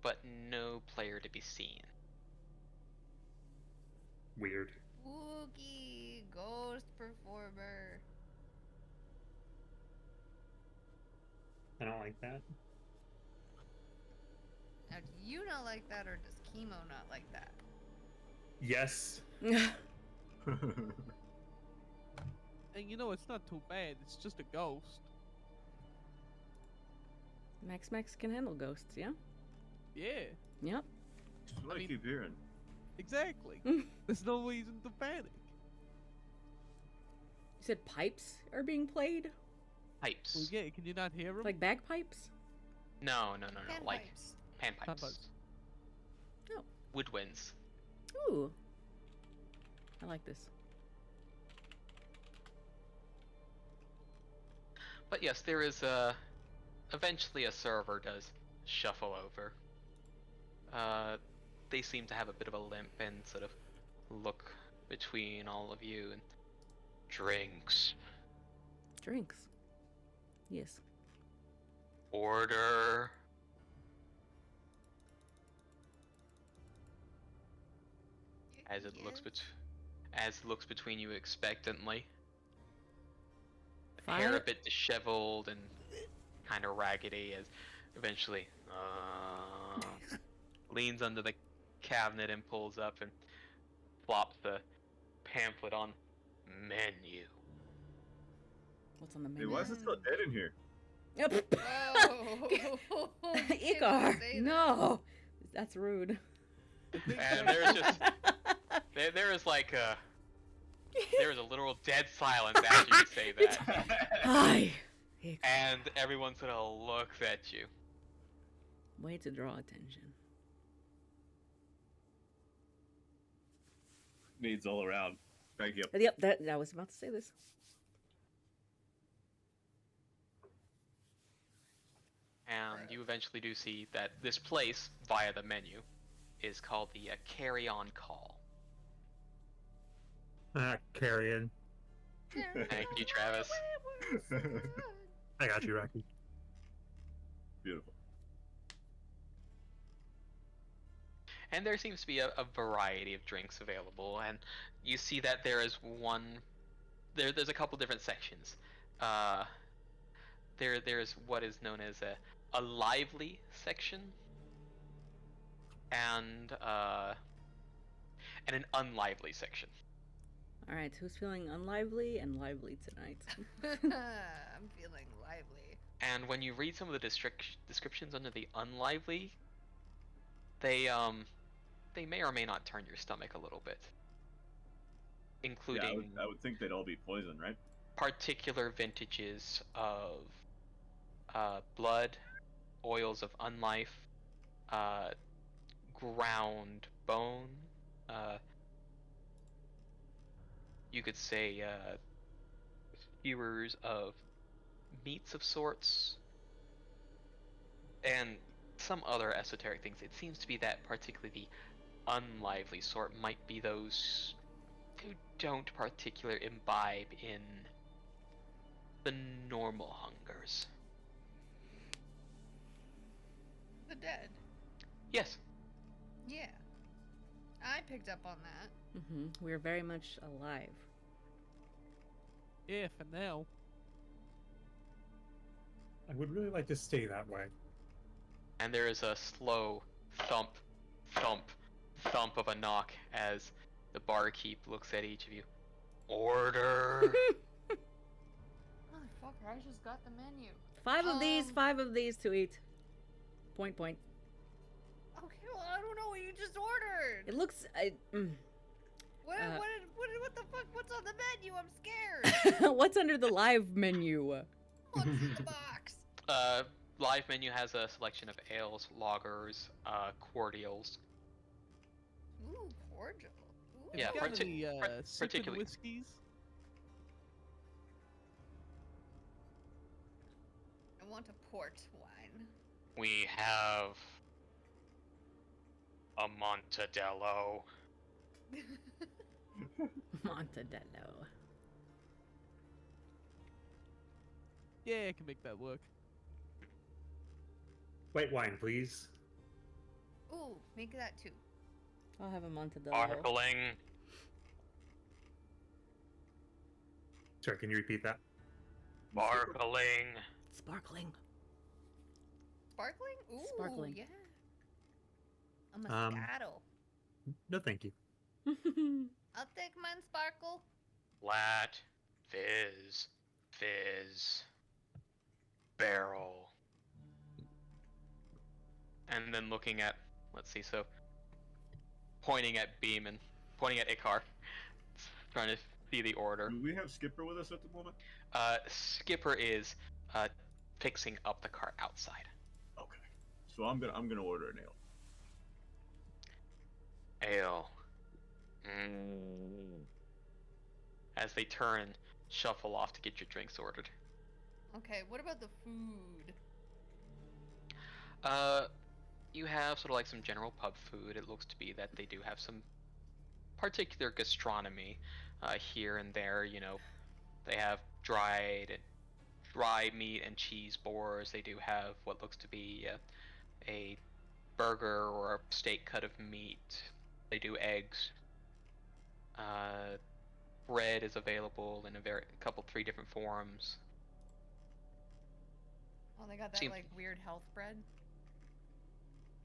but no player to be seen. Weird. Spooky ghost performer. I don't like that. Now, do you not like that, or does Chemo not like that? Yes. And you know, it's not too bad. It's just a ghost. Max can handle ghosts, yeah? Yeah, Yep. That's what I mean- keep hearing. exactly. You There's no reason to panic. said pipes are being played? Pipes. Well, yeah, can you not hear them? Like bagpipes? No. Like Panpipes. panpipes. Panpipes. Oh. Woodwinds. Ooh. I like this. But yes, there is eventually a server does shuffle over. They seem to have a bit of a limp and sort of look between all of you and drinks. Drinks. Yes. Order. As it looks between you expectantly. Hair a Fire? bit disheveled and kind of raggedy as eventually leans under the cabinet and pulls up and flops the pamphlet on menu. What's on the Hey, menu? why is it so dead in here? Yep. Whoa. Can't Icar, say that. no. That's rude. And there's just there is like there is a literal dead silence after you say that, Hi. Icar. and everyone sort of looks at you. Way to draw attention. Needs all around. Thank you. Yep, that I was about to say this. And Right. you eventually do see that this place, via the menu, is called the Carry On Call. Carrion. Thank you, Travis. I got you, Rocky. Beautiful. And there seems to be a variety of drinks available, and you see that there is one. There's a couple different sections. There's what is known as a lively section, and an unlively section. All right, who's feeling unlively and lively tonight? I'm feeling lively. And when you read some of the descriptions under the unlively, they may or may not turn your stomach a little bit, including I would think they'd all be poison, right? particular vintages of blood, oils of unlife, ground bone. You could say skewers of meats of sorts, and some other esoteric things. It seems to be that particularly the unlively sort might be those who don't particularly imbibe in the normal hungers. The dead. Yes. Yeah. I picked up on that. We're very much alive. Yeah, for now. I would really like to stay that way. And there is a slow thump, thump, thump of a knock as the barkeep looks at each of you. Order! Motherfucker, I just got the menu. 5 of these to eat. Point. Okay, well, I don't know what you just ordered. It looks. What the fuck? What's on the menu? I'm scared. What's under the live menu? What's in the box? Live menu has a selection of ales, lagers, cordials. Ooh, cordial. Ooh. Yeah, Got parti- any par- sipping particularly- whiskeys? I want a port wine. We have a Montadello. Montadello. Yeah, I can make that work. White wine, please. Ooh, make that too. I'll have a Montadello. Sparkling. Sorry, can you repeat that? Sparkling. Sparkling. Sparkling? Ooh, Sparkling. yeah. A Moscato. No, thank you. I'll take mine sparkle. Flat. Fizz. Fizz. Barrel. And then looking at, let's see, so pointing at Beeman, pointing at Ikar, trying to see the order. Do we have Skipper with us at the moment? Skipper is fixing up the car outside. Okay. So I'm gonna order an ale. Ale. As they turn and shuffle off to get your drinks ordered. Okay, what about the food? You have sort of like some general pub food. It looks to be that they do have some particular gastronomy here and there. You know, they have dry meat and cheese boars. They do have what looks to be a burger or a steak cut of meat. They do eggs. Bread is available in a couple, 3 different forms. Oh, they got that Seems- like weird health bread.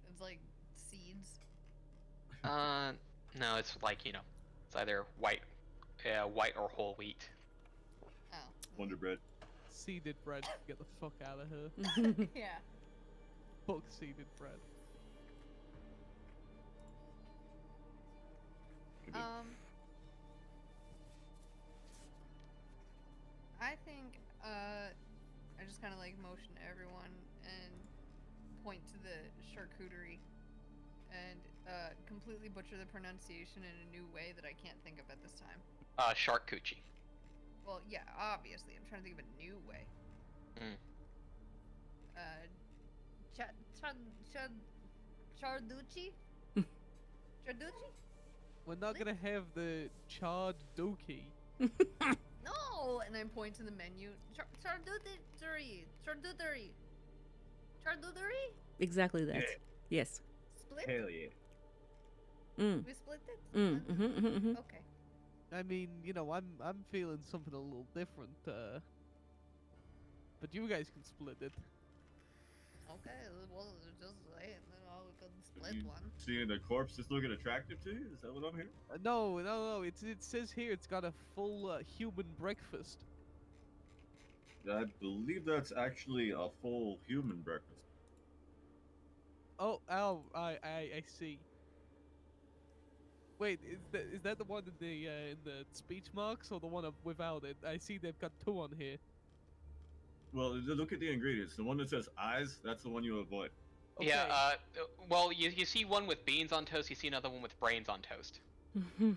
It's like seeds. No, it's like, you know, it's either white or whole wheat. Oh. Wonder Bread. Seeded bread. Get the fuck out of here. Yeah. Fuck seeded bread. Could be. I think I just kind of like motion to everyone and point to the charcuterie and completely butcher the pronunciation in a new way that I can't think of at this time. Charcuterie. Well, yeah, obviously. I'm trying to think of a new way. Mm. Charducci? Charducci? We're not gonna have the charred dookie. No! And I point to the menu. Charcuterie. Charcuterie. Charcuterie? Exactly that. Yeah. Yes. Split? Hell yeah. Mm. We split it? Mm. Okay. I mean, you know, I'm feeling something a little different. But you guys can split it. Okay, well, just saying, we could Are split you one. seeing the corpse just looking attractive to you? Is that what I'm hearing? No. It says here it's got a full human breakfast. I believe that's actually a full human breakfast. Oh, I see. Wait, is that the one in the speech marks or the one without it? I see they've got two on here. Well, look at the ingredients. The one that says eyes, that's the one you avoid. Okay. Yeah, well, you see one with beans on toast, you see another one with brains on toast. I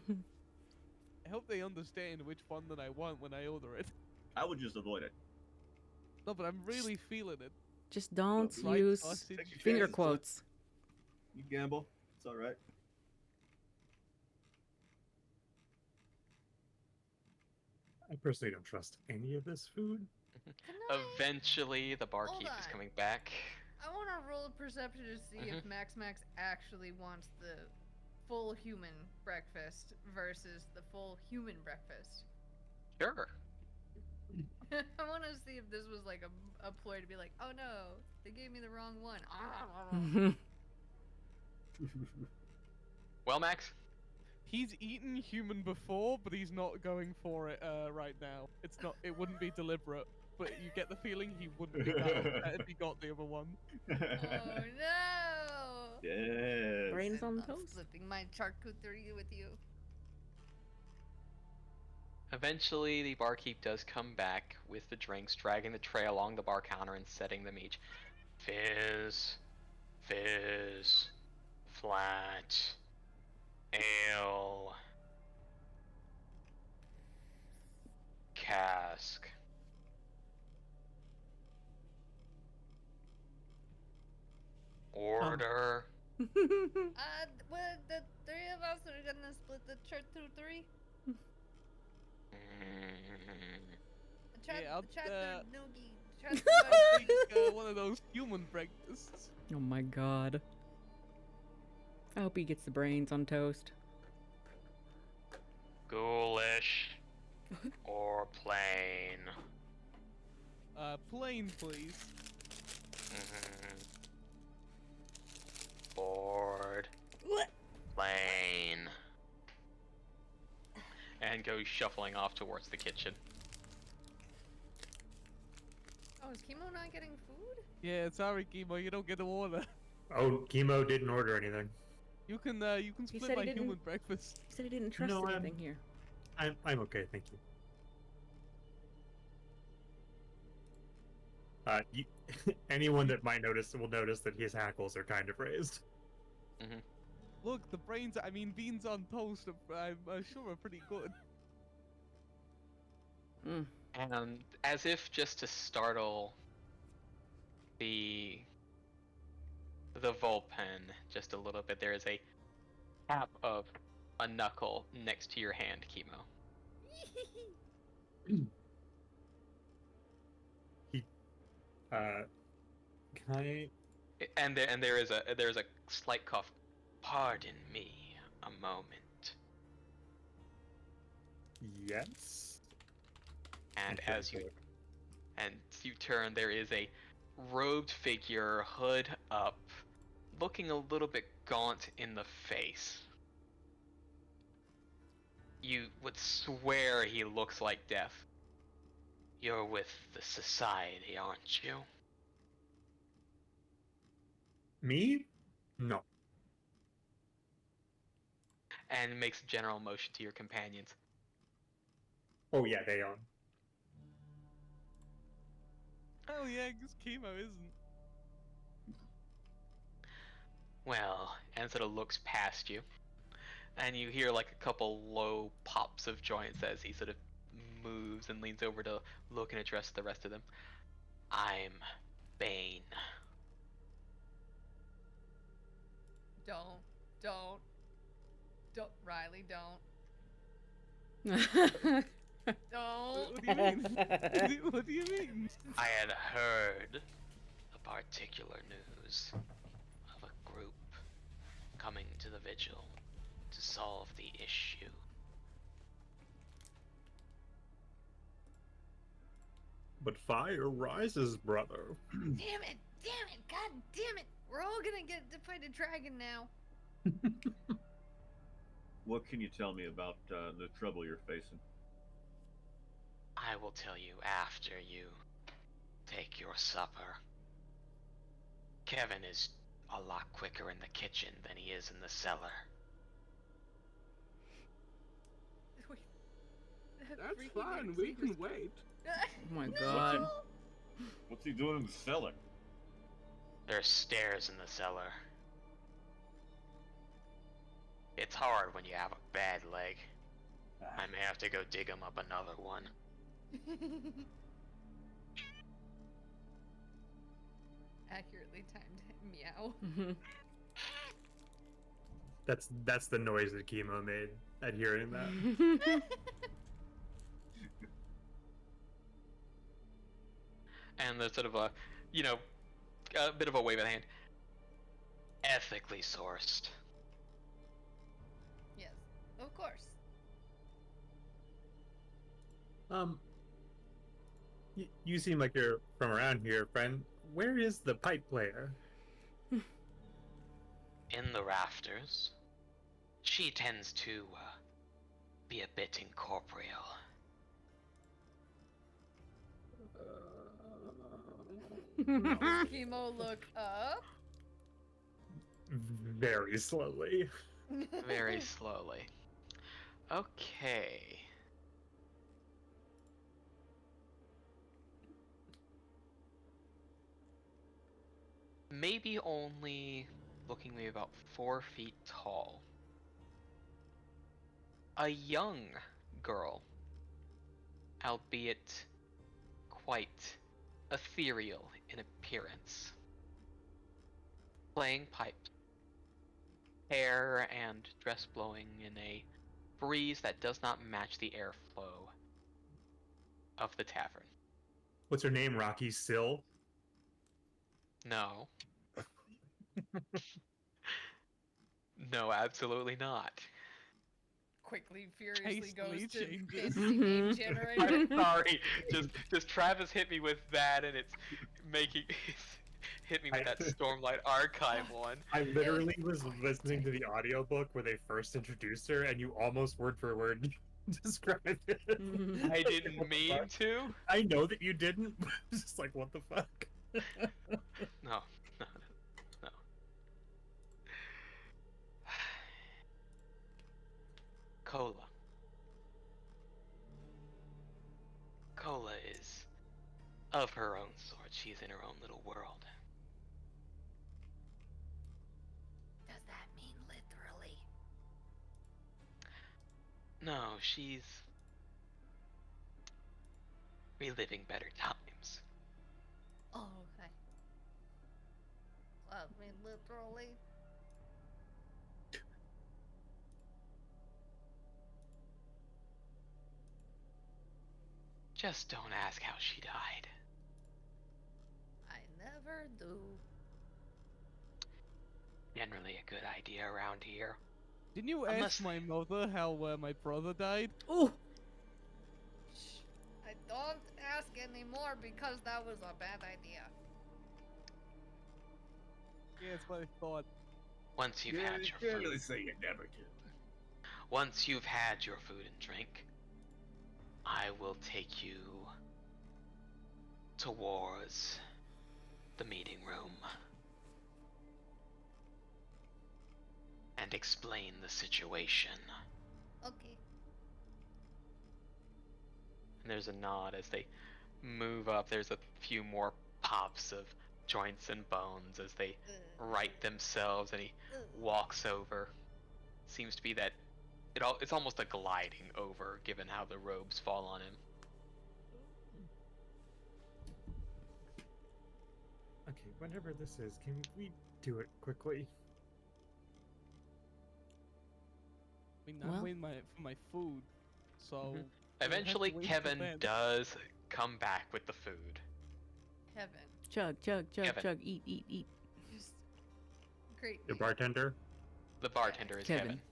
hope they understand which one that I want when I order it. I would just avoid it. No, but I'm really feeling it. Just don't Fried use sausage. Take your finger chances, quotes. You gamble. It's all right. I personally don't trust any of this food. Can I? Eventually, the barkeep is on. coming back. I want to roll a perception to see if Max actually wants the full human breakfast versus the full human breakfast. Sure. I want to see if this was like a ploy to be like, oh no, they gave me the wrong one. Well, Max, He's eaten human before, but he's not going for it right now. It's not. It wouldn't be deliberate, but you get the feeling he wouldn't be that upset if he got the other one. Oh no! Yes. Brains on I'm toast. flipping my charcuterie with you. eventually the barkeep does come back with the drinks, dragging the tray along the bar counter and setting them each. Fizz, fizz, flat, ale, cask. Order. Well, the three of us are gonna split the charcuterie. Yeah, I'll, Noogie. I think one of those human breakfasts. Oh my god. I hope he gets the brains on toast. Ghoulish or plain. Plain, please. Bored. What? Plain. And goes shuffling off towards the kitchen. Oh, is Chemo not getting food? Yeah, sorry, Chemo, you don't get to order. Oh, Chemo didn't order anything. You can said split he my didn't- human breakfast. He said he didn't trust No, anything here. I'm okay, thank you. You, anyone that might notice will notice that his hackles are kind of raised. Look, the brains, I mean, beans on toast, I'm sure are pretty good. Mm. And as if just to startle the Vulpen just a little bit, there is a tap of a knuckle next to your hand, Chemo. Can I? And there is a slight cough. Pardon me a moment. Yes. And Okay, as you good. turn, there is a robed figure, hood up, looking a little bit gaunt in the face. You would swear he looks like death. You're with the society, aren't you? Me? No. And makes a general motion to your companions. Oh yeah, they are. Oh yeah, because Chemo isn't. Well, and sort of looks past you. And you hear like a couple low pops of joints as he sort of moves and leans over to look and address the rest of them. I'm Bane. Don't. Riley, don't. Don't. What do you mean? What do you mean? I had heard the particular news of a group coming to the vigil to solve the issue. But fire rises, brother. Damn it! God damn it! We're all gonna get to fight a dragon now. What can you tell me about the trouble you're facing? I will tell you after you take your supper. Kevin is a lot quicker in the kitchen than he is in the cellar. Wait, That's freaking fine. We Xavier- can wait. Oh my No! god. What's he doing in the cellar? There's stairs in the cellar. It's hard when you have a bad leg. I may have to go dig him up another one. Accurately timed meow. That's the noise that Chemo made at hearing that. And there's sort of a, a bit of a wave of the hand. Ethically sourced. Yes, of course. You seem like you're from around here, friend. Where is the pipe player? In the rafters. She tends to be a bit incorporeal. Chemo, look up. Very slowly. Very slowly. Okay. Maybe only looking maybe about 4 feet tall. A young girl, albeit quite ethereal in appearance, playing pipes, hair and dress blowing in a breeze that does not match the airflow of the tavern. What's her name? Rocky Sill? No. No, absolutely not. Quickly, furiously Hastily goes to changes. fantasy name generator. I'm sorry. Just Travis hit me with that, and it's hit me with that Stormlight Archive one. I literally was listening to the audiobook where they first introduced her, and you almost word for word described it. I didn't mean to. I know that you didn't. But it's just like, what the fuck? No. Cola. Cola is of her own sort. She's in her own little world. Does that mean literally? No, she's reliving better times. Oh, okay. I mean literally. Just don't ask how she died. I never do. Generally a good idea around here. Didn't you Unless- ask my mother how my brother died? Oh, Shh. I don't ask anymore because that was a bad idea. Yeah, that's what I thought. Once you've had your can't food. really say you never did. Once you've had your food and drink, I will take you towards the meeting room and explain the situation. Okay. And there's a nod as they move up. There's a few more pops of joints and bones as they right themselves, and he walks over. Seems to be that it's almost a gliding over, given how the robes fall on him. Okay, whatever this is, can we do it quickly? I mean, Well- I'm waiting for my food, so Mhm. we'll have Eventually, to wait till Kevin then. does come back with the food. Kevin. Chug, chug, chug, Kevin. chug. Eat, eat, eat. Just great. Your name. bartender. The bartender is Kevin. Kevin.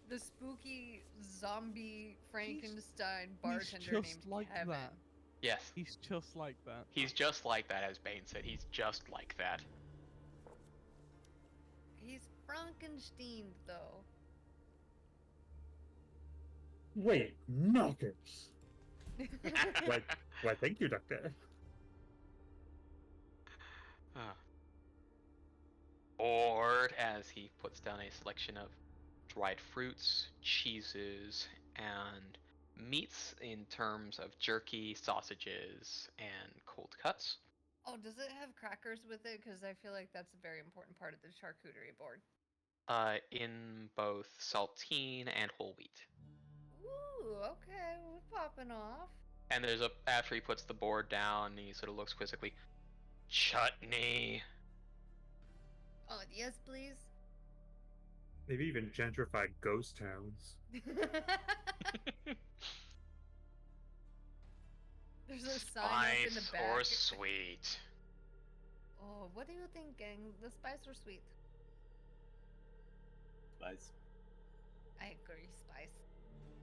The spooky zombie Frankenstein He's bartender just named like Kevin. that. Yes, He's just like that. he's just like that, as Bane said. He's just like that. He's Frankenstein, though. Wait, knockers. Why, thank you, Doctor. Bored as he puts down a selection of dried fruits, cheeses, and meats in terms of jerky, sausages, and cold cuts. Oh, does it have crackers with it? Because I feel like that's a very important part of the charcuterie board. In both saltine and whole wheat. Ooh, okay, we're popping off. And there's after he puts the board down, he sort of looks quizzically. Chutney. Oh, yes, please. They've even gentrified ghost towns. There's a sign up in the Spice back. or sweet? Oh, what do you think, gang? The spice or sweet? Spice. I agree, spice.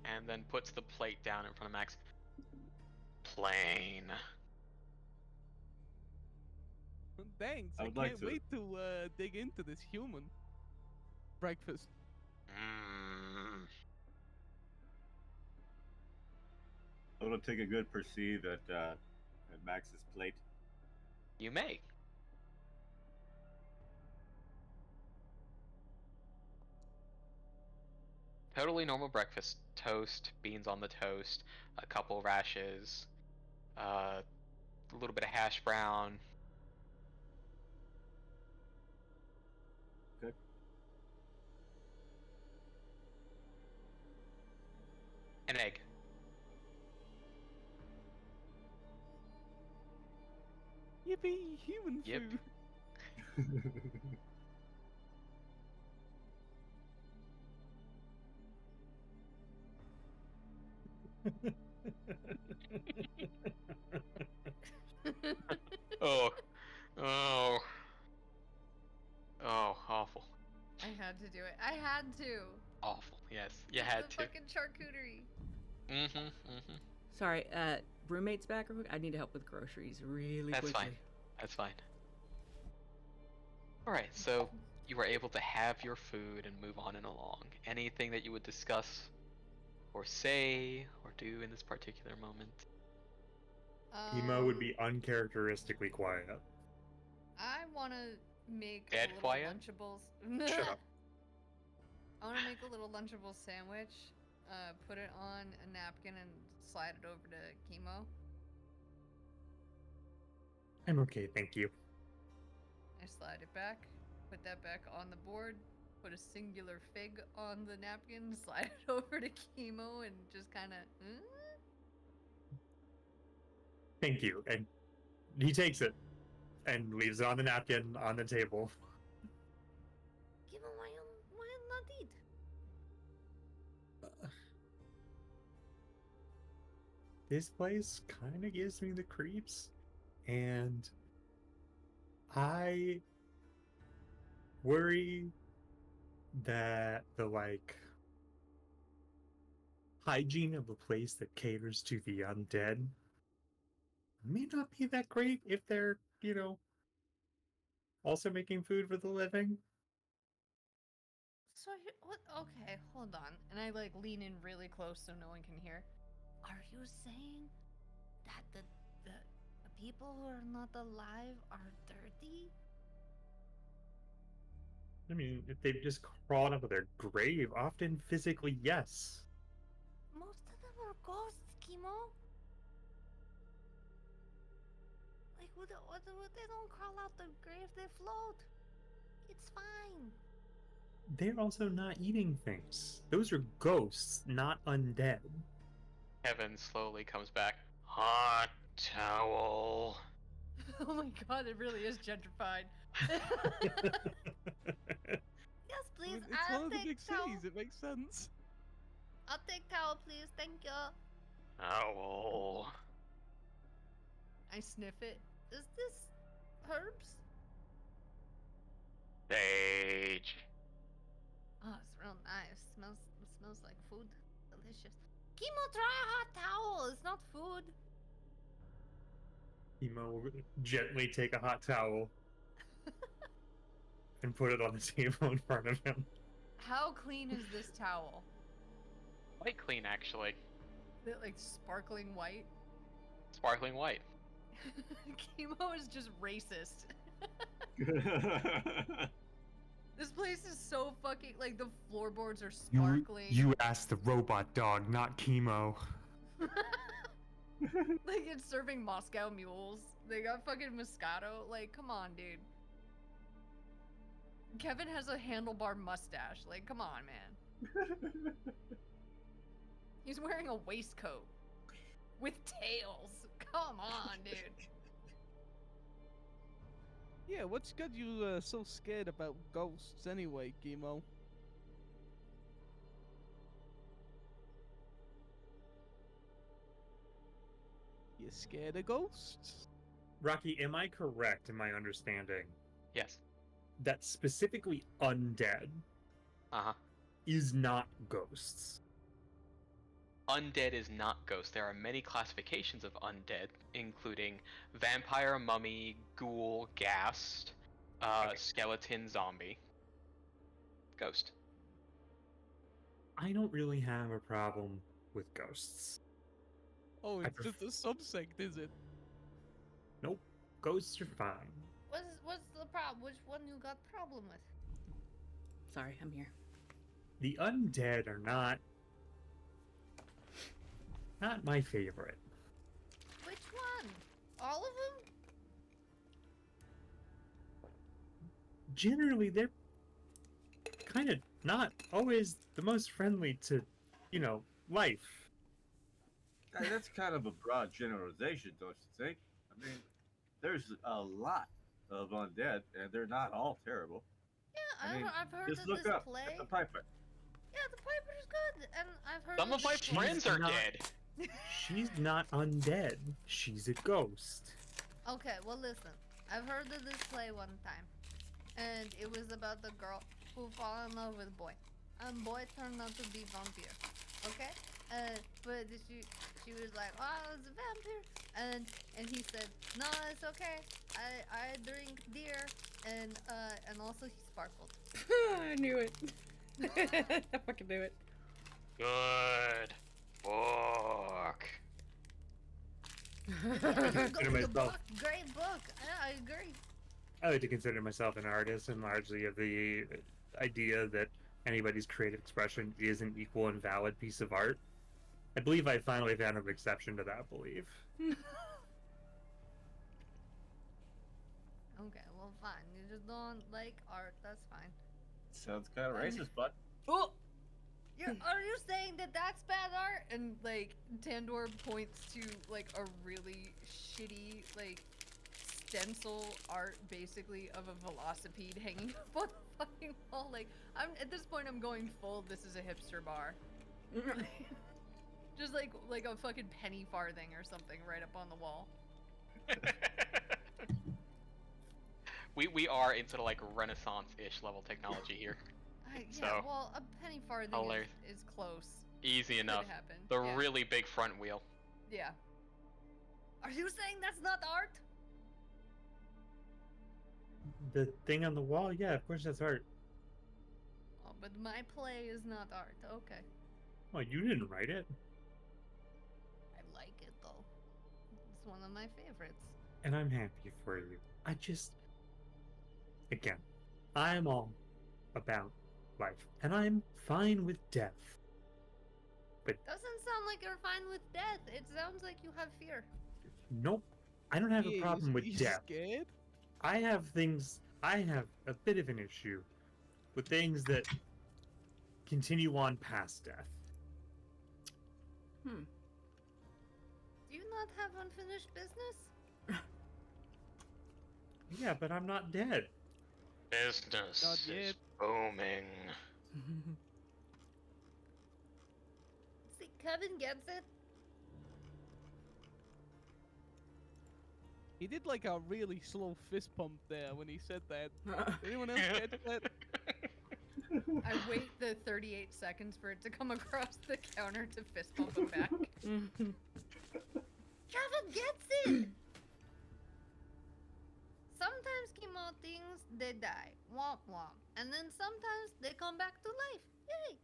And then puts the plate down in front of Max. Plain. Thanks. I I would like can't to- wait to dig into this human breakfast. Mm. I'm gonna take a good perceive at Max's plate. You may. Totally normal breakfast. Toast, beans on the toast, a couple rashes, a little bit of hash brown. Okay. An egg. Yippee! Human Yep. food. Oh. Oh. Oh, awful. I had to do it. I had to. Awful. Yes, you It's had the to. fucking charcuterie. Mm-hmm. Mm-hmm. Sorry, roommate's back real quick. I need help with groceries really That's quickly. fine. That's fine. Alright, so you were able to have your food and move on and along. Anything that you would discuss or say or do in this particular moment? Emo would be uncharacteristically quiet. I want to make Dead a little quiet? Lunchables. Shut up. I want to make a little Lunchable sandwich, put it on a napkin, and slide it over to Chemo. I'm okay, thank you. I slide it back, put that back on the board, put a singular fig on the napkin, slide it over to Chemo, and just kind of. Thank you. And he takes it and leaves it on the napkin on the table. Chemo, why not eat? This place kind of gives me the creeps, and I worry that the hygiene of a place that caters to the undead may not be that great if they're, also making food for the living. So what? Okay, hold on. And I lean in really close so no one can hear. Are you saying that the people who are not alive are dirty? I mean, if they've just crawled up of their grave, often physically, yes. Most of them are ghosts, Chemo. They don't crawl out the grave, they float. It's fine. They're also not eating things. Those are ghosts, not undead. Kevin slowly comes back. Hot towel. Oh my god, it really is gentrified. Yes, I please. mean, it's I'll one of the take big towel. cities. It makes sense. I'll take towel, please. Thank you. Owl. I sniff it. Is this herbs? Sage. Oh, it's real nice. Smells like food. Delicious. Chemo, try a hot towel. It's not food. Emo will gently take a hot towel and put it on the table in front of him. How clean is this towel? Quite clean, actually. Is it like sparkling white? Sparkling white. Chemo is just racist. This place is so fucking like the floorboards are sparkling. You asked the robot dog, not Chemo. Like it's serving Moscow mules. They got fucking Moscato. Like, come on, dude. Kevin has a handlebar mustache. Like, come on, man. He's wearing a waistcoat with tails. Come on, dude. Yeah, what's got you so scared about ghosts anyway, Chemo? You scared of ghosts? Rocky, am I correct in my understanding Yes. that specifically undead Uh-huh. is not ghosts? Undead is not ghost. There are many classifications of undead, including vampire, mummy, ghoul, ghast, Okay. skeleton, zombie. Ghost. I don't really have a problem with ghosts. Oh, I it's just a subsect, is it? Nope, ghosts are fine. What's the problem? Which one you got problem with? Sorry, I'm here. The undead are not my favorite. Which one? All of them? Generally, they're kind of not always the most friendly to, life. That's kind of a broad generalization, don't you think? I mean, there's a lot of undead, and they're not all terrible. Yeah, I mean, I've heard just of look this up play. at the Piper. Yeah, the Piper's good, and I've heard. Some of my She's friends are not- dead. She's not undead. She's a ghost. Okay, well listen. I've heard of this play one time, and it was about the girl who fell in love with a boy, and boy turned out to be vampire. Okay, but she was like, oh, it's a vampire, and he said, no, it's okay. I drink beer, and also he sparkled. I knew it. I fucking knew it. Good book. Consider myself- Great book. Yeah, I agree. I like to consider myself an artist, and largely of the idea that anybody's creative expression is an equal and valid piece of art. I believe I finally found an exception to that belief. Okay, well fine. You just don't like art. That's fine. Sounds kind of racist, bud. Oh. Are you saying that that's bad art? And like Tandor points to like a really shitty like stencil art basically of a velocipede hanging up on the fucking wall. Like I'm at this point I'm going full this is a hipster bar. Just like a fucking penny farthing or something right up on the wall. We are into like Renaissance-ish level technology here. Yeah, So, well, a penny farthing hilarious. is close. Easy Could enough. happen. The Yeah. really big front wheel. Yeah. Are you saying that's not art? The thing on the wall, yeah, of course that's art. Oh, but my play is not art. Okay. Well, you didn't write it, I like it though. It's one of my favorites. and I'm happy for you. Again, I'm all about life, and I'm fine with death. Doesn't sound like you're fine with death. It sounds like you have fear. Nope, I don't have a Yeah, problem with you death. Scared? I have a bit of an issue with things that continue on past death. Do you not have unfinished business? Yeah, but I'm not dead. Business Not is yet. booming. Kevin gets it. He did like a really slow fist pump there when he said that. Anyone else catch that? I wait the 38 seconds for it to come across the counter to fist bump him back. Kevin gets it! Sometimes chemo things, they die. Womp womp. And then sometimes they come back to life. Yay!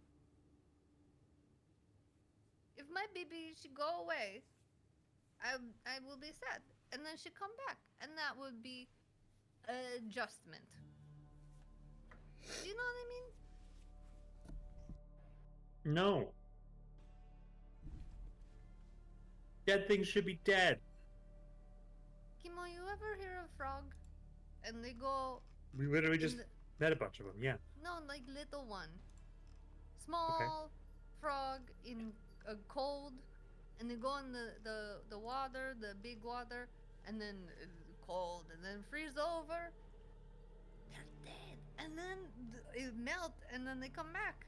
If my baby should go away, I will be sad. And then she'd come back. And that would be adjustment. Do you know what I mean? No. Dead things should be dead. Kimo, you ever hear a frog? And they go... We literally just the- met a bunch of them, yeah. No, like little one. Small frog in a cold, and they go in the water, the big water, and then cold, and then freeze over. They're dead, and then it melt, and then they come back.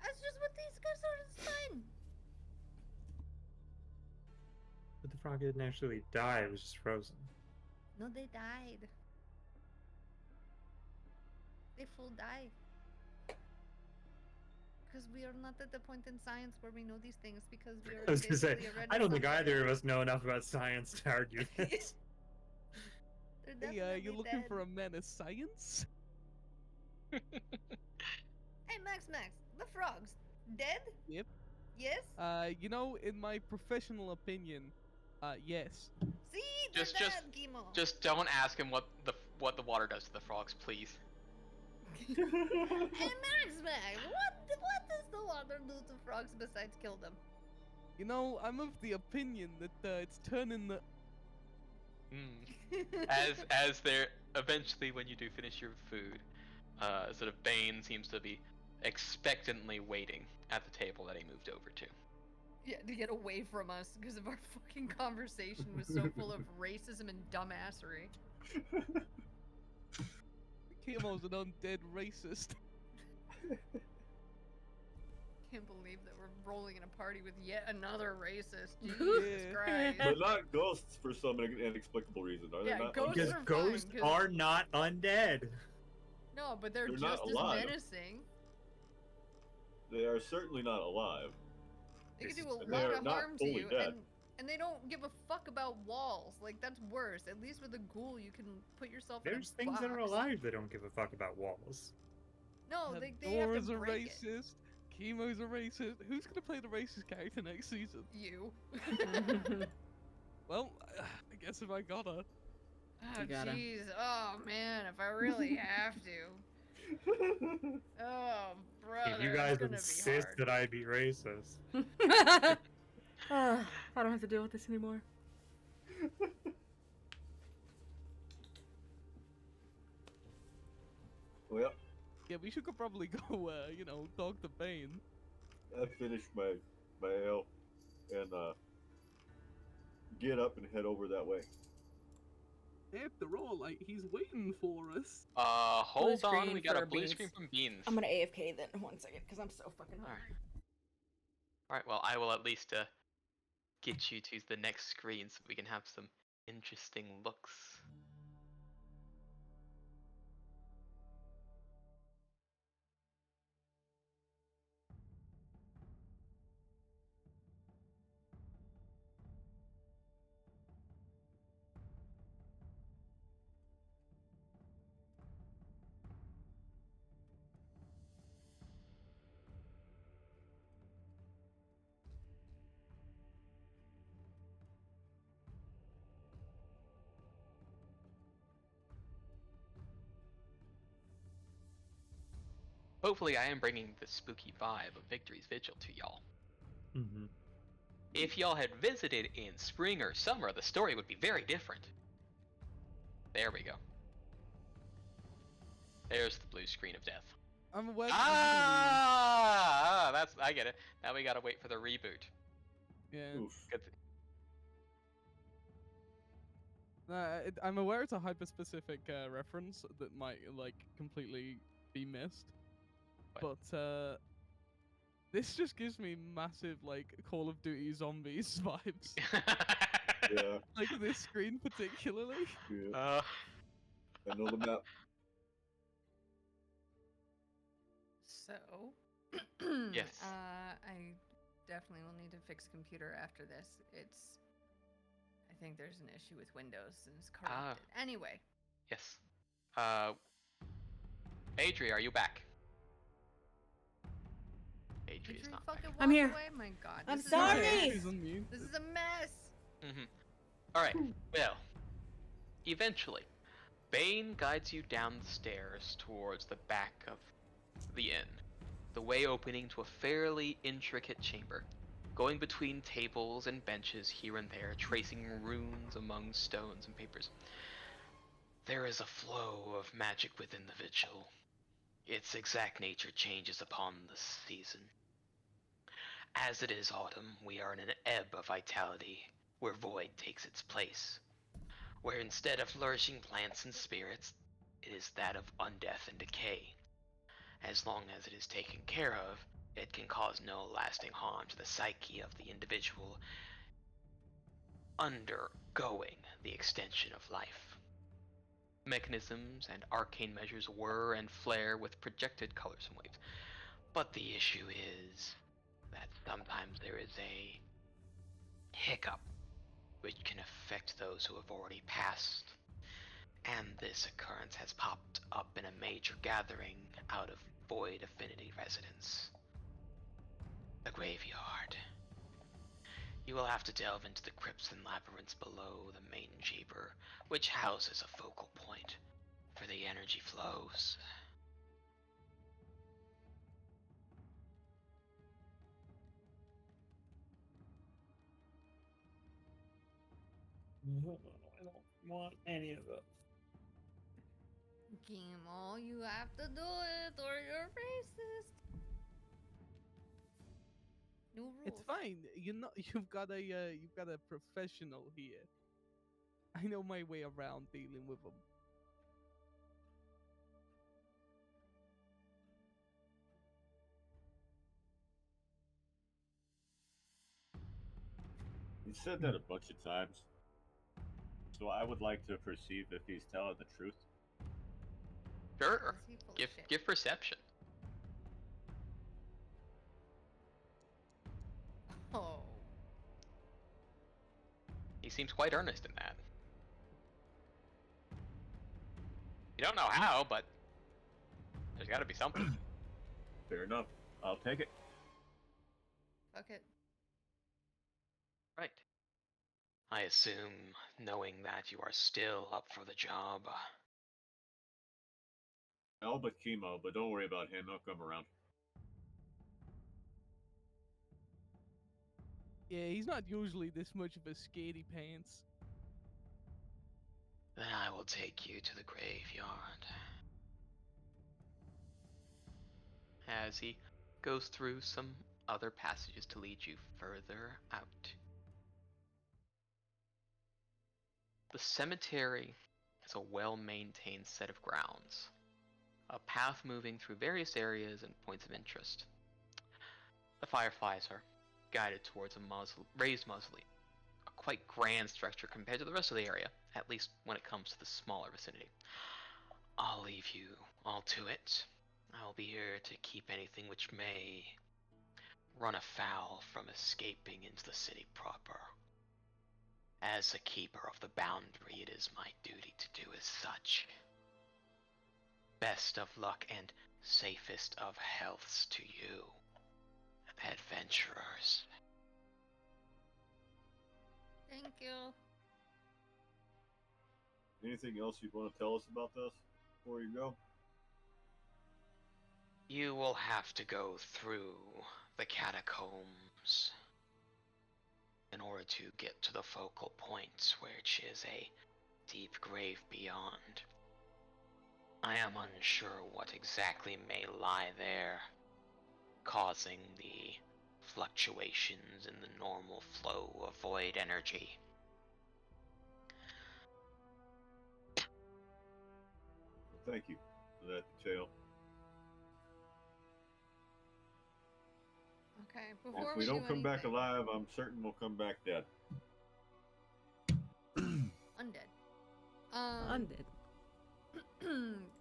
That's just what these guys are. It's fine. But the frog didn't actually die, it was just frozen. No, they died. They full die. Because we are not at the point in science where we know these things because we are I was gonna say, basically a I don't think Renaissance either era. of us know enough about science to argue this. They're Hey, definitely you looking dead. for a man of science? Hey, Max, the frogs, dead? Yep. Yes? You know, in my professional opinion, yes. See, they're Just- dead, Kimo. Just don't ask him what the water does to the frogs, please. Hey, Max, what does the water do to frogs besides kill them? You know, I'm of the opinion that it's turning the. As there eventually, when you do finish your food, sort of Bane seems to be expectantly waiting at the table that he moved over to. Yeah, to get away from us because of our fucking conversation was so full of racism and dumbassery. Kimo's an undead racist. Can't believe that we're rolling in a party with yet another racist. Jesus Yeah. Christ. But not ghosts for some inexplicable reason, are they? Yeah, not ghosts Because are fine, ghosts 'cause- are not undead. No, but they're They're just not as alive. menacing. They are certainly not alive. They can do a And lot they're of not harm to fully you, dead. and they don't give a fuck about walls. Like, that's worse. At least with a ghoul, you can put yourself in a There's things that are box. alive that don't give a fuck about walls. No, they have Dora's to a break it. racist. Chemo's a racist. Who's gonna play the racist character next season? You. Well, I guess if I gotta. Oh, You gotta. jeez. Oh, man, if I really have to. Oh, brother. If you it's guys gonna be insist hard. that I be racist. I don't have to deal with this anymore. Well, Yeah, we should probably go, talk to Bane. I finished my ale and get up and head over that way. After all, like, he's waiting for us. Hold on, screen we got a for blue Beans. screen from Beans. I'm gonna AFK then 1 second because I'm so fucking hungry. Alright, well, I will at least get you to the next screen so we can have some interesting looks. Hopefully I am bringing the spooky vibe of Victory's Vigil to y'all. Mm-hmm. If y'all had visited in spring or summer, the story would be very different. There we go. There's the blue screen of death. I'm aware. That's, I get it. Now we gotta wait for the reboot. Yeah. Oof. Good. I'm aware it's a hyper-specific reference that might, like, completely be missed. What? But, This just gives me massive, like, Call of Duty Zombies vibes. Yeah, Like, this screen particularly. yeah. uh, I know the map. So, Yes. I definitely will need to fix computer after this. I think there's an issue with Windows and it's corrupted. Anyway, yes. Adri, are you back? Adri is did you not fucking back. walk I'm here. away? My God, I'm this is sorry. a mess. She's unmuted. This is a mess. All right. Well, eventually, Bane guides you down the stairs towards the back of the inn, the way opening to a fairly intricate chamber, going between tables and benches here and there, tracing runes among stones and papers. There is a flow of magic within the vigil. Its exact nature changes upon the season. As it is autumn, we are in an ebb of vitality, where void takes its place, where instead of flourishing plants and spirits, it is that of undeath and decay. As long as it is taken care of, it can cause no lasting harm to the psyche of the individual undergoing the extension of life. Mechanisms and arcane measures whir and flare with projected colors and waves. But the issue is that sometimes there is a hiccup which can affect those who have already passed. And this occurrence has popped up in a major gathering out of Void Affinity residence. The graveyard. You will have to delve into the crypts and labyrinths below the main chamber, which houses a focal point for the energy flows. I don't want any of it. Gimo, you have to do it or you're racist. New rules. It's fine. You've got a professional here. I know my way around dealing with them. You said that a bunch of times. So I would like to perceive if he's telling the truth. Sure. Is he full of Give shit? give perception. Oh. He seems quite earnest in that. You don't know how, but there's got to be something. Fair enough. I'll take it. Fuck it. Right. I assume, knowing that you are still up for the job. All but chemo, but don't worry about him. He'll come around. Yeah, he's not usually this much of a scaredy pants. Then I will take you to the graveyard. As he goes through some other passages to lead you further out. The cemetery is a well-maintained set of grounds, a path moving through various areas and points of interest. The fireflies are guided towards a raised mausoleum, a quite grand structure compared to the rest of the area, at least when it comes to the smaller vicinity. I'll leave you all to it. I'll be here to keep anything which may run afoul from escaping into the city proper. As a keeper of the boundary, it is my duty to do as such. Best of luck and safest of healths to you, adventurers. Thank you. Anything else you want to tell us about this before you go? You will have to go through the catacombs in order to get to the focal point, which is a deep grave beyond. I am unsure what exactly may lie there, causing the fluctuations in the normal flow of void energy. Thank you for that detail. before If we do don't come back anything- alive, I'm certain we'll come back dead. Undead. Undead.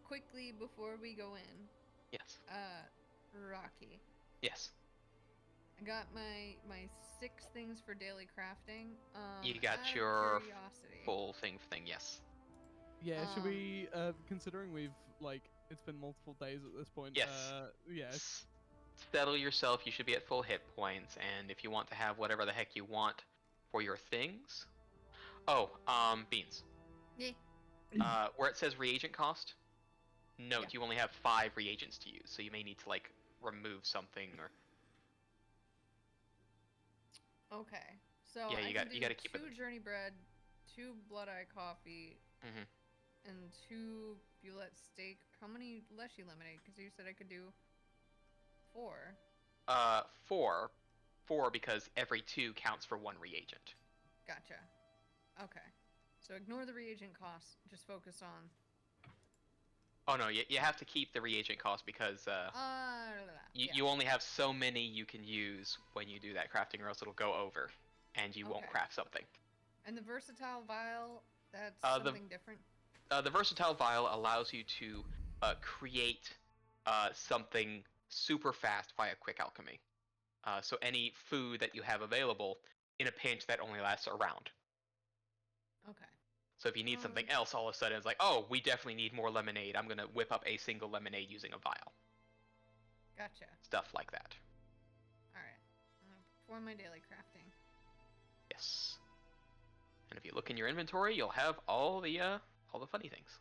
Quickly before we go in, Yes. Rocky. Yes. I got my 6 things for daily crafting. You out got of your curiosity, full thing, yes. Yeah, should Um, we, considering we've, like, it's been multiple days at this point, Yes. yeah, Settle yourself, you should be at full hit points, and if you want to have whatever the heck you want for your things. Oh, Beans. Yeah. Where it says reagent cost, note Yeah. you only have 5 reagents to use, so you may need to, like, remove something or. Okay. So Yeah, I you can got- do you gotta keep it- 2 journey bread, 2 blood eye coffee, Mhm. and 2 bullet steak. How many leshy lemonade? Because you said I could do 4. 4. 4 because every 2 counts for 1 reagent. Gotcha. Okay. So ignore the reagent costs. Just focus on. Oh no, you have to keep the reagent cost because yeah. you only have so many you can use when you do that crafting, or else it'll go over, and you won't Okay. craft something. And the versatile vial, that's The- something different. The versatile vial allows you to create something super fast via quick alchemy. So any food that you have available in a pinch that only lasts a round. Okay. So if you need something else, all of a sudden it's like, oh, we definitely need more lemonade. I'm gonna whip up a single lemonade using a vial. Gotcha. Stuff like that. All right. For my daily crafting. Yes. And if you look in your inventory, you'll have all the funny things.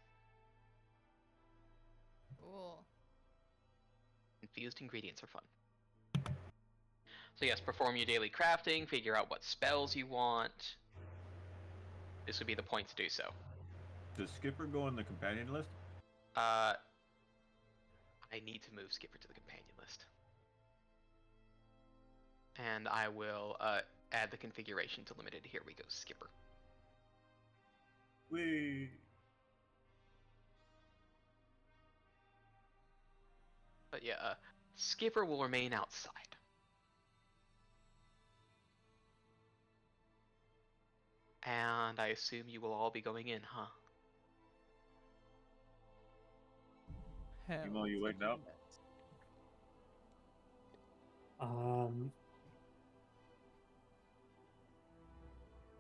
Cool. Infused ingredients are fun. So yes, perform your daily crafting, figure out what spells you want. This would be the point to do so. Does Skipper go on the companion list? I need to move Skipper to the companion list. And I will add the configuration to limited. Here we go, Skipper. We. But yeah, Skipper will remain outside. And I assume you will all be going in, huh? hell. Emo, you waiting out?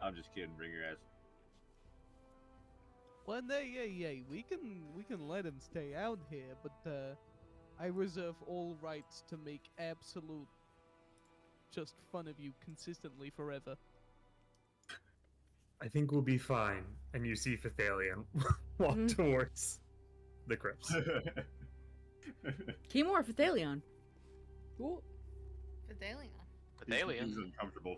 I'm just kidding. Bring your ass. Well, no, yeah, we can let him stay out here, but I reserve all rights to make absolute just fun of you consistently forever. I think we'll be fine. And you see Phythalian walk towards the crypts. Chemo or Phythalion? Ooh. Fidelion. He's Phythalian. uncomfortable.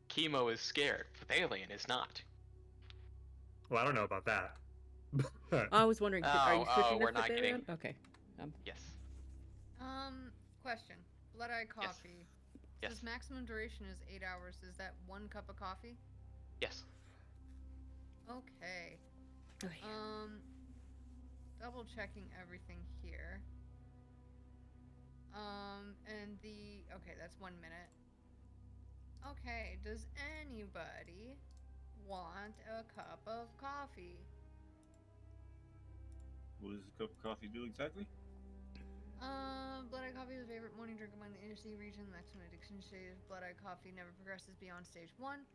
Chemo is scared. Phythalian is not. Well, I don't know about that. I was wondering, are you switching we're to not Phythalion? getting- Okay. Yes. Question. Blood eye coffee. Yes. Says maximum duration is 8 hours. Is that 1 cup of coffee? Yes. Okay. Okay. Double checking everything here. And okay, that's 1 minute. Okay, does anybody want a cup of coffee? What does a cup of coffee do exactly? Blood eye coffee is a favorite morning drink among the inner city region. Maximum addiction stage. Blood eye coffee never progresses beyond stage 1.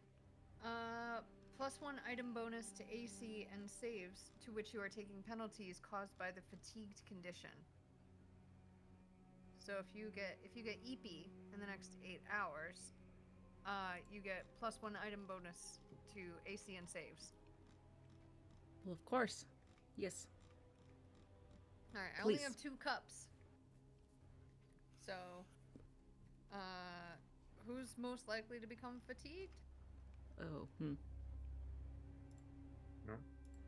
+1 item bonus to AC and saves to which you are taking penalties caused by the fatigued condition. So if you get EP in the next 8 hours, you get +1 item bonus to AC and saves. Well, of course. Yes. All right, I only Please. have 2 cups. So, who's most likely to become fatigued? Oh. No?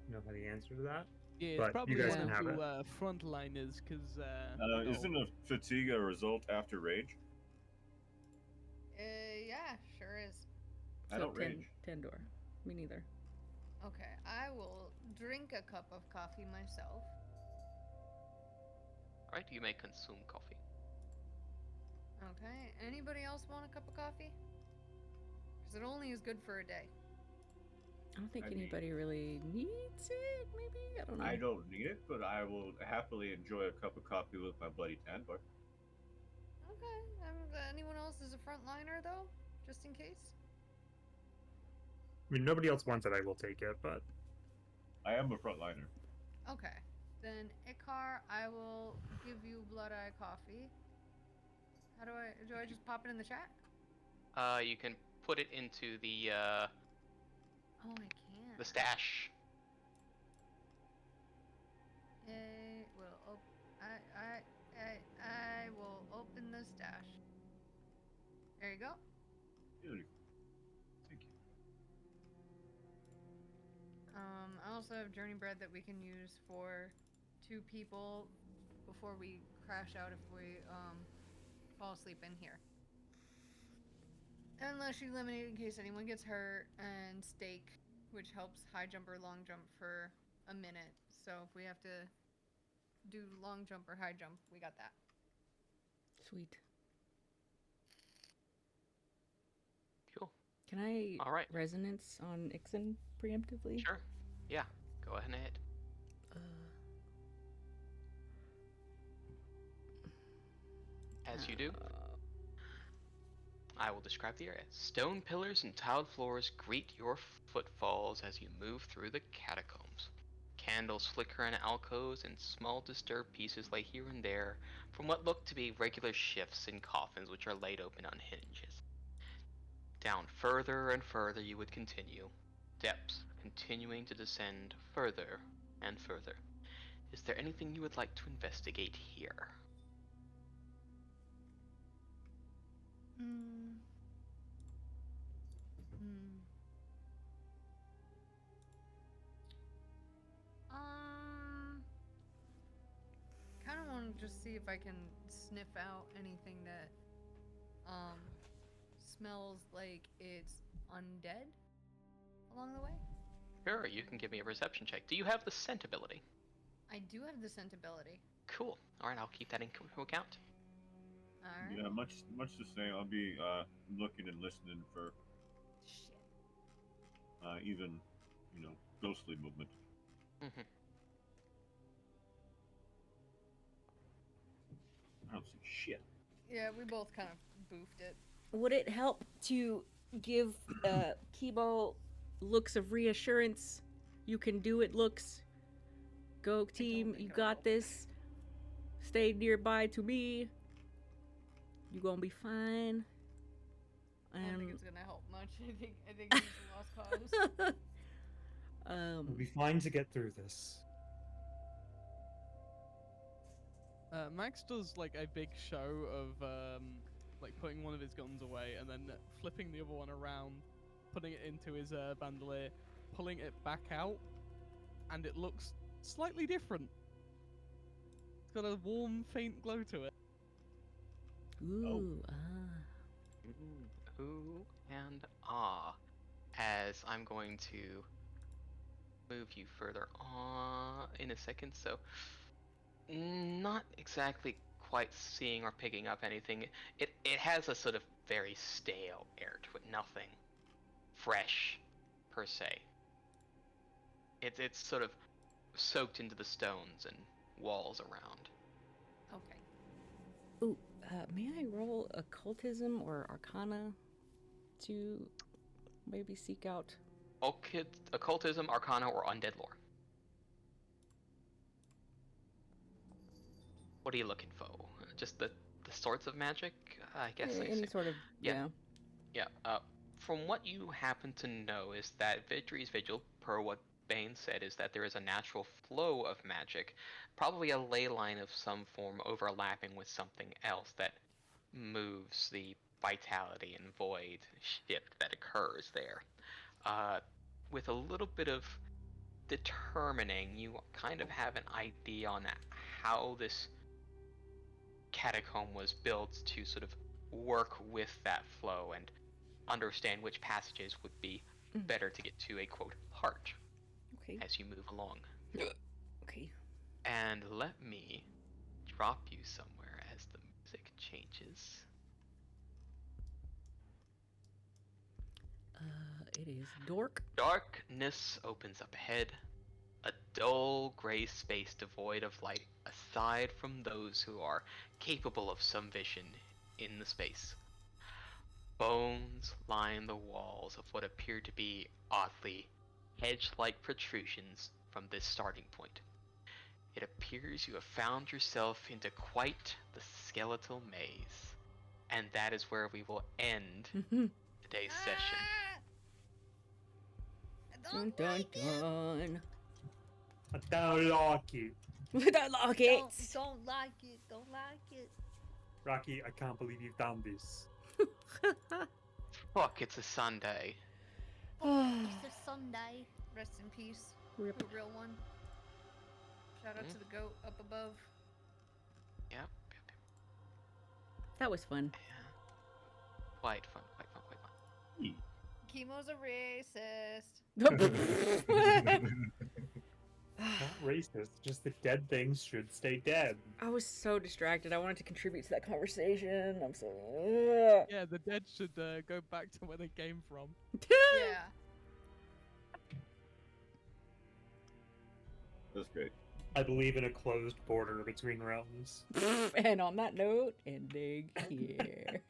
You know the answer to that? Yeah, it's But you probably guys one can of have you it. frontliners, because Isn't a fatigue a result after rage? Yeah, sure is. I don't rage. Tandor. Me neither. Okay, I will drink a cup of coffee myself. Alright, you may consume coffee. Okay. Anybody else want a cup of coffee? Because it only is good for a day. I don't think I mean- anybody really needs it. Maybe I don't know. I don't need it, but I will happily enjoy a cup of coffee with my buddy Tandor. Okay. Anyone else is a frontliner though, just in case. I mean, nobody else wants it. I will take it, but I am a frontliner. Okay. Then Ikar, I will give you Blood Eye coffee. How do I just pop it in the chat? You can put it into the Oh, I can. the stash. I will I will open the stash. There you go. Beautiful. Thank you. I also have journey bread that we can use for 2 people before we crash out if we fall asleep in here. Unless you limit it in case anyone gets hurt, and steak, which helps high jump or long jump for a minute. So if we have to do long jump or high jump, we got that. Sweet. Cool. Can I All right. resonance on Ixen preemptively? Sure. Yeah. Go ahead and hit. As you do, I will describe the area. Stone pillars and tiled floors greet your footfalls as you move through the catacombs. Candles flicker in alcoves, and small disturbed pieces lay here and there from what look to be regular shifts in coffins which are laid open on hinges. Down further and further you would continue, depths continuing to descend further and further. Is there anything you would like to investigate here? Kind of want to just see if I can sniff out anything that smells like it's undead along the way. Sure, you can give me a perception check. Do you have the scent ability? I do have the scent ability. Cool. Alright, I'll keep that in account. Alright. Yeah, much the same. I'll be looking and listening for Shit. even, ghostly movement. Mm-hmm. I don't see shit. Yeah, we both kind of boofed it. Would it help to give Kibo looks of reassurance? You can do it, looks. Go team, think you it'll got help. this. Stay nearby to me. You gonna be fine. I don't think it's gonna help much. I think it's a lost cause. we'll be fine to get through this. Max does like a big show of like putting one of his guns away and then flipping the other one around, putting it into his bandolier, pulling it back out, and it looks slightly different. It's got a warm, faint glow to it. Ooh, Ooh and ah. As I'm going to move you further on in a second, so not exactly quite seeing or picking up anything. It has a sort of very stale air to it, nothing fresh per se. It's sort of soaked into the stones and walls around. Okay. Ooh, may I roll occultism or arcana to maybe seek out? Occultism, arcana, or undead lore. What are you looking for? Just the sorts of magic? I guess I Any see. sort of, Yeah. Yeah, from what you happen to know is that Victory's Vigil, per what Bane said, is that there is a natural flow of magic, probably a ley line of some form overlapping with something else that moves the vitality and void shift that occurs there. With a little bit of determining, you kind of have an idea on how this catacomb was built to sort of work with that flow and understand which passages would be better to get to a quote heart Okay. as you move along. Okay. And let me drop you somewhere as the music changes. It is dork. Darkness opens up ahead, a dull gray space devoid of light aside from those who are capable of some vision in the space. Bones line the walls of what appear to be oddly hedge-like protrusions from this starting point. It appears you have found yourself into quite the skeletal maze, and that is where we will end today's session. I Dun don't dun like it. dun. I don't like it. Don't lock it. Don't like it. Don't like it. Rocky, I can't believe you've done this. Fuck, it's a Sunday. It's a Sunday. Rest in peace. Rip. The real one. Shout out to the goat up above. Yep. That was fun. Yeah. Quite fun. Chemo's a racist. Not racist, just the dead things should stay dead. I was so distracted. I wanted to contribute to that conversation. I'm so. Yeah, the dead should go back to where they came from. Yeah. That's great. I believe in a closed border between realms. And on that note, ending here.